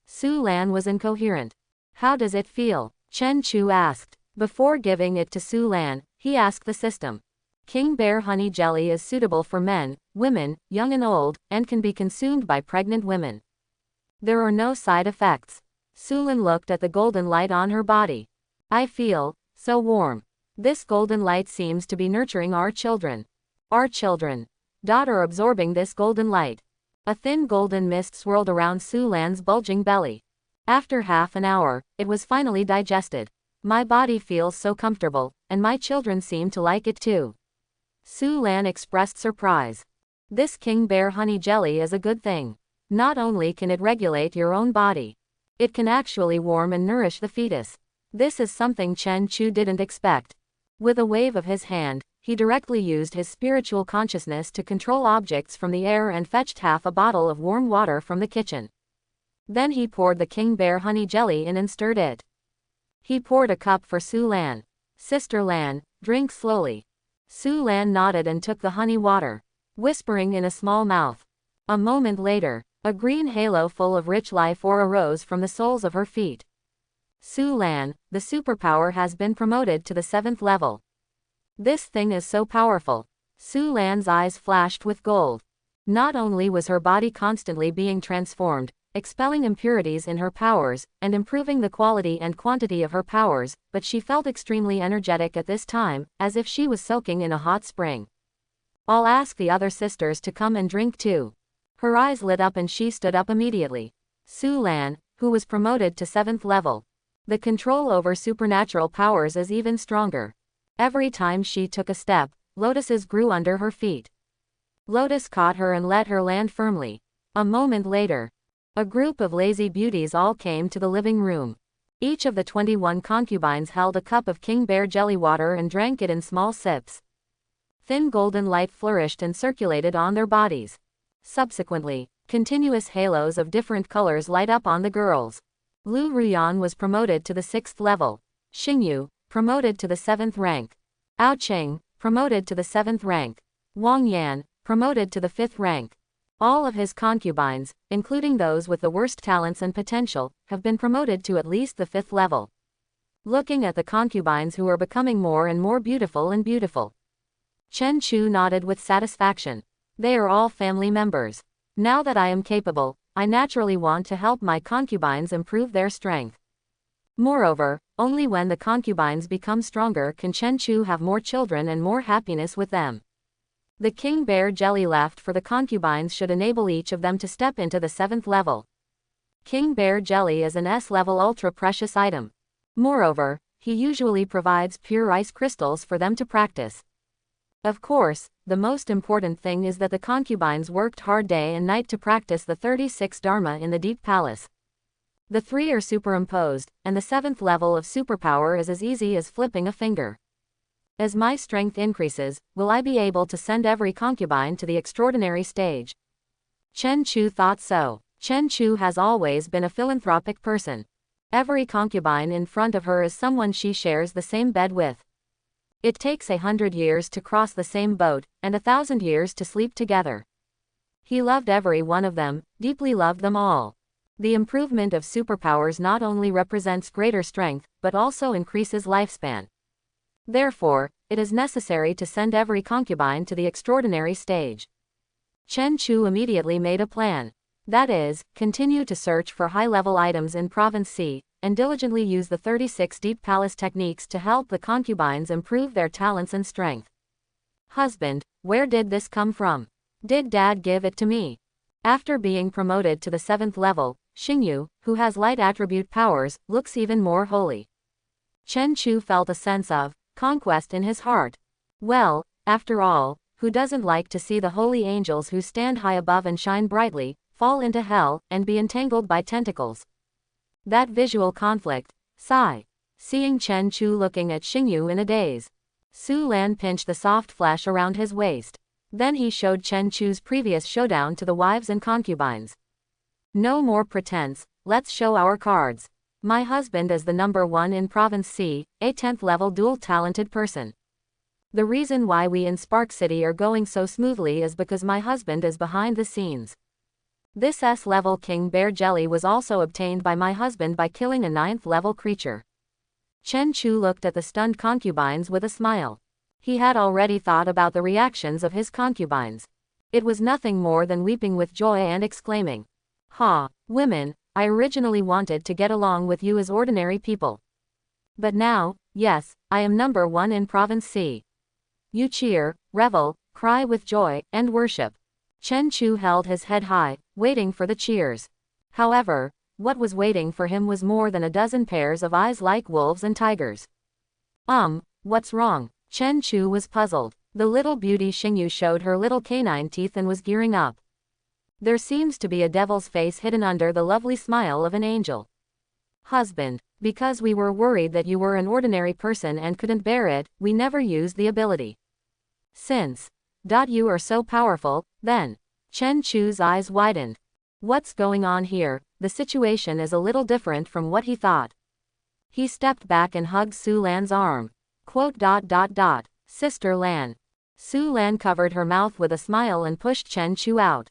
Speaker 1: Su Lan was incoherent. How does it feel? Chen Chu asked. Before giving it to Su Lan, he asked the system. King Bear honey jelly is suitable for men, women, young and old, and can be consumed by pregnant women. There are no side effects. Sulin looked at the golden light on her body. I feel so warm. This golden light seems to be nurturing our children. Our children. Are absorbing this golden light. A thin golden mist swirled around Su Lan's bulging belly. After half an hour, it was finally digested. My body feels so comfortable, and my children seem to like it too. Su Lan expressed surprise. This King Bear honey jelly is a good thing. Not only can it regulate your own body, it can actually warm and nourish the fetus. This is something Chen Chu didn't expect. With a wave of his hand, he directly used his spiritual consciousness to control objects from the air and fetched half a bottle of warm water from the kitchen. Then he poured the king bear honey jelly in and stirred it. He poured a cup for Su Lan. Sister Lan, drink slowly. Su Lan nodded and took the honey water, whispering in a small mouth. A moment later, a green halo full of rich life ore arose from the soles of her feet. Su Lan, the superpower has been promoted to the 7th level. This thing is so powerful. Su Lan's eyes flashed with gold. Not only was her body constantly being transformed, expelling impurities in her powers, and improving the quality and quantity of her powers, but she felt extremely energetic at this time, as if she was soaking in a hot spring. I'll ask the other sisters to come and drink too. Her eyes lit up and she stood up immediately. Su Lan, who was promoted to 7th level. The control over supernatural powers is even stronger. Every time she took a step, lotuses grew under her feet. Lotus caught her and let her land firmly. A moment later, a group of lazy beauties all came to the living room. Each of the 21 concubines held a cup of king bear jelly water and drank it in small sips. Thin golden light flourished and circulated on their bodies. Subsequently, continuous halos of different colors light up on the girls. Lu Ruyan was promoted to the 6th level. Xingyu, promoted to the 7th rank. Ao Cheng, promoted to the 7th rank. Wang Yan, promoted to the 5th rank. All of his concubines, including those with the worst talents and potential, have been promoted to at least the 5th level. Looking at the concubines who are becoming more and more beautiful and beautiful, Chen Chu nodded with satisfaction. They are all family members. Now that I am capable, I naturally want to help my concubines improve their strength. Moreover, only when the concubines become stronger can Chen Chu have more children and more happiness with them. The king bear jelly left for the concubines should enable each of them to step into the 7th level. King bear jelly is an S-level ultra-precious item. Moreover, he usually provides pure ice crystals for them to practice. Of course, the most important thing is that the concubines worked hard day and night to practice the 36 Dharma in the Deep Palace. The 3 are superimposed, and the 7th level of superpower is as easy as flipping a finger. As my strength increases, will I be able to send every concubine to the extraordinary stage? Chen Chu thought so. Chen Chu has always been a philanthropic person. Every concubine in front of her is someone she shares the same bed with. It takes 100 years to cross the same boat, and 1,000 years to sleep together. He loved every one of them, deeply loved them all. The improvement of superpowers not only represents greater strength, but also increases lifespan. Therefore, it is necessary to send every concubine to the extraordinary stage. Chen Chu immediately made a plan. That is, continue to search for high-level items in Province C, and diligently use the 36 Deep Palace techniques to help the concubines improve their talents and strength. Husband, where did this come from? Did Dad give it to me? After being promoted to the 7th level, Xingyu, who has light attribute powers, looks even more holy. Chen Chu felt a sense of conquest in his heart. Well, after all, who doesn't like to see the holy angels who stand high above and shine brightly, fall into hell, and be entangled by tentacles? That visual conflict, sigh. Seeing Chen Chu looking at Xingyu in a daze, Su Lan pinched the soft flesh around his waist. Then he showed Chen Chu's previous showdown to the wives and concubines. No more pretense, let's show our cards. My husband is the number 1 in Province C, a 10th level dual-talented person. The reason why we in Spark City are going so smoothly is because my husband is behind the scenes. This S-level King Bear Jelly was also obtained by my husband by killing a 9th level creature. Chen Chu looked at the stunned concubines with a smile. He had already thought about the reactions of his concubines. It was nothing more than weeping with joy and exclaiming, "Ha, women, I originally wanted to get along with you as ordinary people. But now, yes, I am number 1 in Province C. You cheer, revel, cry with joy, and worship." Chen Chu held his head high, waiting for the cheers. However, what was waiting for him was more than a dozen pairs of eyes like wolves and tigers. What's wrong? Chen Chu was puzzled. The little beauty Xingyu showed her little canine teeth and was gearing up. There seems to be a devil's face hidden under the lovely smile of an angel. Husband, because we were worried that you were an ordinary person and couldn't bear it, we never used the ability. Since. You are so powerful, then. Chen Chu's eyes widened. What's going on here? The situation is a little different from what he thought. He stepped back and hugged Su Lan's arm. Sister Lan. Su Lan covered her mouth with a smile and pushed Chen Chu out.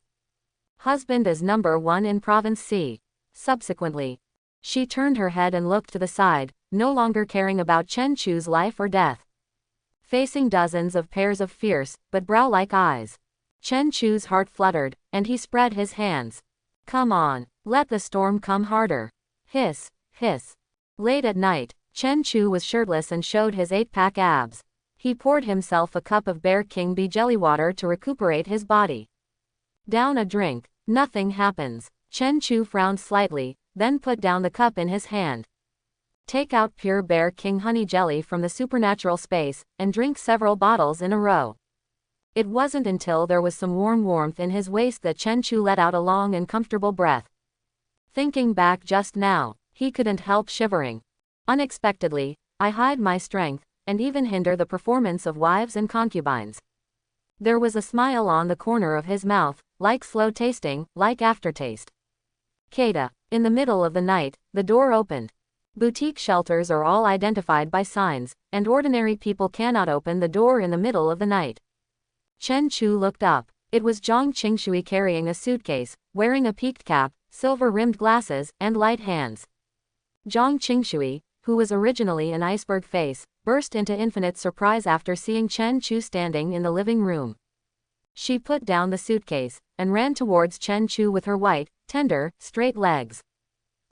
Speaker 1: Husband is number 1 in Province C. Subsequently, she turned her head and looked to the side, no longer caring about Chen Chu's life or death. Facing dozens of pairs of fierce, but brow-like eyes, Chen Chu's heart fluttered, and he spread his hands. Come on, let the storm come harder. Hiss, hiss. Late at night, Chen Chu was shirtless and showed his 8-pack abs. He poured himself a cup of Bear King Bee jelly water to recuperate his body. Down a drink. Nothing happens. Chen Chu frowned slightly, then put down the cup in his hand. Take out pure Bear King honey jelly from the supernatural space, and drink several bottles in a row. It wasn't until there was some warm warmth in his waist that Chen Chu let out a long and comfortable breath. Thinking back just now, he couldn't help shivering. Unexpectedly, I hide my strength, and even hinder the performance of wives and concubines. There was a smile on the corner of his mouth, like slow tasting, like aftertaste. Kada. In the middle of the night, the door opened. Boutique shelters are all identified by signs, and ordinary people cannot open the door in the middle of the night. Chen Chu looked up. It was Zhang Qingshui carrying a suitcase, wearing a peaked cap, silver-rimmed glasses, and light hands. Zhang Qingshui, who was originally an iceberg face, burst into infinite surprise after seeing Chen Chu standing in the living room. She put down the suitcase, and ran towards Chen Chu with her white, tender, straight legs.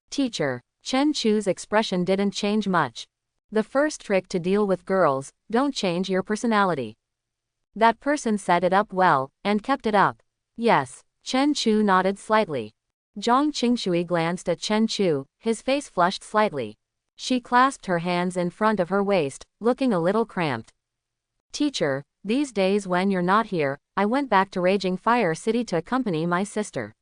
Speaker 1: Teacher. Chen Chu's expression didn't change much. The first trick to deal with girls, don't change your personality. That person set it up well, and kept it up. Yes. Chen Chu nodded slightly. Zhang Qingshui glanced at Chen Chu, his face flushed slightly. She clasped her hands in front of her waist, looking a little cramped. Teacher, these days when you're not here, I went back to Raging Fire City to accompany my sister.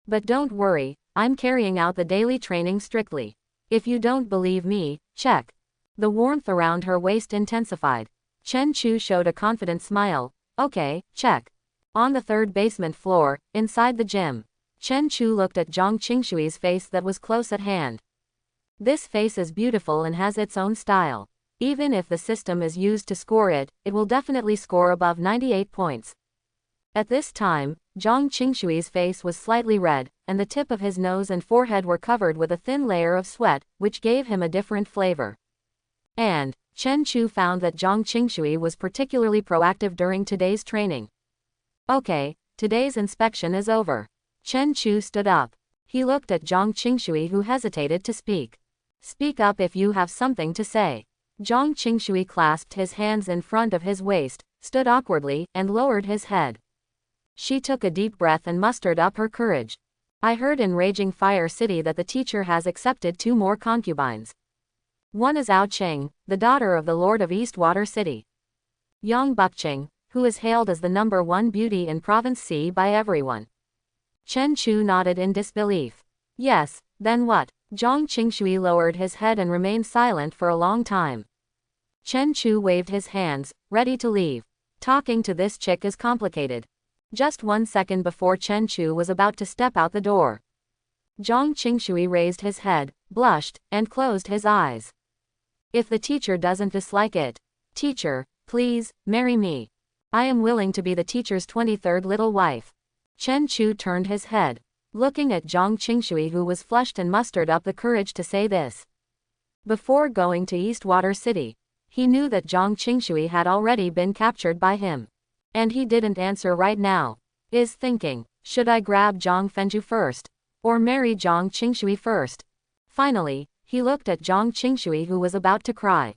Speaker 1: But don't worry, I'm carrying out the daily training strictly. If you don't believe me, check. The warmth around her waist intensified. Chen Chu showed a confident smile. Okay, check. On the 3rd basement floor, inside the gym, Chen Chu looked at Zhang Qingshui's face that was close at hand. This face is beautiful and has its own style. Even if the system is used to score it, it will definitely score above 98 points. At this time, Zhang Qingshui's face was slightly red, and the tip of his nose and forehead were covered with a thin layer of sweat, which gave him a different flavor. And Chen Chu found that Zhang Qingshui was particularly proactive during today's training. Okay, today's inspection is over. Chen Chu stood up. He looked at Zhang Qingshui, who hesitated to speak. Speak up if you have something to say. Zhang Qingshui clasped his hands in front of his waist, stood awkwardly, and lowered his head. She took a deep breath and mustered up her courage. I heard in Raging Fire City that the teacher has accepted 2 more concubines. One is Ao Cheng, the daughter of the Lord of Eastwater City. Yang Bukcheng, who is hailed as the number 1 beauty in Province C by everyone. Chen Chu nodded in disbelief. Yes, then what? Zhang Qingshui lowered his head and remained silent for a long time. Chen Chu waved his hands, ready to leave. Talking to this chick is complicated. Just 1 second before Chen Chu was about to step out the door, Zhang Qingshui raised his head, blushed, and closed his eyes. If the teacher doesn't dislike it. Teacher, please, marry me. I am willing to be the teacher's 23rd little wife. Chen Chu turned his head, looking at Zhang Qingshui, who was flushed and mustered up the courage to say this. Before going to Eastwater City, he knew that Zhang Qingshui had already been captured by him. And he didn't answer right now. Is thinking, should I grab Zhang Fenju first? Or marry Zhang Qingshui first? Finally, he looked at Zhang Qingshui, who was about to cry.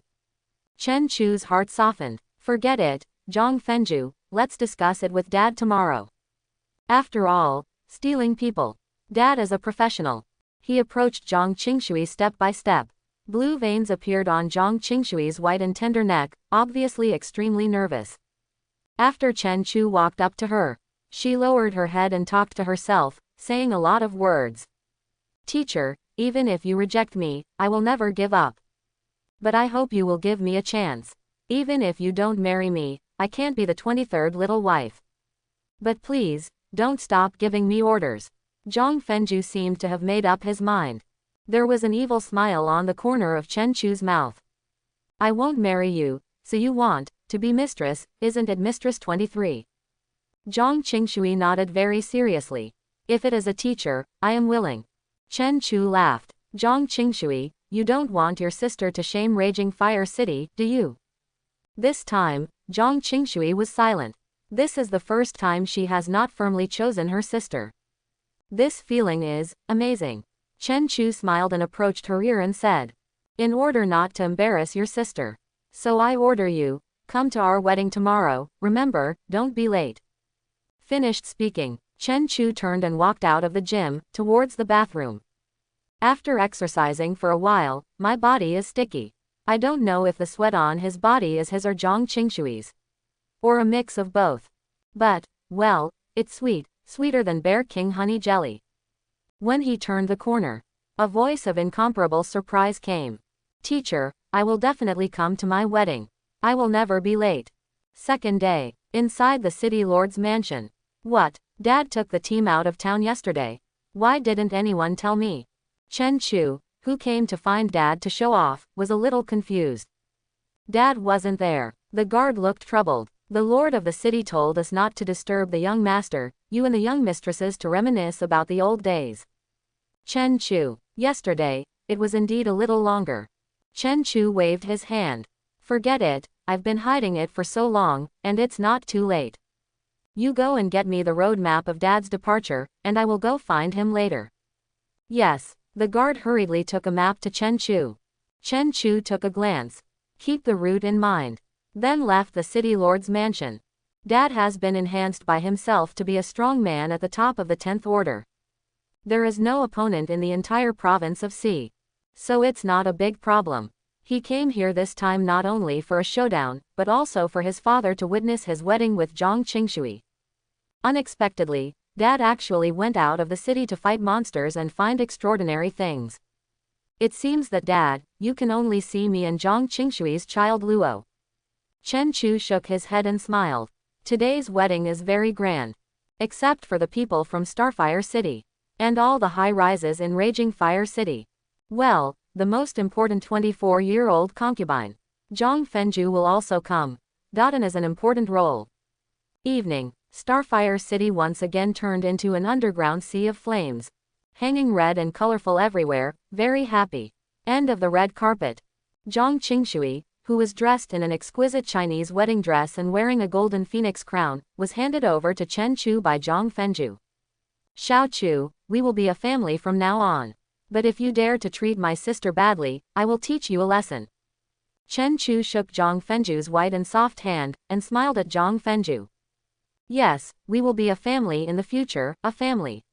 Speaker 1: Chen Chu's heart softened. Forget it, Zhang Fenju, let's discuss it with Dad tomorrow. After all, stealing people. Dad is a professional. He approached Zhang Qingshui step by step. Blue veins appeared on Zhang Qingshui's white and tender neck, obviously extremely nervous. After Chen Chu walked up to her, she lowered her head and talked to herself, saying a lot of words. Teacher, even if you reject me, I will never give up. But I hope you will give me a chance. Even if you don't marry me, I can't be the 23rd little wife. But please, don't stop giving me orders. Zhang Fenju seemed to have made up his mind. There was an evil smile on the corner of Chen Chu's mouth. I won't marry you, so you want to be mistress, isn't it, Mistress 23? Zhang Qingshui nodded very seriously. If it is a teacher, I am willing. Chen Chu laughed. Zhang Qingshui, you don't want your sister to shame Raging Fire City, do you? This time, Zhang Qingshui was silent. This is the first time she has not firmly chosen her sister. This feeling is amazing. Chen Chu smiled and approached her ear and said, in order not to embarrass your sister. So I order you, come to our wedding tomorrow, remember, don't be late. Finished speaking, Chen Chu turned and walked out of the gym, towards the bathroom. After exercising for a while, my body is sticky. I don't know if the sweat on his body is his or Zhang Qingshui's. Or a mix of both. But, well, it's sweet, sweeter than Bear King honey jelly. When he turned the corner, a voice of incomparable surprise came. Teacher, I will definitely come to my wedding. I will never be late. Second day, inside the city lord's mansion. What? Dad took the team out of town yesterday. Why didn't anyone tell me? Chen Chu, who came to find Dad to show off, was a little confused. Dad wasn't there. The guard looked troubled. The lord of the city told us not to disturb the young master, you and the young mistresses, to reminisce about the old days. Chen Chu, yesterday, it was indeed a little longer. Chen Chu waved his hand. Forget it, I've been hiding it for so long, and it's not too late. You go and get me the road map of Dad's departure, and I will go find him later. Yes, the guard hurriedly took a map to Chen Chu. Chen Chu took a glance. Keep the route in mind. Then left the city lord's mansion. Dad has been enhanced by himself to be a strong man at the top of the 10th order. There is no opponent in the entire province of C. So it's not a big problem. He came here this time not only for a showdown, but also for his father to witness his wedding with Zhang Qingshui. Unexpectedly, Dad actually went out of the city to fight monsters and find extraordinary things. It seems that Dad, you can only see me and Zhang Qingshui's child Luo. Chen Chu shook his head and smiled. Today's wedding is very grand. Except for the people from Starfire City. And all the high-rises in Raging Fire City. Well, the most important 24-year-old concubine, Zhang Fenju, will also come. Dotun is an important role. Evening, Starfire City once again turned into an underground sea of flames. Hanging red and colorful everywhere, very happy. End of the red carpet. Zhang Qingshui, who was dressed in an exquisite Chinese wedding dress and wearing a golden phoenix crown, was handed over to Chen Chu by Zhang Fenju. Xiao Chu, we will be a family from now on. But if you dare to treat my sister badly, I will teach you a lesson. Chen Chu shook Zhang Fenju's white and soft hand, and smiled at Zhang Fenju. Yes, we will be a family in the future, a family.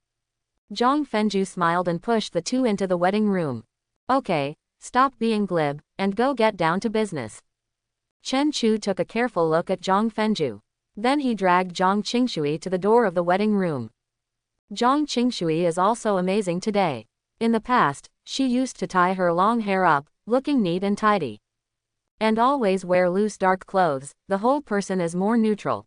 Speaker 1: Zhang Fenju smiled and pushed the two into the wedding room. Okay, stop being glib, and go get down to business. Chen Chu took a careful look at Zhang Fenju. Then he dragged Zhang Qingshui to the door of the wedding room. Zhang Qingshui is also amazing today. In the past, she used to tie her long hair up, looking neat and tidy. And always wear loose dark clothes, the whole person is more neutral.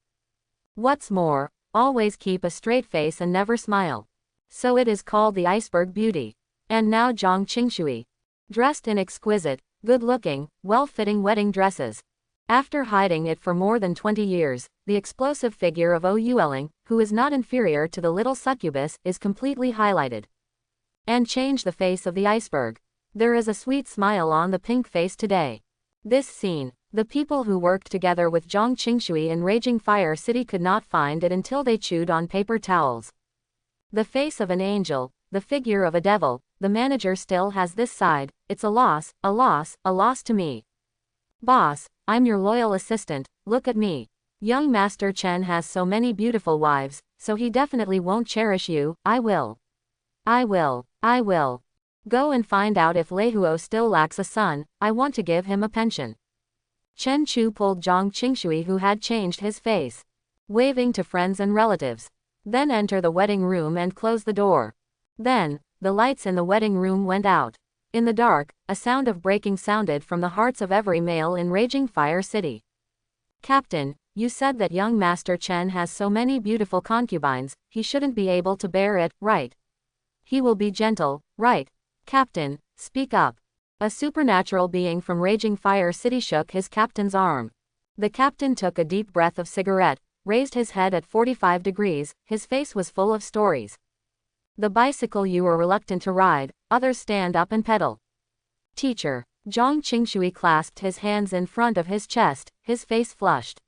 Speaker 1: What's more, always keep a straight face and never smile. So it is called the iceberg beauty. And now Zhang Qingshui. Dressed in exquisite, good-looking, well-fitting wedding dresses. After hiding it for more than 20 years, the explosive figure of Yueling, who is not inferior to the little succubus, is completely highlighted. And change the face of the iceberg. There is a sweet smile on the pink face today. This scene, the people who worked together with Zhang Qingshui in Raging Fire City could not find it until they chewed on paper towels. The face of an angel, the figure of a devil, the manager still has this side. It's a loss, a loss, a loss to me. Boss, I'm your loyal assistant, look at me. Young Master Chen has so many beautiful wives, so he definitely won't cherish you. I will. I will. Go and find out if Lei Huo still lacks a son. I want to give him a pension. Chen Chu pulled Zhang Qingshui, who had changed his face, waving to friends and relatives. Then enter the wedding room and close the door. Then, the lights in the wedding room went out. In the dark, a sound of breaking sounded from the hearts of every male in Raging Fire City. Captain, you said that young Master Chen has so many beautiful concubines, he shouldn't be able to bear it, right? He will be gentle, right? Captain, speak up. A supernatural being from Raging Fire City shook his captain's arm. The captain took a deep breath of cigarette, raised his head at 45 degrees, his face was full of stories. The bicycle you were reluctant to ride, others stand up and pedal. Teacher. Zhang Qingshui clasped his hands in front of his chest, his face flushed.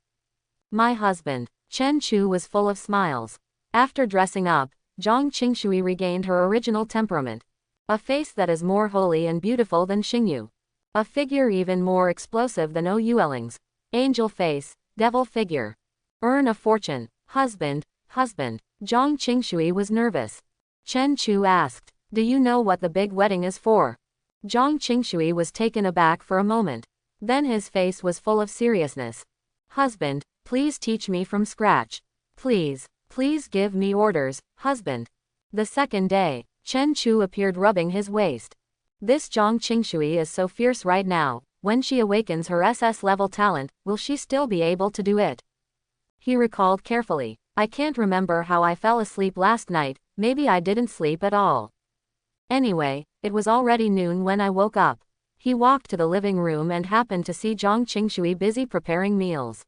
Speaker 1: My husband. Chen Chu was full of smiles. After dressing up, Zhang Qingshui regained her original temperament. A face that is more holy and beautiful than Xingyu. A figure even more explosive than Ouyueling's. Angel face, devil figure. Earn a fortune. Husband. Zhang Qingshui was nervous. Chen Chu asked, do you know what the big wedding is for? Zhang Qingshui was taken aback for a moment. Then his face was full of seriousness. Husband, please teach me from scratch. Please give me orders, husband. The second day, Chen Chu appeared rubbing his waist. This Zhang Qingshui is so fierce right now, when she awakens her SS-level talent, will she still be able to do it? He recalled carefully. I can't remember how I fell asleep last night, maybe I didn't sleep at all. Anyway, it was already noon when I woke up. He walked to the living room and happened to see Zhang Qingshui busy preparing meals.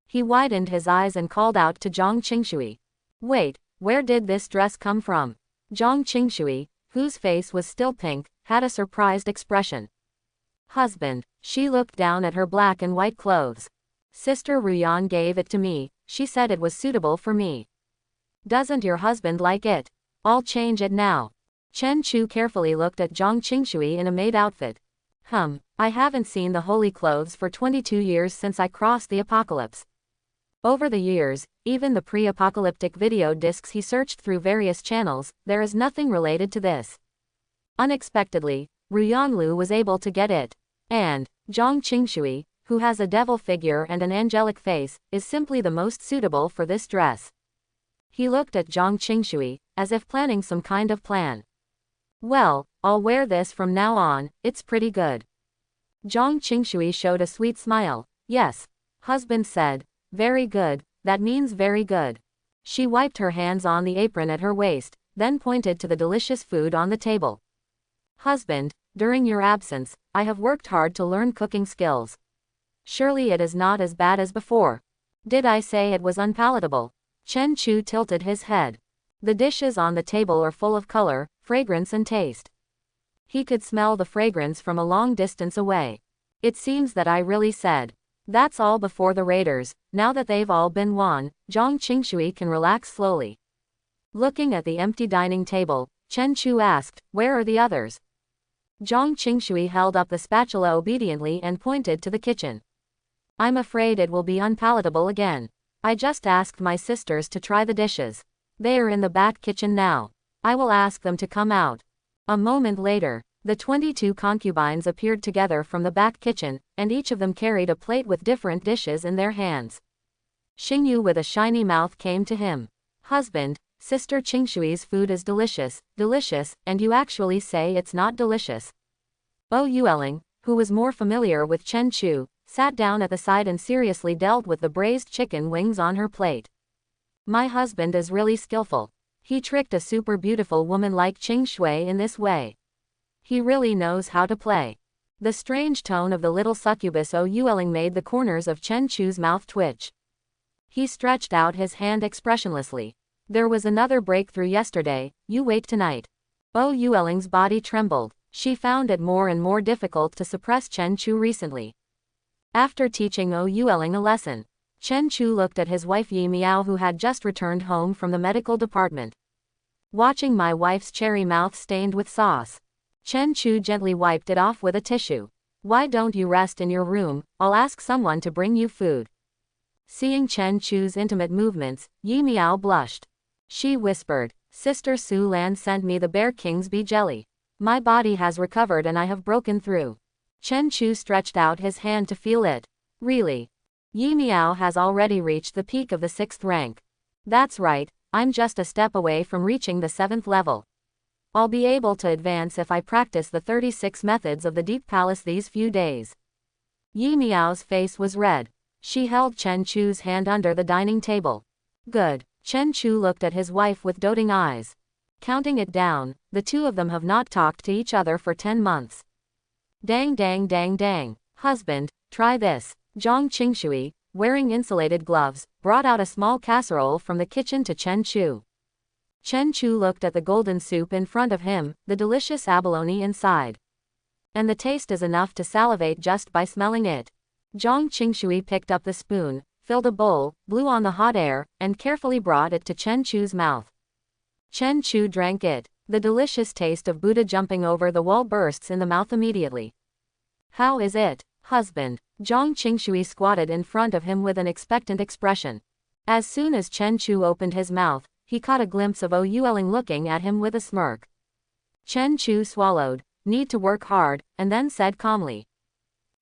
Speaker 1: He widened his eyes and called out to Zhang Qingshui. Wait, where did this dress come from? Zhang Qingshui, whose face was still pink, had a surprised expression. Husband. She looked down at her black and white clothes. Sister Ruyan gave it to me, she said it was suitable for me. Doesn't your husband like it? I'll change it now. Chen Chu carefully looked at Zhang Qingshui in a maid outfit. I haven't seen the holy clothes for 22 years since I crossed the apocalypse. Over the years, even the pre-apocalyptic video discs he searched through various channels, there is nothing related to this. Unexpectedly, Ruyan Lu was able to get it. And Zhang Qingshui, who has a devil figure and an angelic face, is simply the most suitable for this dress. He looked at Zhang Qingshui, as if planning some kind of plan. Well, I'll wear this from now on, it's pretty good. Zhang Qingshui showed a sweet smile. Yes. Husband said. Very good, that means very good. She wiped her hands on the apron at her waist, then pointed to the delicious food on the table. Husband, during your absence, I have worked hard to learn cooking skills. Surely it is not as bad as before. Did I say it was unpalatable? Chen Chu tilted his head. The dishes on the table are full of color, fragrance and taste. He could smell the fragrance from a long distance away. It seems that I really said. That's all before the raiders, now that they've all been won, Zhang Qingshui can relax slowly. Looking at the empty dining table, Chen Chu asked, where are the others? Zhang Qingshui held up the spatula obediently and pointed to the kitchen. I'm afraid it will be unpalatable again. I just asked my sisters to try the dishes. They are in the back kitchen now. I will ask them to come out. A moment later, the 22 concubines appeared together from the back kitchen, and each of them carried a plate with different dishes in their hands. Xingyu with a shiny mouth came to him. Husband, Sister Qingshui's food is delicious, and you actually say it's not delicious. Ouyueling, who was more familiar with Chen Chu, sat down at the side and seriously dealt with the braised chicken wings on her plate. My husband is really skillful. He tricked a super beautiful woman like Qing Shui in this way. He really knows how to play. The strange tone of the little succubus Ouyueling made the corners of Chen Chu's mouth twitch. He stretched out his hand expressionlessly. There was another breakthrough yesterday, you wait tonight. Ouyueling's body trembled. She found it more and more difficult to suppress Chen Chu recently. After teaching Ouyueling a lesson, Chen Chu looked at his wife Yi Miao, who had just returned home from the medical department. Watching my wife's cherry mouth stained with sauce. Chen Chu gently wiped it off with a tissue. Why don't you rest in your room? I'll ask someone to bring you food. Seeing Chen Chu's intimate movements, Yi Miao blushed. She whispered, Sister Su Lan sent me the Bear King's bee jelly. My body has recovered and I have broken through. Chen Chu stretched out his hand to feel it. Really? Yi Miao has already reached the peak of the 6th rank. That's right, I'm just a step away from reaching the 7th level. I'll be able to advance if I practice the 36 methods of the Deep Palace these few days. Yi Miao's face was red. She held Chen Chu's hand under the dining table. Good. Chen Chu looked at his wife with doting eyes. Counting it down, the two of them have not talked to each other for 10 months. Dang dang dang dang. Husband, try this. Zhang Qingshui, wearing insulated gloves, brought out a small casserole from the kitchen to Chen Chu. Chen Chu looked at the golden soup in front of him, the delicious abalone inside. And the taste is enough to salivate just by smelling it. Zhang Qingshui picked up the spoon, filled a bowl, blew on the hot air, and carefully brought it to Chen Chu's mouth. Chen Chu drank it. The delicious taste of Buddha jumping over the wall bursts in the mouth immediately. How is it, husband? Zhang Qingshui squatted in front of him with an expectant expression. As soon as Chen Chu opened his mouth, he caught a glimpse of Yueling looking at him with a smirk. Chen Chu swallowed, need to work hard, and then said calmly.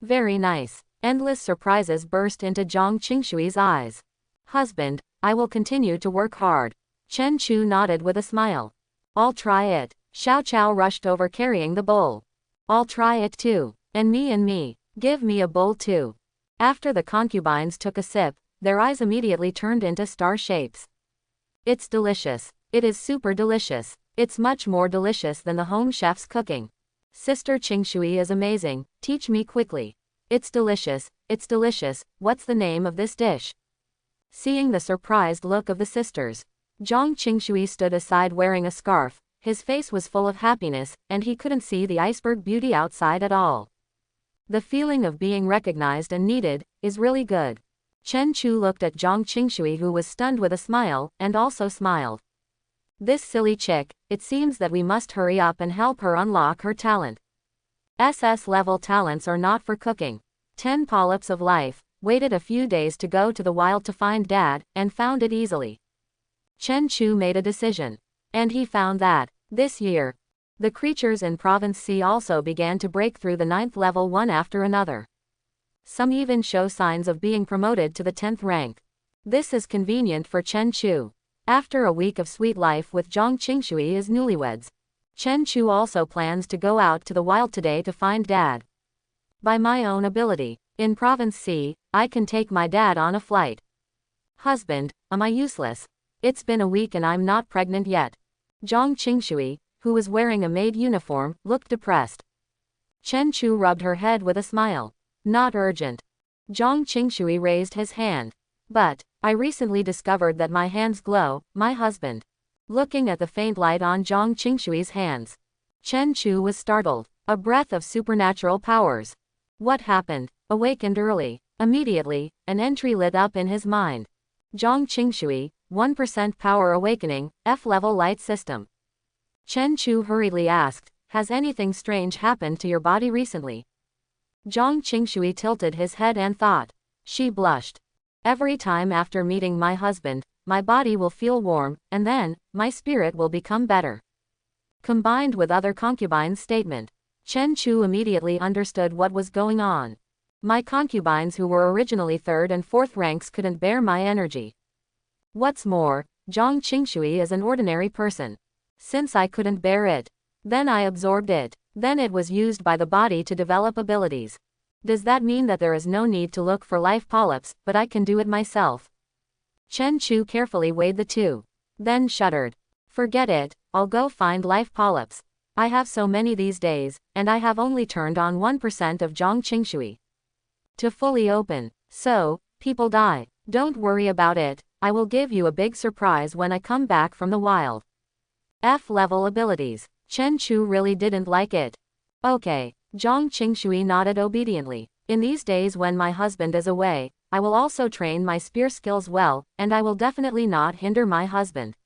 Speaker 1: Very nice. Endless surprises burst into Zhang Qingshui's eyes. Husband, I will continue to work hard. Chen Chu nodded with a smile. I'll try it. Xiao Chao rushed over carrying the bowl. I'll try it too. And me. Give me a bowl too. After the concubines took a sip, their eyes immediately turned into star shapes. It's delicious. It is super delicious. It's much more delicious than the home chef's cooking. Sister Qingshui is amazing. Teach me quickly. It's delicious. What's the name of this dish? Seeing the surprised look of the sisters, Zhang Qingshui stood aside wearing a scarf. His face was full of happiness, and he couldn't see the iceberg beauty outside at all. The feeling of being recognized and needed is really good. Chen Chu looked at Zhang Qingshui, who was stunned with a smile, and also smiled. This silly chick, it seems that we must hurry up and help her unlock her talent. SS-level talents are not for cooking. 10 polyps of life, waited a few days to go to the wild to find Dad, and found it easily. Chen Chu made a decision. And he found that, this year, the creatures in Province C also began to break through the 9th level one after another. Some even show signs of being promoted to the 10th rank. This is convenient for Chen Chu. After a week of sweet life with Zhang Qingshui as newlyweds, Chen Chu also plans to go out to the wild today to find Dad. By my own ability, in Province C, I can take my dad on a flight. Husband, am I useless? It's been a week and I'm not pregnant yet. Zhang Qingshui, who was wearing a maid uniform, looked depressed. Chen Chu rubbed her head with a smile. Not urgent. Zhang Qingshui raised his hand. But, I recently discovered that my hands glow, my husband. Looking at the faint light on Zhang Qingshui's hands, Chen Chu was startled. A breath of supernatural powers. What happened? Awakened early. Immediately, an entry lit up in his mind. Zhang Qingshui, 1% power awakening, F-level light system. Chen Chu hurriedly asked, has anything strange happened to your body recently? Zhang Qingshui tilted his head and thought. She blushed. Every time after meeting my husband, my body will feel warm, and then, my spirit will become better. Combined with other concubines' statement, Chen Chu immediately understood what was going on. My concubines who were originally 3rd and 4th ranks couldn't bear my energy. What's more, Zhang Qingshui is an ordinary person. Since I couldn't bear it, then I absorbed it. Then it was used by the body to develop abilities. Does that mean that there is no need to look for life polyps, but I can do it myself? Chen Chu carefully weighed the two. Then shuddered. Forget it, I'll go find life polyps. I have so many these days, and I have only turned on 1% of Zhang Qingshui. To fully open. So, people die. Don't worry about it, I will give you a big surprise when I come back from the wild. F-level abilities. Chen Chu really didn't like it. Okay. Zhang Qingshui nodded obediently. In these days when my husband is away, I will also train my spear skills well, and I will definitely not hinder my husband.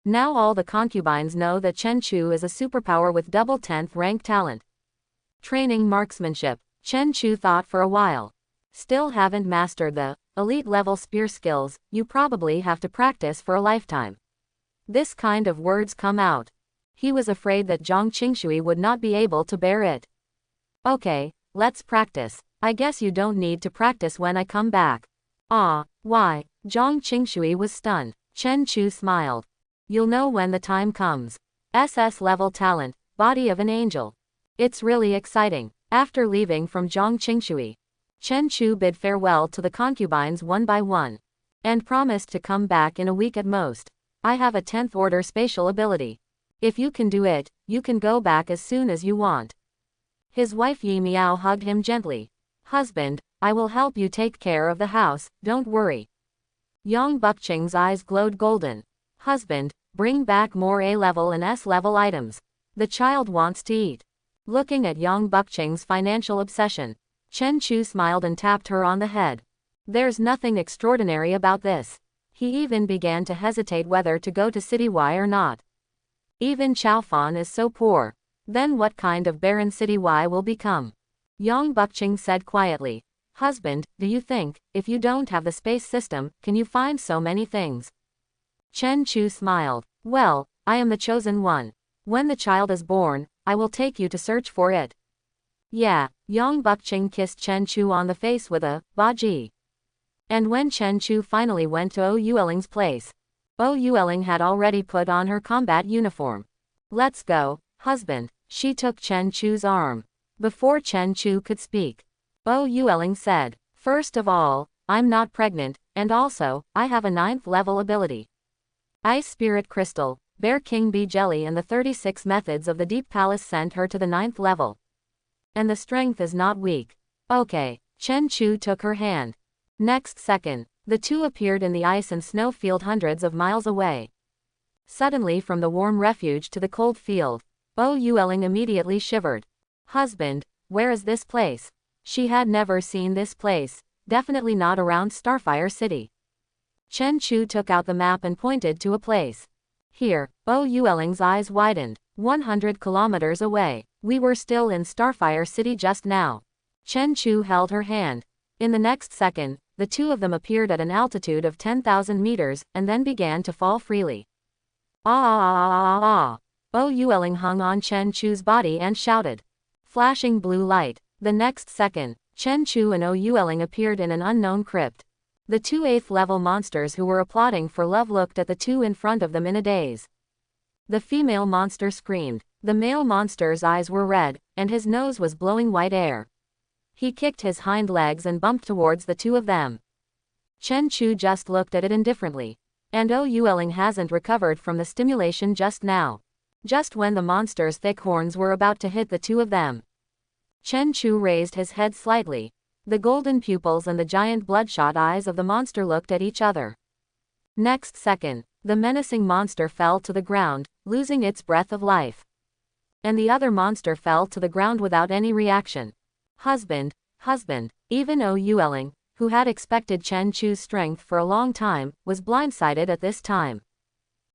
Speaker 1: Now all the concubines know that Chen Chu is a superpower with double 10th rank talent. Training marksmanship. Chen Chu thought for a while. Still haven't mastered the elite level spear skills, you probably have to practice for a lifetime. This kind of words come out. He was afraid that Zhang Qingshui would not be able to bear it. Okay, let's practice. I guess you don't need to practice when I come back. Ah, why? Zhang Qingshui was stunned. Chen Chu smiled. You'll know when the time comes. SS level talent, body of an angel. It's really exciting. After leaving from Zhongqingshui, Chen Chu bid farewell to the concubines one by one, and promised to come back in a week at most. I have a 10th order spatial ability. If you can do it, you can go back as soon as you want. His wife Yi Miao hugged him gently. Husband, I will help you take care of the house, don't worry. Yang Bukching's eyes glowed golden. Husband, bring back more A-level and S-level items. The child wants to eat. Looking at Yang Bukching's financial obsession, Chen Chu smiled and tapped her on the head. There's nothing extraordinary about this. He even began to hesitate whether to go to City Y or not. Even Chaofan is so poor. Then what kind of barren City Y will become? Yang Bukching said quietly. Husband, do you think, if you don't have the space system, can you find so many things? Chen Chu smiled. Well, I am the chosen one. When the child is born, I will take you to search for it. Yeah, Yang Bukching kissed Chen Chu on the face with a baji. And when Chen Chu finally went to Ou Yueling's place, Ou Yueling had already put on her combat uniform. Let's go, husband. She took Chen Chu's arm. Before Chen Chu could speak, Ou Yueling said, first of all, I'm not pregnant, and also, I have a 9th level ability. Ice Spirit Crystal, Bear King Bee Jelly and the 36 methods of the Deep Palace sent her to the 9th level. And the strength is not weak. Okay, Chen Chu took her hand. Next second, the two appeared in the ice and snow field hundreds of miles away. Suddenly from the warm refuge to the cold field, Ou Yueling immediately shivered. Husband, where is this place? She had never seen this place, definitely not around Starfire City. Chen Chu took out the map and pointed to a place. Here, Ou Yueling's eyes widened. 100 kilometers away. We were still in Starfire City just now. Chen Chu held her hand. In the next second, the two of them appeared at an altitude of 10,000 meters, and then began to fall freely. Ah! Ou Yueling hung on Chen Chu's body and shouted. Flashing blue light. The next second, Chen Chu and Ou Yueling appeared in an unknown crypt. The two 8th level monsters who were applauding for love looked at the two in front of them in a daze. The female monster screamed. The male monster's eyes were red, and his nose was blowing white air. He kicked his hind legs and bumped towards the two of them. Chen Chu just looked at it indifferently. And Ou Yueling hasn't recovered from the stimulation just now. Just when the monster's thick horns were about to hit the two of them. Chen Chu raised his head slightly. The golden pupils and the giant bloodshot eyes of the monster looked at each other. Next second, the menacing monster fell to the ground, losing its breath of life. And the other monster fell to the ground without any reaction. Husband, even Ou Yueling, who had expected Chen Chu's strength for a long time, was blindsided at this time.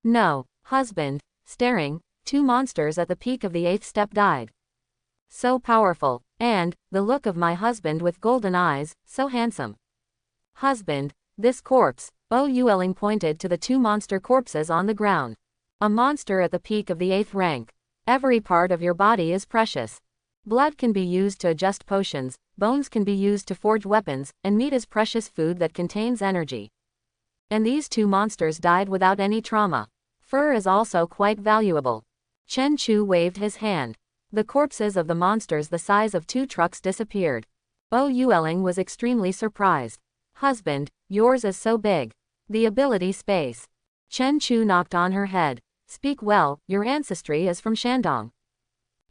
Speaker 1: No, husband, staring, two monsters at the peak of the 8th step died. So powerful, and, the look of my husband with golden eyes, so handsome. Husband, this corpse, Ou Yueling pointed to the two monster corpses on the ground. A monster at the peak of the 8th rank. Every part of your body is precious. Blood can be used to adjust potions, bones can be used to forge weapons, and meat is precious food that contains energy. And these two monsters died without any trauma. Fur is also quite valuable. Chen Chu waved his hand. The corpses of the monsters the size of 2 trucks disappeared. Ou Yueling was extremely surprised. Husband, yours is so big. The ability space. Chen Chu knocked on her head. Speak well, your ancestry is from Shandong.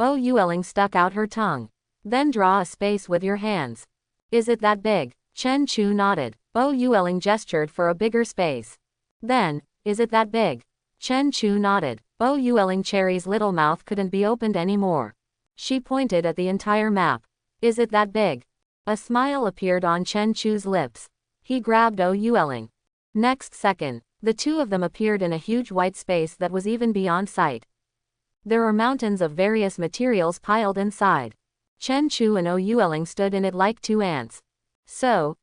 Speaker 1: Ou Yueling stuck out her tongue. Then draw a space with your hands. Is it that big? Chen Chu nodded. Ou Yueling gestured for a bigger space. Then, is it that big? Chen Chu nodded. Ou Yueling Cherry's little mouth couldn't be opened anymore. She pointed at the entire map. Is it that big? A smile appeared on Chen Chu's lips. He grabbed Ou Yueling. Next second, the two of them appeared in a huge white space that was even beyond sight. There are mountains of various materials piled inside. Chen Chu and Ou Yueling stood in it like two ants. So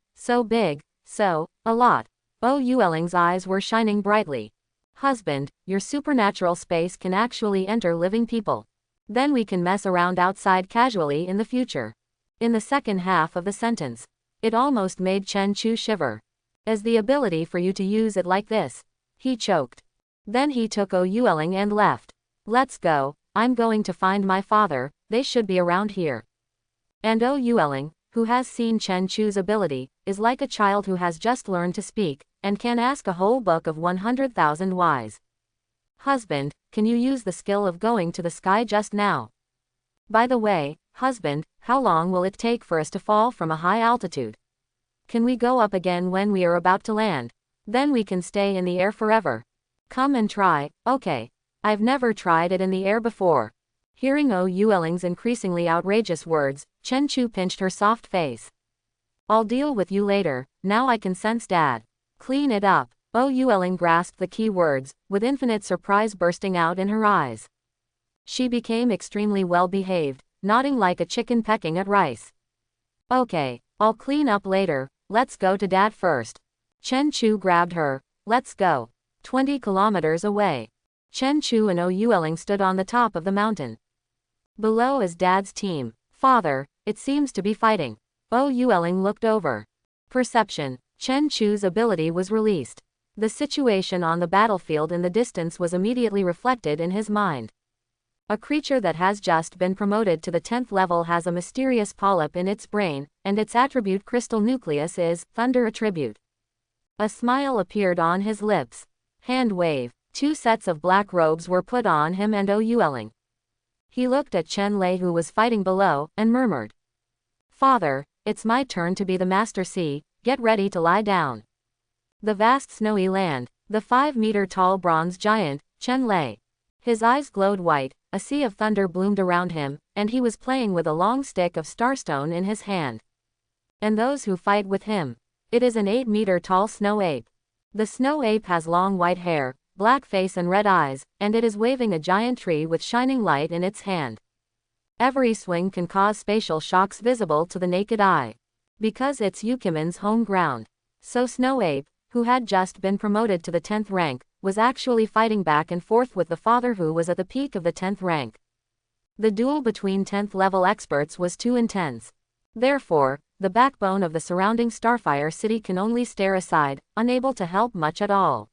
Speaker 1: big, a lot. Ou Yueling's eyes were shining brightly. Husband, your supernatural space can actually enter living people. Then we can mess around outside casually in the future. In the second half of the sentence, it almost made Chen Chu shiver. As the ability for you to use it like this. He choked. Then he took Ou Yueling and left. Let's go, I'm going to find my father, they should be around here. And Yueling, who has seen Chen Chu's ability, is like a child who has just learned to speak, and can ask a whole book of 100,000 whys. Husband, can you use the skill of going to the sky just now? By the way, husband, how long will it take for us to fall from a high altitude? Can we go up again when we are about to land? Then we can stay in the air forever. Come and try, okay. I've never tried it in the air before. Hearing Yueling's increasingly outrageous words, Chen Chu pinched her soft face. I'll deal with you later, now I can sense Dad. Clean it up. Yueling grasped the key words, with infinite surprise bursting out in her eyes. She became extremely well-behaved, nodding like a chicken pecking at rice. Okay, I'll clean up later, let's go to Dad first. Chen Chu grabbed her. Let's go. 20 kilometers away. Chen Chu and Yueling stood on the top of the mountain. Below is Dad's team. Father, it seems to be fighting. Yueling looked over. Perception. Chen Chu's ability was released. The situation on the battlefield in the distance was immediately reflected in his mind. A creature that has just been promoted to the 10th level has a mysterious polyp in its brain, and its attribute crystal nucleus is thunder attribute. A smile appeared on his lips. Hand wave. 2 sets of black robes were put on him and Yueling. He looked at Chen Lei who was fighting below, and murmured. Father, it's my turn to be the Master C, get ready to lie down. The vast snowy land, the 5-meter-tall bronze giant, Chen Lei. His eyes glowed white, a sea of thunder bloomed around him, and he was playing with a long stick of starstone in his hand. And those who fight with him. It is an 8-meter-tall snow ape. The snow ape has long white hair, black face and red eyes, and it is waving a giant tree with shining light in its hand. Every swing can cause spatial shocks visible to the naked eye. Because it's Yukimen's home ground. So Snow Ape, who had just been promoted to the 10th rank, was actually fighting back and forth with the father who was at the peak of the 10th rank. The duel between 10th level experts was too intense. Therefore, the backbone of the surrounding Starfire city can only stare aside, unable to help much at all.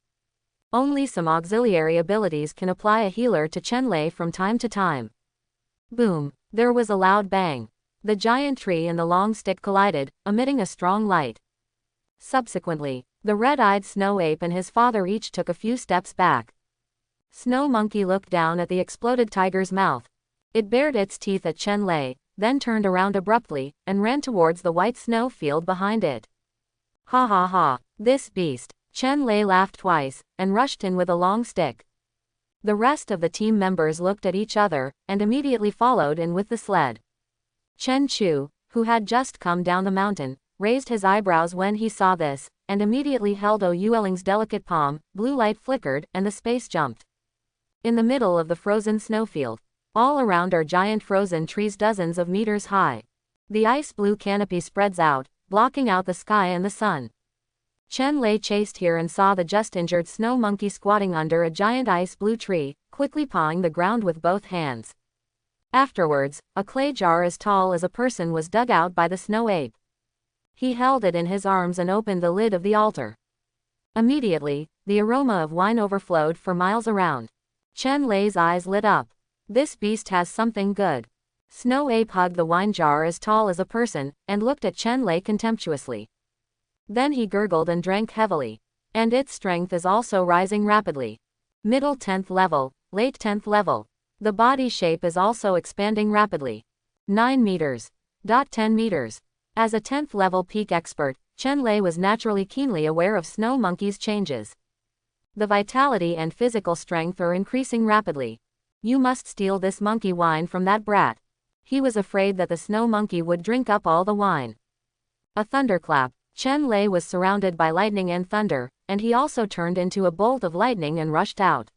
Speaker 1: Only some auxiliary abilities can apply a healer to Chen Lei from time to time. Boom! There was a loud bang. The giant tree and the long stick collided, emitting a strong light. Subsequently, the red-eyed Snow Ape and his father each took a few steps back. Snow Monkey looked down at the exploded tiger's mouth. It bared its teeth at Chen Lei, then turned around abruptly, and ran towards the white snow field behind it. Ha ha ha, this beast. Chen Lei laughed twice, and rushed in with a long stick. The rest of the team members looked at each other, and immediately followed in with the sled. Chen Chu, who had just come down the mountain, raised his eyebrows when he saw this, and immediately held Yueling's delicate palm. Blue light flickered, and the space jumped. In the middle of the frozen snowfield. All around are giant frozen trees dozens of meters high. The ice blue canopy spreads out, blocking out the sky and the sun. Chen Lei chased here and saw the just injured Snow Monkey squatting under a giant ice blue tree, quickly pawing the ground with both hands. Afterwards, a clay jar as tall as a person was dug out by the Snow Ape. He held it in his arms and opened the lid of the altar. Immediately, the aroma of wine overflowed for miles around. Chen Lei's eyes lit up. This beast has something good. Snow Ape hugged the wine jar as tall as a person, and looked at Chen Lei contemptuously. Then he gurgled and drank heavily. And its strength is also rising rapidly. Middle 10th level, late 10th level. The body shape is also expanding rapidly. 9 meters. 10 meters. As a 10th level peak expert, Chen Lei was naturally keenly aware of Snow Monkey's changes. The vitality and physical strength are increasing rapidly. You must steal this monkey wine from that brat. He was afraid that the Snow Monkey would drink up all the wine. A thunderclap. Chen Lei was surrounded by lightning and thunder, and he also turned into a bolt of lightning and rushed out.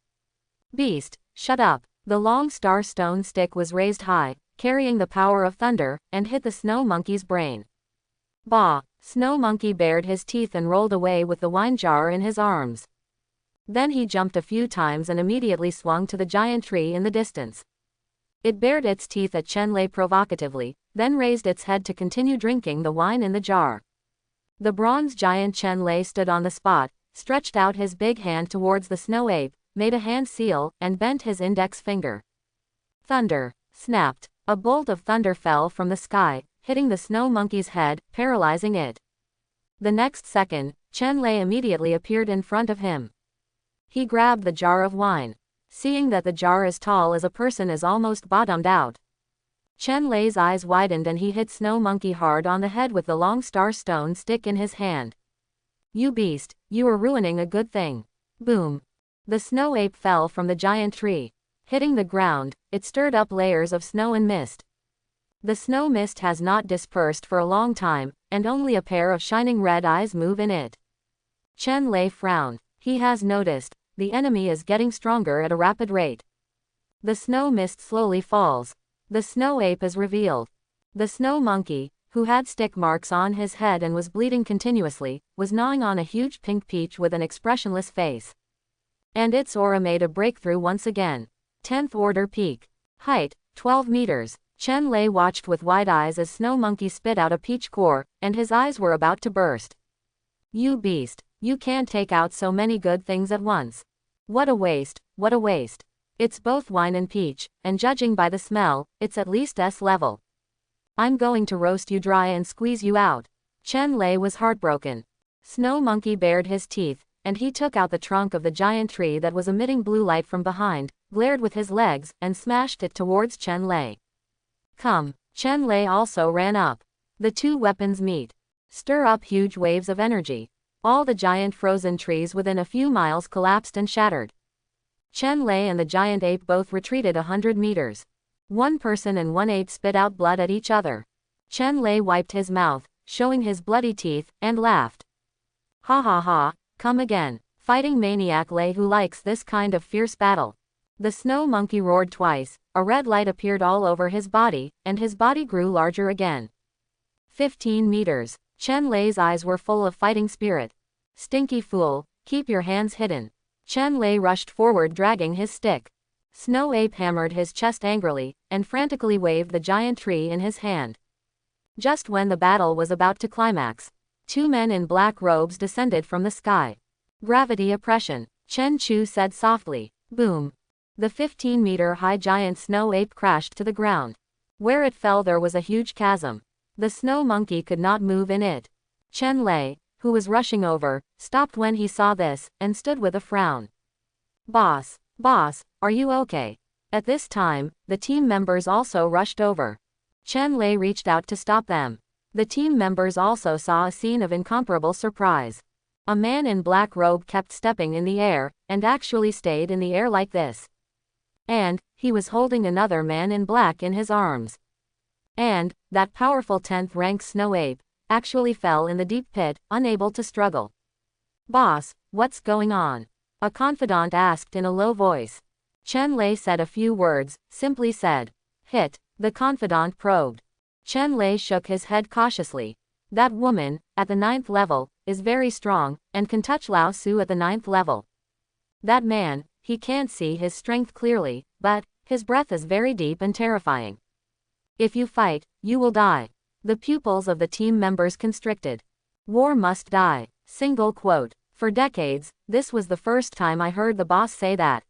Speaker 1: Beast, shut up. The long star stone stick was raised high, carrying the power of thunder, and hit the Snow Monkey's brain. Bah! Snow Monkey bared his teeth and rolled away with the wine jar in his arms. Then he jumped a few times and immediately swung to the giant tree in the distance. It bared its teeth at Chen Lei provocatively, then raised its head to continue drinking the wine in the jar. The bronze giant Chen Lei stood on the spot, stretched out his big hand towards the Snow Ape, made a hand seal, and bent his index finger. Thunder snapped. A bolt of thunder fell from the sky, hitting the snow monkey's head, paralyzing it. The next second, Chen Lei immediately appeared in front of him. He grabbed the jar of wine. Seeing that the jar as tall as a person is almost bottomed out, Chen Lei's eyes widened and he hit Snow Monkey hard on the head with the long star stone stick in his hand. You beast, you are ruining a good thing. Boom. The snow ape fell from the giant tree. Hitting the ground, it stirred up layers of snow and mist. The snow mist has not dispersed for a long time, and only a pair of shining red eyes move in it. Chen Lei frowned. He has noticed, the enemy is getting stronger at a rapid rate. The snow mist slowly falls. The snow ape is revealed. The snow monkey, who had stick marks on his head and was bleeding continuously, was gnawing on a huge pink peach with an expressionless face. And its aura made a breakthrough once again. 10th order peak. Height, 12 meters. Chen Lei watched with wide eyes as Snow Monkey spit out a peach core, and his eyes were about to burst. You beast, you can't take out so many good things at once. What a waste, what a waste. It's both wine and peach, and judging by the smell, it's at least S level. I'm going to roast you dry and squeeze you out. Chen Lei was heartbroken. Snow Monkey bared his teeth, and he took out the trunk of the giant tree that was emitting blue light from behind, glared with his legs, and smashed it towards Chen Lei. Come. Chen Lei also ran up. The two weapons meet. Stir up huge waves of energy. All the giant frozen trees within a few miles collapsed and shattered. Chen Lei and the giant ape both retreated 100 meters. One person and one ape spit out blood at each other. Chen Lei wiped his mouth, showing his bloody teeth, and laughed. Ha ha ha, come again, fighting maniac Lei who likes this kind of fierce battle. The snow monkey roared twice, a red light appeared all over his body, and his body grew larger again. 15 meters. Chen Lei's eyes were full of fighting spirit. Stinky fool, keep your hands hidden. Chen Lei rushed forward dragging his stick. Snow Ape hammered his chest angrily, and frantically waved the giant tree in his hand. Just when the battle was about to climax, two men in black robes descended from the sky. Gravity oppression, Chen Chu said softly. Boom. The 15-meter-high giant snow ape crashed to the ground. Where it fell there was a huge chasm. The snow monkey could not move in it. Chen Lei, who was rushing over, stopped when he saw this, and stood with a frown. Boss, are you okay? At this time, the team members also rushed over. Chen Lei reached out to stop them. The team members also saw a scene of incomparable surprise. A man in black robe kept stepping in the air, and actually stayed in the air like this. And he was holding another man in black in his arms. And that powerful 10th-rank snow ape actually fell in the deep pit, unable to struggle. Boss, what's going on? A confidant asked in a low voice. Chen Lei said a few words, simply said. Hit. The confidant probed. Chen Lei shook his head cautiously. That woman, at the 9th level, is very strong, and can touch Lao Su at the 9th level. That man, he can't see his strength clearly, but his breath is very deep and terrifying. If you fight, you will die. The pupils of the team members constricted. War must die. Single quote. For decades, this was the first time I heard the boss say that.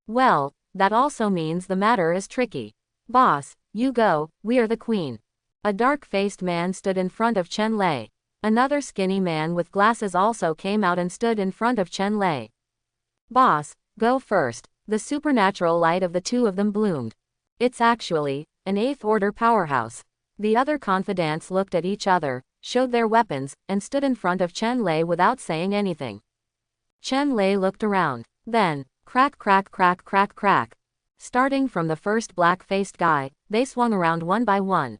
Speaker 1: Well, that also means the matter is tricky. Boss, you go, we are the queen. A dark-faced man stood in front of Chen Lei. Another skinny man with glasses also came out and stood in front of Chen Lei. Boss, go first. The supernatural light of the two of them bloomed. It's actually an 8th order powerhouse. The other confidants looked at each other, showed their weapons, and stood in front of Chen Lei without saying anything. Chen Lei looked around. Then, crack crack crack crack crack. Starting from the first black-faced guy, they swung around one by one.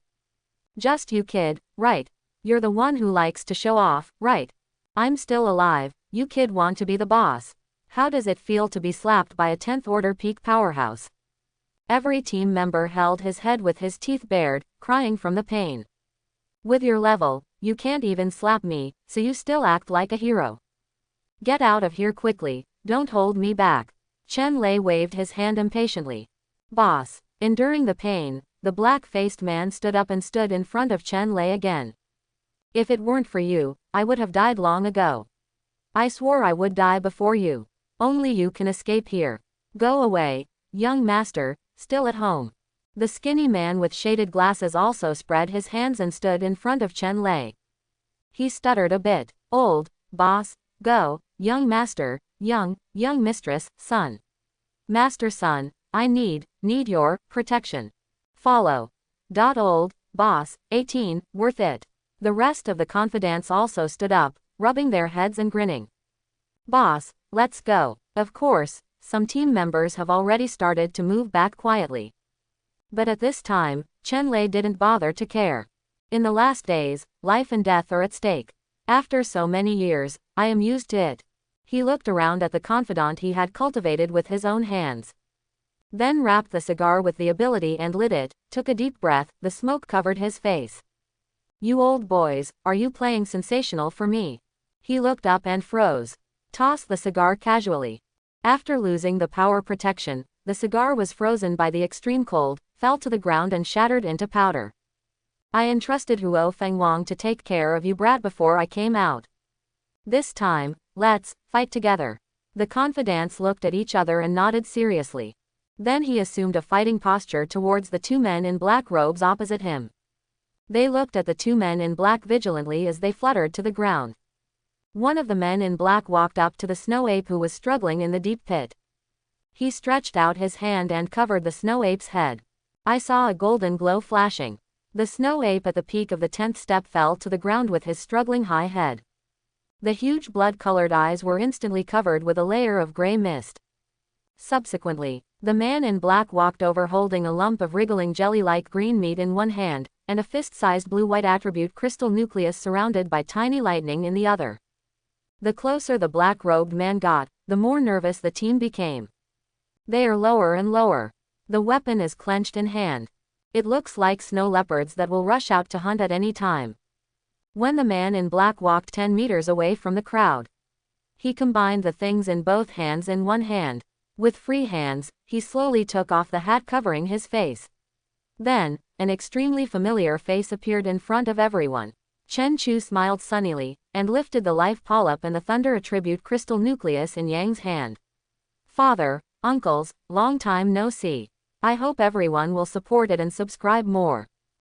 Speaker 1: Just you kid, right? You're the one who likes to show off, right? I'm still alive, you kid want to be the boss. How does it feel to be slapped by a 10th order peak powerhouse? Every team member held his head with his teeth bared, crying from the pain. With your level, you can't even slap me, so you still act like a hero. Get out of here quickly, don't hold me back. Chen Lei waved his hand impatiently. Boss. Enduring the pain, the black-faced man stood up and stood in front of Chen Lei again. If it weren't for you, I would have died long ago. I swore I would die before you. Only you can escape here. Go away, young master, still at home. The skinny man with shaded glasses also spread his hands and stood in front of Chen Lei. He stuttered a bit. Old boss, go, young master, young mistress, son. Master son, I need your protection. Follow. Old boss, 18, worth it. The rest of the confidants also stood up, rubbing their heads and grinning. Boss, let's go. Of course, some team members have already started to move back quietly. But at this time, Chen Lei didn't bother to care. In the last days, life and death are at stake. After so many years, I am used to it. He looked around at the confidant he had cultivated with his own hands. Then wrapped the cigar with the ability and lit it, took a deep breath, the smoke covered his face. You old boys, are you playing sensational for me? He looked up and froze. Tossed the cigar casually. After losing the power protection, the cigar was frozen by the extreme cold, fell to the ground and shattered into powder. I entrusted Huo Fengwang to take care of you brat before I came out. This time, let's fight together. The confidants looked at each other and nodded seriously. Then he assumed a fighting posture towards the two men in black robes opposite him. They looked at the two men in black vigilantly as they fluttered to the ground. One of the men in black walked up to the snow ape who was struggling in the deep pit. He stretched out his hand and covered the snow ape's head. I saw a golden glow flashing. The snow ape at the peak of the 10th step fell to the ground with his struggling high head. The huge blood-colored eyes were instantly covered with a layer of gray mist. Subsequently, the man in black walked over holding a lump of wriggling jelly-like green meat in one hand, and a fist-sized blue-white attribute crystal nucleus surrounded by tiny lightning in the other. The closer the black-robed man got, the more nervous the team became. They are lower and lower. The weapon is clenched in hand. It looks like snow leopards that will rush out to hunt at any time. When the man in black walked 10 meters away from the crowd, he combined the things in both hands in one hand. With free hands, he slowly took off the hat covering his face. Then, an extremely familiar face appeared in front of everyone. Chen Chu smiled sunnily, and lifted the life polyp and the thunder attribute crystal nucleus in Yang's hand. Father, uncles, long time no see. I hope everyone will support it and subscribe more.